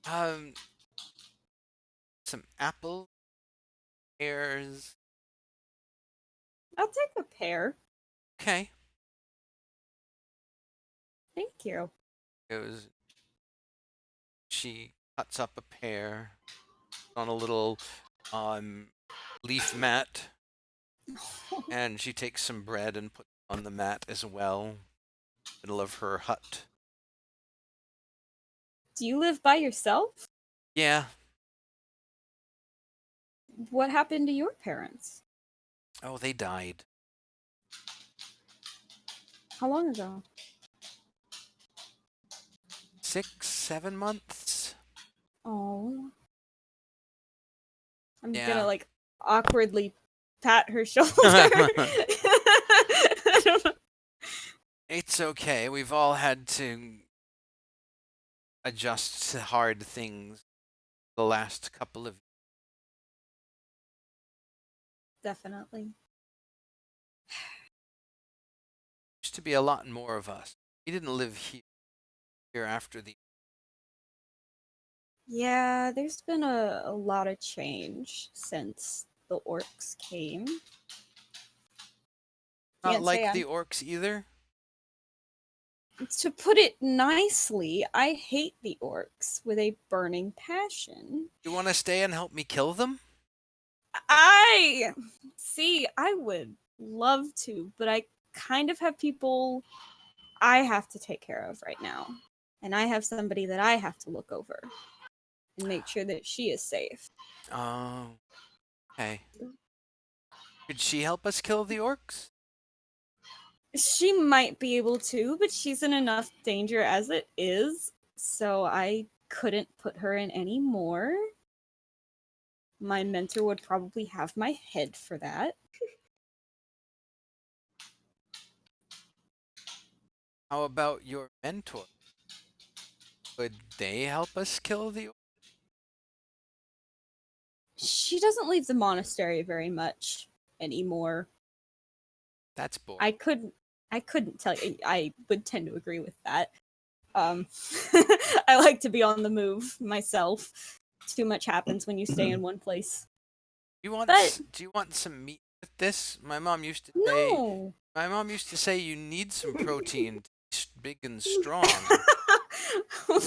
Some apple, pears. I'll take a pear. Okay. Thank you. She cuts up a pear on a little leaf mat, and she takes some bread and puts it on the mat as well, middle of her hut. Do you live by yourself? Yeah. What happened to your parents? Oh, they died. How long ago? 6, 7 months. Oh. I'm Yeah. gonna like awkwardly pat her shoulder. I don't know. It's okay. We've all had to adjust to hard things the last couple of. Definitely. Used to be a lot more of us. We didn't live here after the. Yeah, there's been a lot of change since the orcs came. Not Can't say like I'm- the orcs either. To put it nicely, I hate the orcs with a burning passion. You want to stay and help me kill them? I would love to, but I kind of have people I have to take care of right now. And I have somebody that I have to look over. and make sure that she is safe. Oh, okay. Could she help us kill the orcs? She might be able to, but she's in enough danger as it is, so I couldn't put her in any more. My mentor would probably have my head for that. How about your mentor? Would they help us kill the orcs? She doesn't leave the monastery very much anymore. That's boring. I couldn't tell you. I would tend to agree with that. I like to be on the move myself. Too much happens when you stay in one place. Do you want But- do you want some meat with this? My mom used to say No. my mom used to say you need some protein to be big and strong.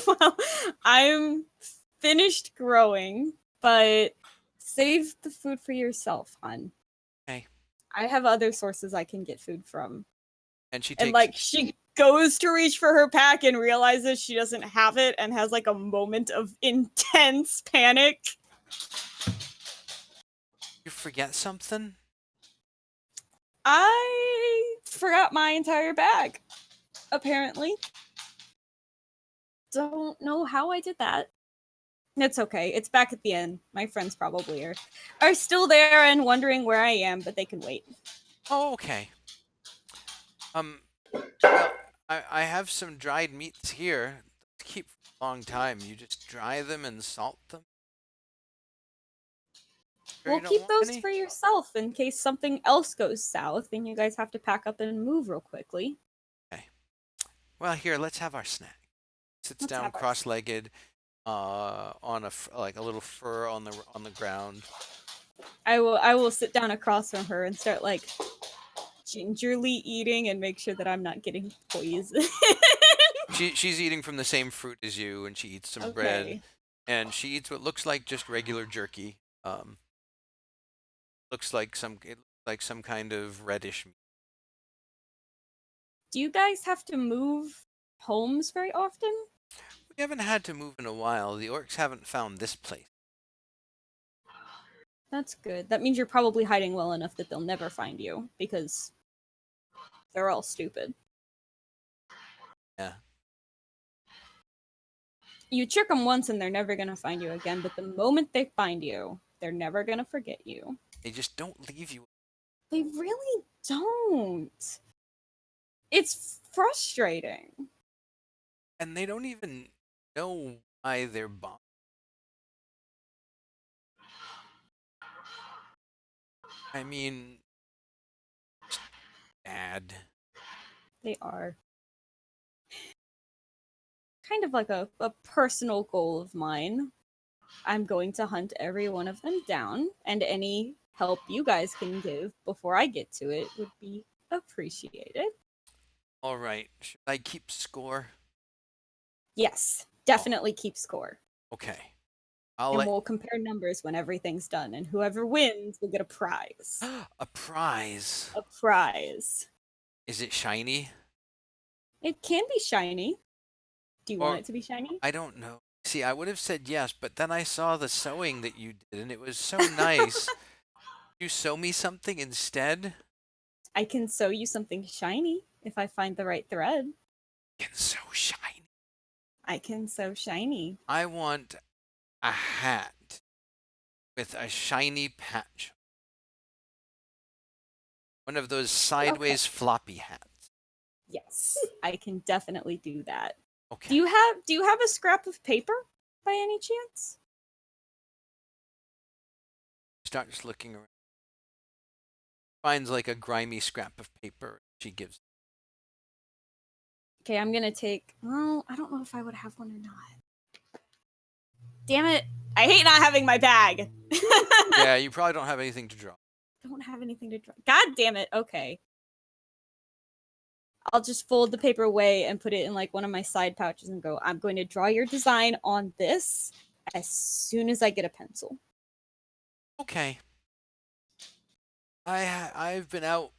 Well, I'm finished growing, but save the food for yourself, hon. Okay. I have other sources I can get food from. And she And takes like she goes to reach for her pack and realizes she doesn't have it and has like a moment of intense panic. You forget something? I forgot my entire bag, apparently. Don't know how I did that. It's okay. It's back at the end. My friends probably are still there and wondering where I am, but they can wait. Oh, okay. Well, I have some dried meats here. Those keep for a long time. You just dry them and salt them. Sure Well, you don't keep want those any? for yourself in case something else goes south and you guys have to pack up and move real quickly. Well, here, let's have our snack. Sits Let's down have our- cross-legged, on like a little fur on the ground. I will sit down across from her and start like gingerly eating and make sure that I'm not getting poisoned. She's eating from the same fruit as you, and she eats some bread, Okay. and she eats what looks like just regular jerky. Looks like some kind of reddish meat. Do you guys have to move homes very often? We haven't had to move in a while. The orcs haven't found this place. That's good. That means you're probably hiding well enough that they'll never find you because they're all stupid. Yeah. You trick them once and they're never going to find you again, but the moment they find you, they're never going to forget you. They just don't leave you. They really don't. It's frustrating. And they don't even know why they're bombed. I mean, just bad. They are. Kind of like a personal goal of mine. I'm going to hunt every one of them down, and any help you guys can give before I get to it would be appreciated. All right. Should I keep score? Yes, definitely keep score. Okay. I'll And let we'll compare numbers when everything's done, and whoever wins will get a prize. a prize. A prize. Is it shiny? It can be shiny. Do you Or- want it to be shiny? I don't know. See, I would have said yes, but then I saw the sewing that you did, and it was so nice. You sew me something instead? I can sew you something shiny if I find the right thread. It's so shiny. I can sew shiny. I want a hat with a shiny patch. One of those sideways floppy hats. Yes, I can definitely do that. Okay. Do you have a scrap of paper by any chance? Start just looking around. Finds like a grimy scrap of paper. She gives. Okay, I'm gonna take. Well, I don't know if I would have one or not. Damn it! I hate not having my bag. Yeah, you probably don't have anything to draw. Don't have anything to draw. God damn it. Okay. I'll just fold the paper away and put it in like one of my side pouches and go, I'm going to draw your design on this as soon as I get a pencil. Okay. I've been out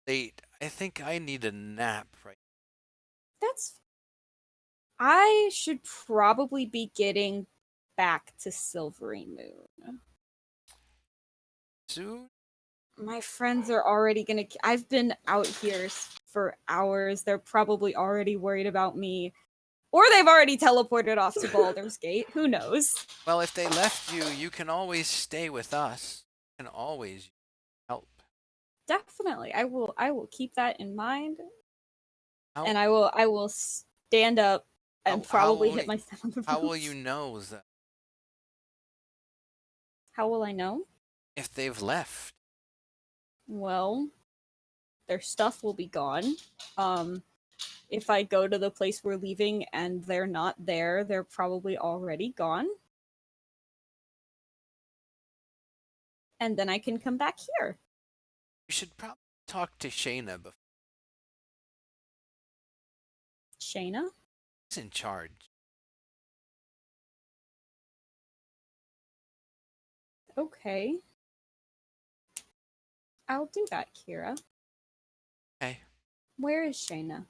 late. I think I need a nap right. I should probably be getting back to Silvery Moon. Soon? My friends are already gonna. I've been out here for hours. They're probably already worried about me. Or they've already teleported off to Baldur's Gate. Who knows? Well, if they left you, you can always stay with us. You can always help. Definitely. I will keep that in mind. How- And I will stand up and probably hit myself on the How will roof. you know that How will I know? if they've left? Well, their stuff will be gone. If I go to the place we're leaving and they're not there, they're probably already gone. And then I can come back here. You should probably talk to Shayna before Shayna? he's in charge. Okay. I'll do that, Kira. Okay. Where is Shayna?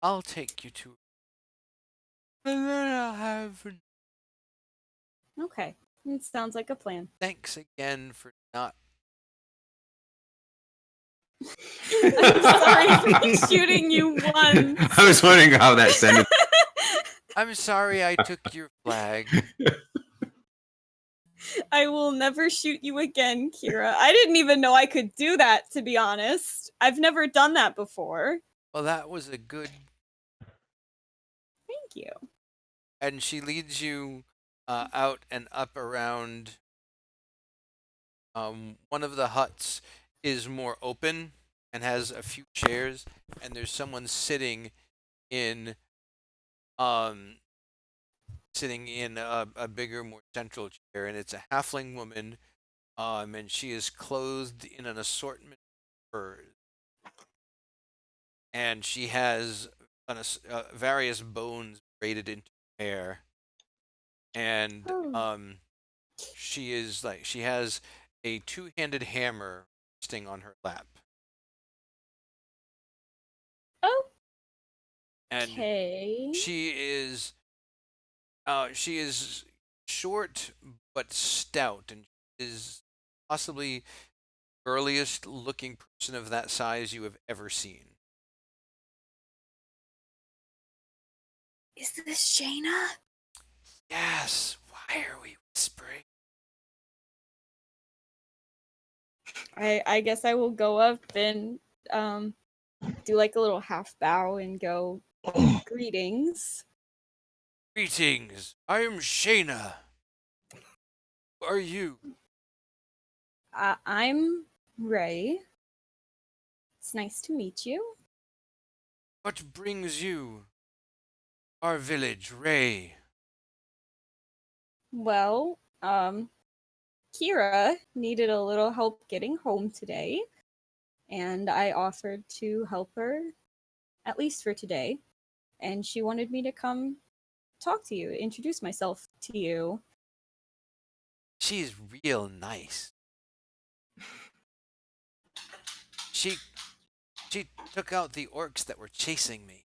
I'll take you to and then I'll have Okay. It sounds like a plan. thanks again for not I'm sorry for shooting you once. I was wondering how that sentence. I'm sorry I took your flag. I will never shoot you again, Kira. I didn't even know I could do that, to be honest. I've never done that before. Well, that was a good. Thank you. And she leads you out and up around. One of the huts is more open and has a few chairs, and there's someone sitting in a bigger, more central chair, and it's a halfling woman, and she is clothed in an assortment of furs, and she has various bones braided into her hair, and Oh. she has a two-handed hammer resting on her lap, and Okay. she is short but stout, and is possibly burliest looking person of that size you have ever seen. Is this Shayna? Yes. Why are we whispering? I guess I will go up and do like a little half bow and go greetings. Greetings. I am Shayna. Who are you? I'm Ray. It's nice to meet you. What brings you? Our village, Ray. Well, Kira needed a little help getting home today, and I offered to help her, at least for today. And she wanted me to come talk to you, introduce myself to you. She's real nice. She took out the orcs that were chasing me.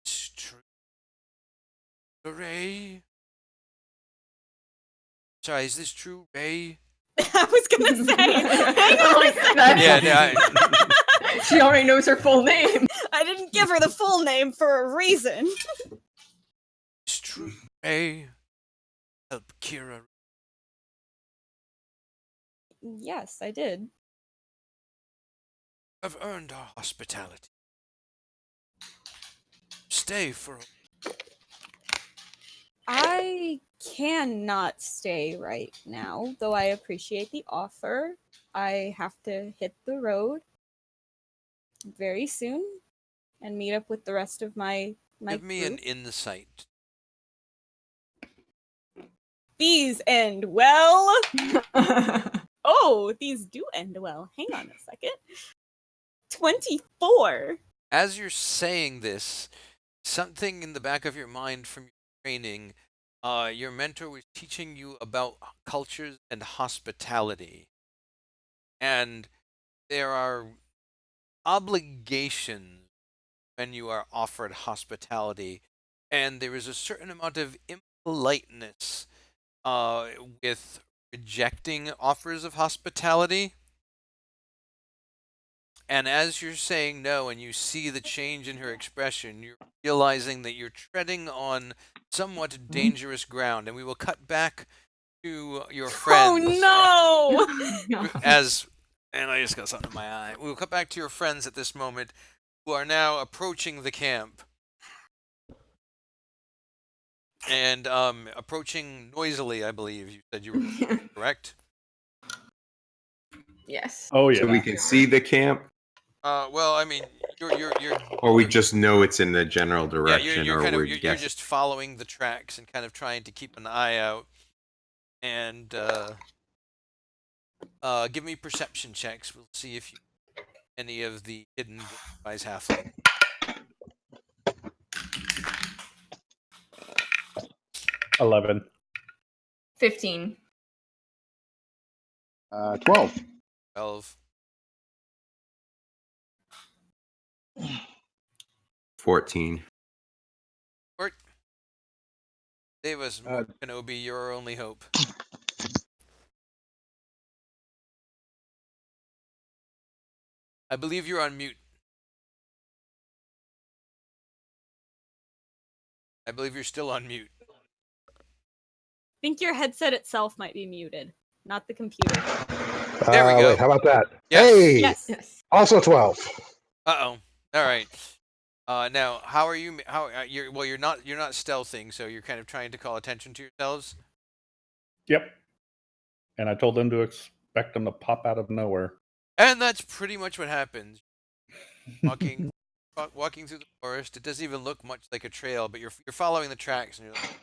It's true. Ray? Sorry, is this true, Ray? I was gonna say, hang on a second. Yeah, She already knows her full name. I didn't give her the full name for a reason. It's true, Ray. Help Kira. Yes, I did. I've earned our hospitality. Stay for a... I cannot stay right now, though I appreciate the offer. I have to hit the road very soon and meet up with the rest of my Give me group. an insight. These end well. Oh, these do end well. Hang on a second. 24. As you're saying this, something in the back of your mind from your training, your mentor was teaching you about cultures and hospitality. And there are obligations when you are offered hospitality, and there is a certain amount of politeness with rejecting offers of hospitality. And as you're saying no and you see the change in her expression, you're realizing that you're treading on somewhat dangerous ground. And we will cut back to your friends. Oh no! No. And I just got something in my eye. We will cut back to your friends at this moment who are now approaching the camp. And approaching noisily, I believe you said you were correct. Yes. Oh yeah. So we can see the camp, Well, I mean, you're or we just know it's in the general yeah, direction, you're or kind of we're you're guessing. just following the tracks and kind of trying to keep an eye out. And give me perception checks. We'll see if you any of the hidden wise halfling. 11. 15. 12. 12. 14. Davis, Kenobi, you're our only hope. I believe you're on mute. I believe you're still on mute. I think your headset itself might be muted, not the computer. There we go. Wait, how about that? Yes. Hey! Yes. Yes. Also 12. Uh-oh. All right. Now, how are you? You're not stealthing, so you're kind of trying to call attention to yourselves. Yep. And I told them to expect them to pop out of nowhere. And that's pretty much what happens. Walking through the forest. It doesn't even look much like a trail, but you're following the tracks, and you're like,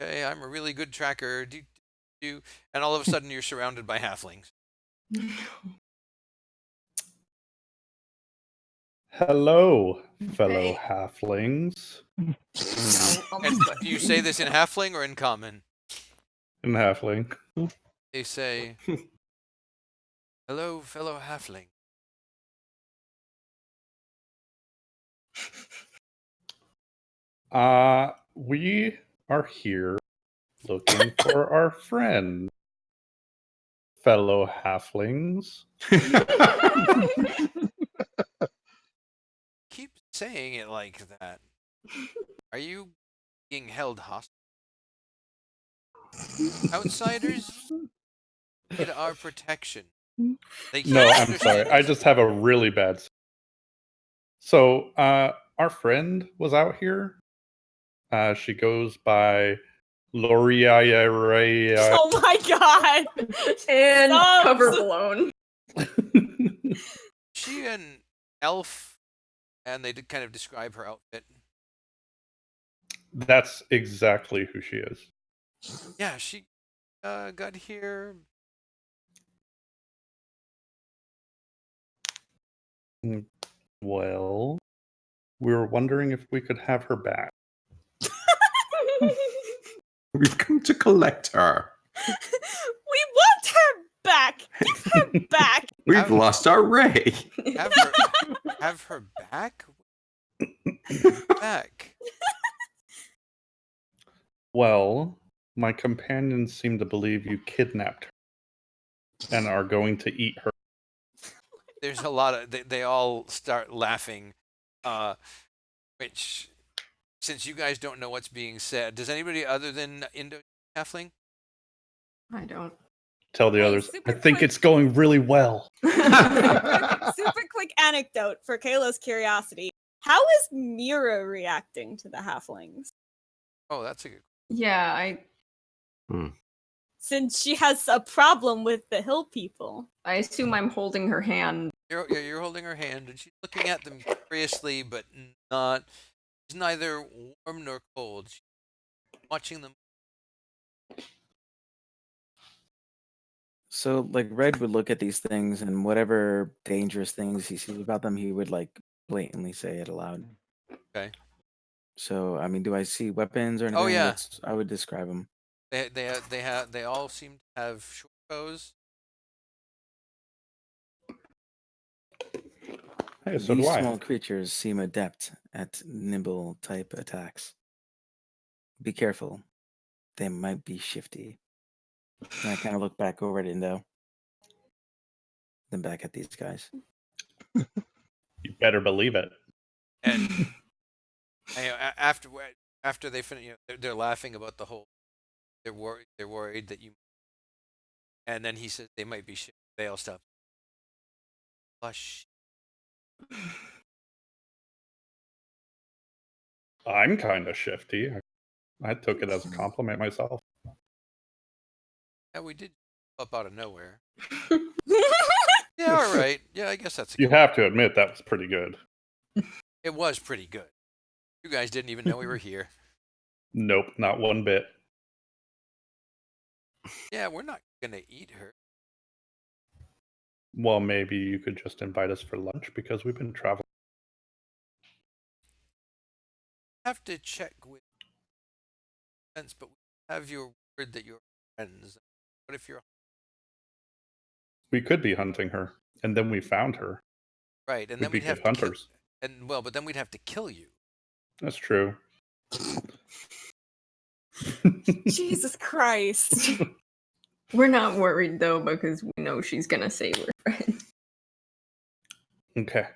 okay, I'm a really good tracker. And all of a sudden you're surrounded by halflings. Hello, fellow Hey. halflings And do you say this in halfling or in common? and halfling. They say, hello, fellow halfling. We are here looking for our friend, fellow halflings. Keep saying it like that. Are you being held hostage? Outsiders need our protection. They No, can't I'm understand sorry. I us. just have a really bad. So, our friend was out here. She goes by Loria. Oh my god! And Subs! cover blown. She an elf, and they did kind of describe her outfit. That's exactly who she is. Yeah, she got here. Well, we were wondering if we could have her back. We've come to collect her. We want her back! Give her back! We've Have- lost our Ray. Have her back? Back. Well, my companions seem to believe you kidnapped her and are going to eat her. There's a lot of they all start laughing, which since you guys don't know what's being said, does anybody other than Indo Halfling? I don't. Tell the Hey, others, super I think quick. it's going really well. Super quick anecdote for Kayla's curiosity. How is Mira reacting to the halflings? Oh, that's a good. Yeah, Since she has a problem with the hill people. I assume I'm holding her hand. You're holding her hand, and she's looking at them curiously, but not. She's neither warm nor cold. She's watching them. So, like, Red would look at these things, and whatever dangerous things he sees about them, he would like blatantly say it aloud. Okay. So, I mean, do I see weapons or anything? Oh, yeah. What's, I would describe them. They all seem to have short bows. Hey, so These do I. small creatures seem adept at nimble type attacks. Be careful. They might be shifty. And I kind of look back over at Indo. Then back at these guys. You better believe it. And after they finish, they're laughing about the whole. They're worried that you. And then he says they might be shit. They all stop. Hush. I'm kind of shifty. I took it as a compliment myself. Yeah, we did up out of nowhere. Yeah, all right. Yeah, I guess that's a You good have to admit that was pretty good. It was pretty good. You guys didn't even know we were here. Nope, not one bit. Yeah, we're not gonna eat her. Well, maybe you could just invite us for lunch because we've been traveling. Have to check with sense, but we have your word that you're friends. What if you're We could be hunting her, and then we found her. right? And We'd then be we'd have good to hunters. but then we'd have to kill you. That's true. Jesus Christ. We're not worried though because we know she's gonna say we're friends. Okay.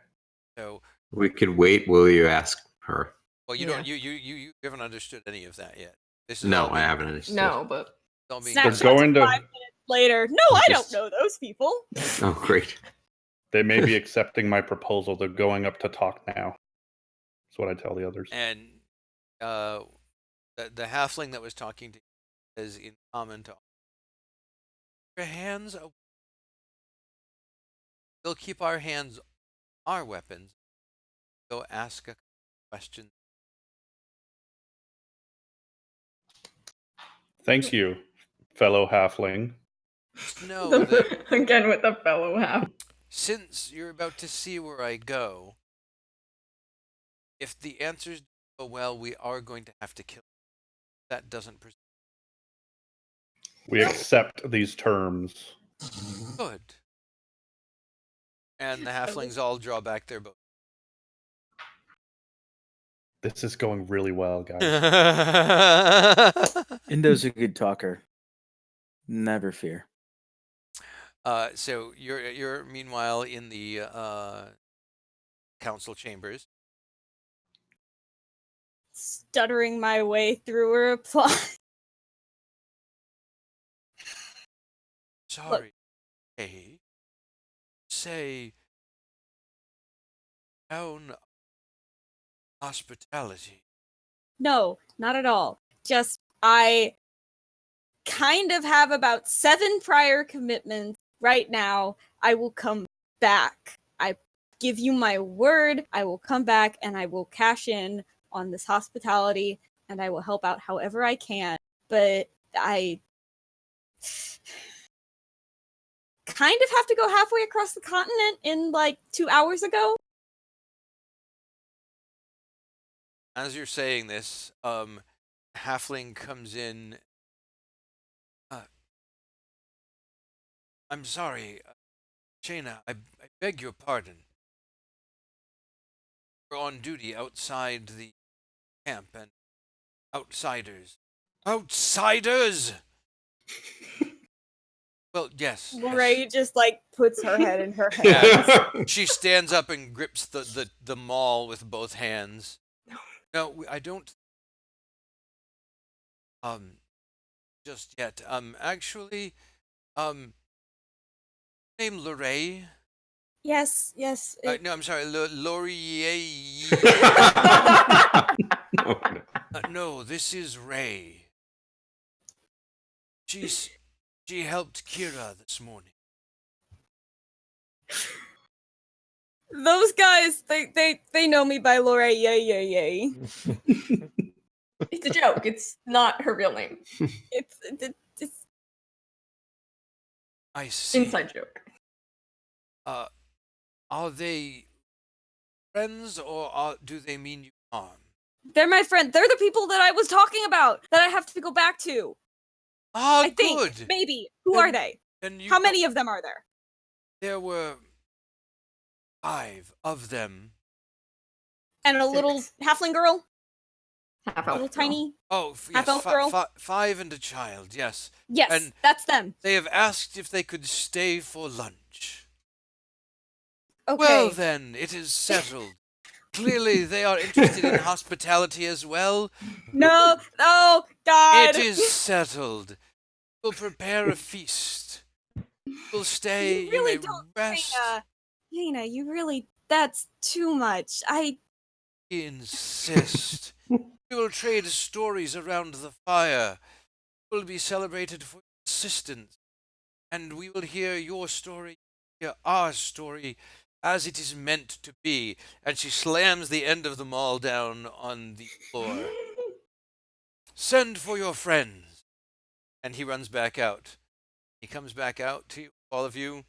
So, We could wait. Will you ask her? well, you Yeah. don't. You haven't understood any of that yet. This is No, all I being- haven't understood. No, but all being- They're Snapchat's going to. 5 minutes later. No, I don't Just- know those people. Oh, great. They may be accepting my proposal. They're going up to talk now. That's what I tell the others. And the halfling that was talking to you says in common to all, your hands. We'll keep our hands, our weapons. Go ask a question. Thank you, fellow halfling. Know that again with the fellow half. since you're about to see where I go, if the answers go well, we are going to have to kill you. That doesn't We accept these terms. good. And the halflings all draw back their bow. This is going really well, guys. Indo's a good talker. Never fear. So you're meanwhile in the council chambers. Stuttering my way through a reply. Sorry. Hey. Say town hospitality. No, not at all. Just I kind of have about 7 prior commitments right now. I will come back. I give you my word. I will come back and I will cash in on this hospitality and I will help out however I can. But I kind of have to go halfway across the continent in like 2 hours ago. As you're saying this, halfling comes in. I'm sorry, Shayna. I beg your pardon. We're on duty outside the camp, and outsiders. Outsiders. Well, yes. Lorraine just like puts her head in her hands. Yeah. She stands up and grips the maul with both hands. No, I don't. Just yet. Actually, name Lorray. Yes. No, I'm sorry, Laurier. No, no. No, this is Ray. She helped Kira this morning. Those guys, they know me by Laura. Yay. It's a joke. It's not her real name. It's I see. Inside joke. Are they friends or do they mean you harm? they're my friend. They're the people that I was talking about that I have to go back to. Ah, I think good. maybe. Who Then- are they? And you How many of them are there? There were 5 of them. And a little Six. halfling girl. Half little elf girl. tiny. Oh, Half yes, elf girl? 5 and a child, yes. Yes, And that's them. they have asked if they could stay for lunch. Okay. Well, then, it is settled. Clearly, they are interested in hospitality as well. No, God. It is settled. We'll prepare a feast. We'll stay. You really may don't, rest. Yana, you really, that's too much. Insist. We will trade stories around the fire. We'll be celebrated for your assistance. And we will hear your story, hear our story, as it is meant to be. And she slams the end of the maul down on the floor. Send for your friends. And he runs back out. He comes back out to all of you,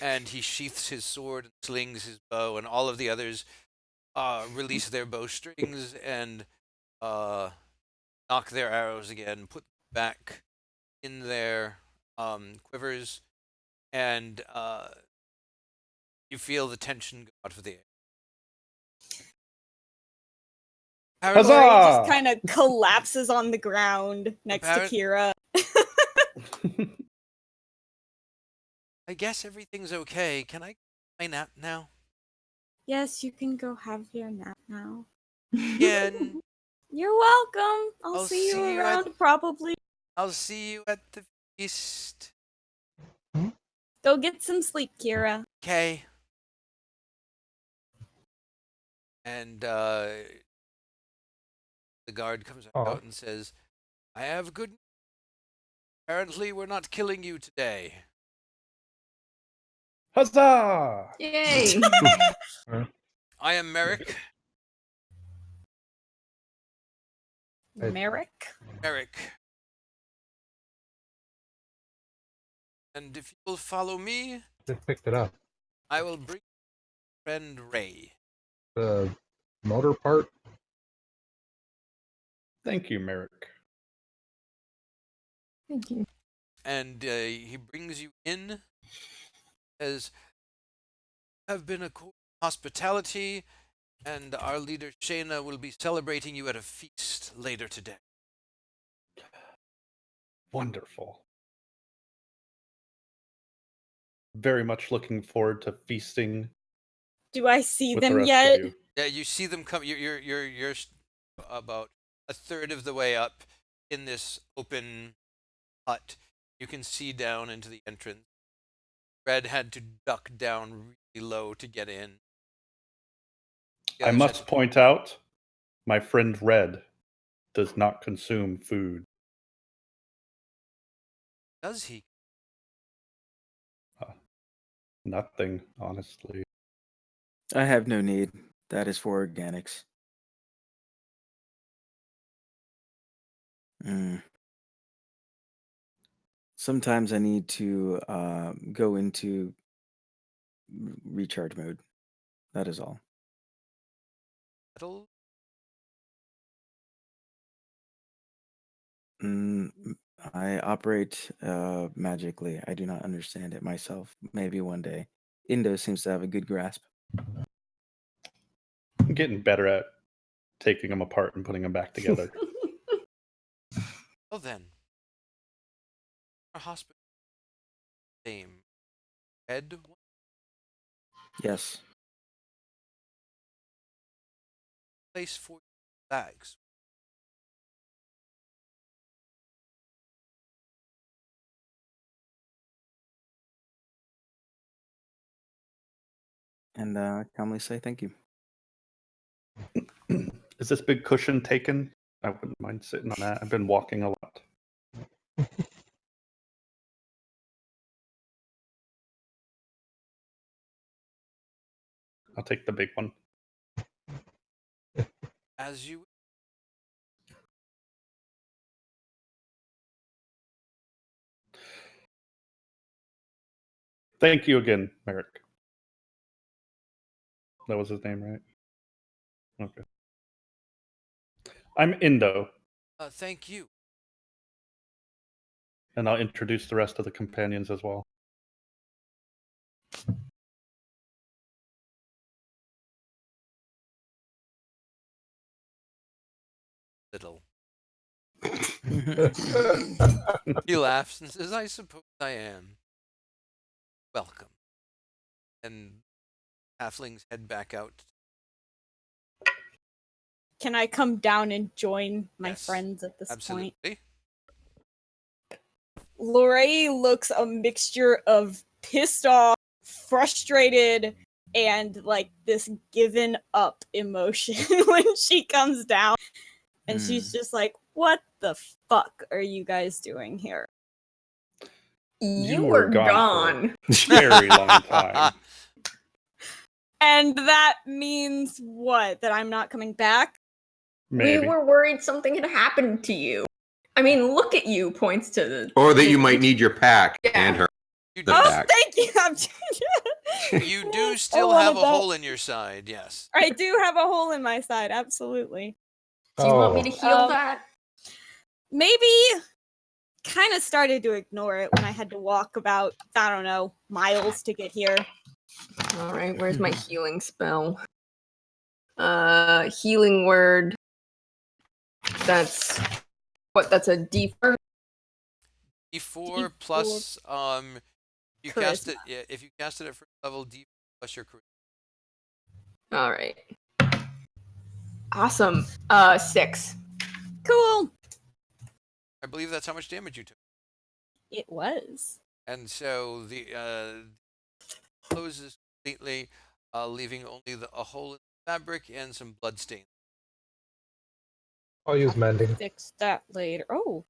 and he sheaths his sword and slings his bow, and all of the others release their bowstrings and knock their arrows again, put them back in their quivers, and you feel the tension go out of the air. Huzzah! Lori just kind of collapses on the ground next Apparent- to Kira. I guess everything's okay. Can I my nap now? Yes, you can go have your nap now. Again, You're welcome. I'll I'll see see you you at- around probably. I'll see you at the feast. Go get some sleep, Kira. Okay. And the guard comes Aw. out and says, I have good news. Apparently, we're not killing you today. Huzzah! Yay! I am Merrick. Right. Merrick? Merrick. And if you will follow me, Just picked it up. I will bring friend Ray. The motor part. Thank you, Merrick. Thank you. And he brings you in as have been a hospitality, and our leader Shayna will be celebrating you at a feast later today. Wonderful. Very much looking forward to feasting Do I see with the them rest yet? of you. Yeah, you see them come. You're about a third of the way up in this open hut. You can see down into the entrance. Red had to duck down really low to get in. The I others must had- point out, my friend Red does not consume food. Does he? Nothing, honestly. I have no need. That is for organics. Mm. Sometimes I need to go into recharge mode. That is all. Metal? Mm, I operate magically. I do not understand it myself. Maybe one day. Indo seems to have a good grasp. I'm getting better at taking them apart and putting them back together. Well then, our hospital name Red. Yes. Place for bags. And calmly say thank you. Is this big cushion taken? I wouldn't mind sitting on that. I've been walking a lot. I'll take the big one. As you. Thank you again, Merrick. That was his name, right? Okay. I'm Indo, Thank you. and I'll introduce the rest of the companions as well. little. He laughs and says, I suppose I am. Welcome. And halflings head back out. Can I come down and join my Yes, friends at this point? Absolutely. Lorraine looks a mixture of pissed off, frustrated, and like this given up emotion when she comes down. And she's just like, what the fuck are you guys doing here? You were were gone gone. Very long time. And that means what? That I'm not coming back? Maybe. We were worried something had happened to you. I mean, look at you, points to the... Or that you might need your pack Yeah. and her. You The do, Oh, back. thank you! you do still wanted have a that. hole in your side, yes. I do have a hole in my side, absolutely. Do you want me to heal Um, that? Maybe kind of started to ignore it when I had to walk about, I don't know, miles to get here. All right, where's my healing spell? Healing word. That's what? That's a D4. D4 plus you cast it Charisma. yeah, if you cast it at first level, D plus your charisma. All right. Awesome. 6. Cool. I believe that's how much damage you took. It was. And so the closes completely, leaving only a hole in the fabric and some blood stain. I'll use mending. Fix that later. Oh.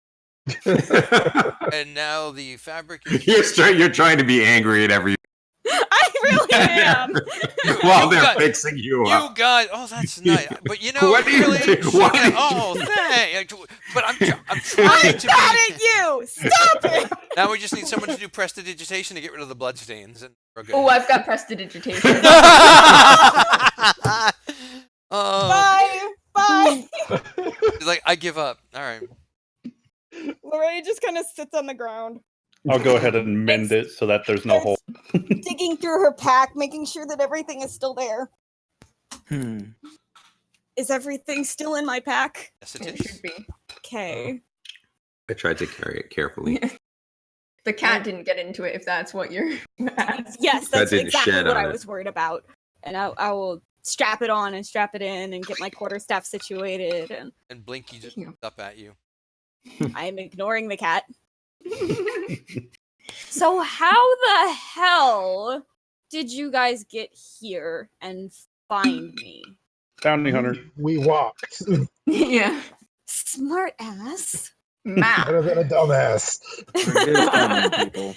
And now the fabric is You're trying to be angry at every I really am. while You they're got- fixing you you up. guys. Oh, that's nice. But you know, What do you really, do? What do you oh, thank. But I'm I'm trying to mad be. at you! Stop it! Now we just need someone to do prestidigitation to get rid of the blood stains, and we're good. Oh, I've got prestidigitation. Oh, Bye! Bye! like I give up. All right. Lorraine just kind of sits on the ground, I'll go ahead and mend it so that there's no hole. digging through her pack, making sure that everything is still there. Is everything still in my pack? Yes, it It is. should be. Okay. I tried to carry it carefully. The cat didn't get into it, if that's what you're asking. Yes, that's didn't exactly shed what on I it. was worried about. And I will strap it on and strap it in and get my quarterstaff situated. And And Blinky just Yeah. looked up at you. I'm ignoring the cat. So how the hell did you guys get here and find me? Bounty hunter. We walked. Yeah. Smart ass. Map. Better than a dumbass. We're good at finding people.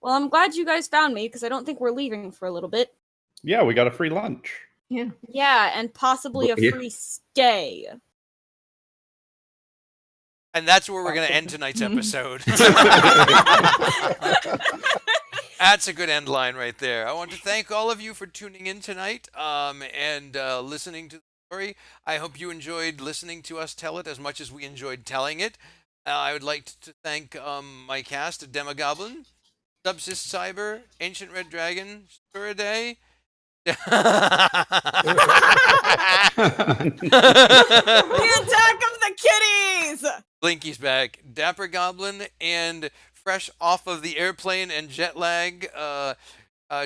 Well, I'm glad you guys found me because I don't think we're leaving for a little bit. Yeah, we got a free lunch. Yeah, and possibly a Yeah. free stay. And that's where we're going to end tonight's episode. That's a good end line right there. I want to thank all of you for tuning in tonight and listening to the story. I hope you enjoyed listening to us tell it as much as we enjoyed telling it. I would like to thank my cast, Demogoblin, Subsist Cyber, Ancient Red Dragon, Spuriday. The attack of the kitties! Blinky's back. Dapper Goblin and fresh off of the airplane and jet lag,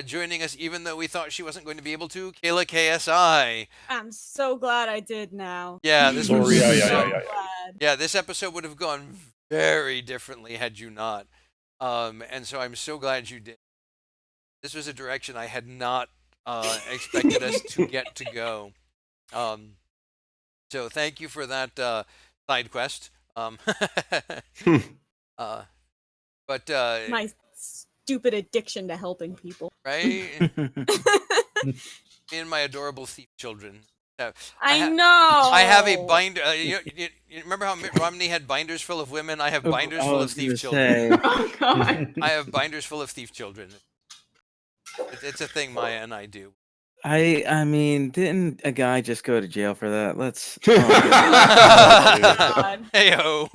joining us even though we thought she wasn't going to be able to, Kayla KSI. I'm so glad I did now. Yeah, this Sorry, was yeah, so yeah. glad. yeah, this episode would have gone very differently had you not. And so I'm so glad you did. This was a direction I had not expected us to get to go. So thank you for that side quest. But My stupid addiction to helping people. right, me and my adorable thief children. So, I ha- know. I have a binder. You remember how Mitt Romney had binders full of women? I have binders full of thief children. Oh, God. I have binders full of thief children. It's a thing Maya and I do. I mean, didn't a guy just go to jail for that? Let's. God. Heyo.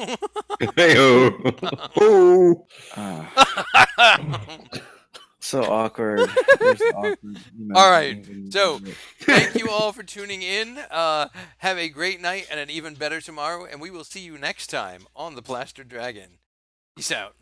Hey-oh. Oh. So awkward. You're so awkward. All right, so thank you all for tuning in. Have a great night and an even better tomorrow, and we will see you next time on the Plaster Dragon. Peace out.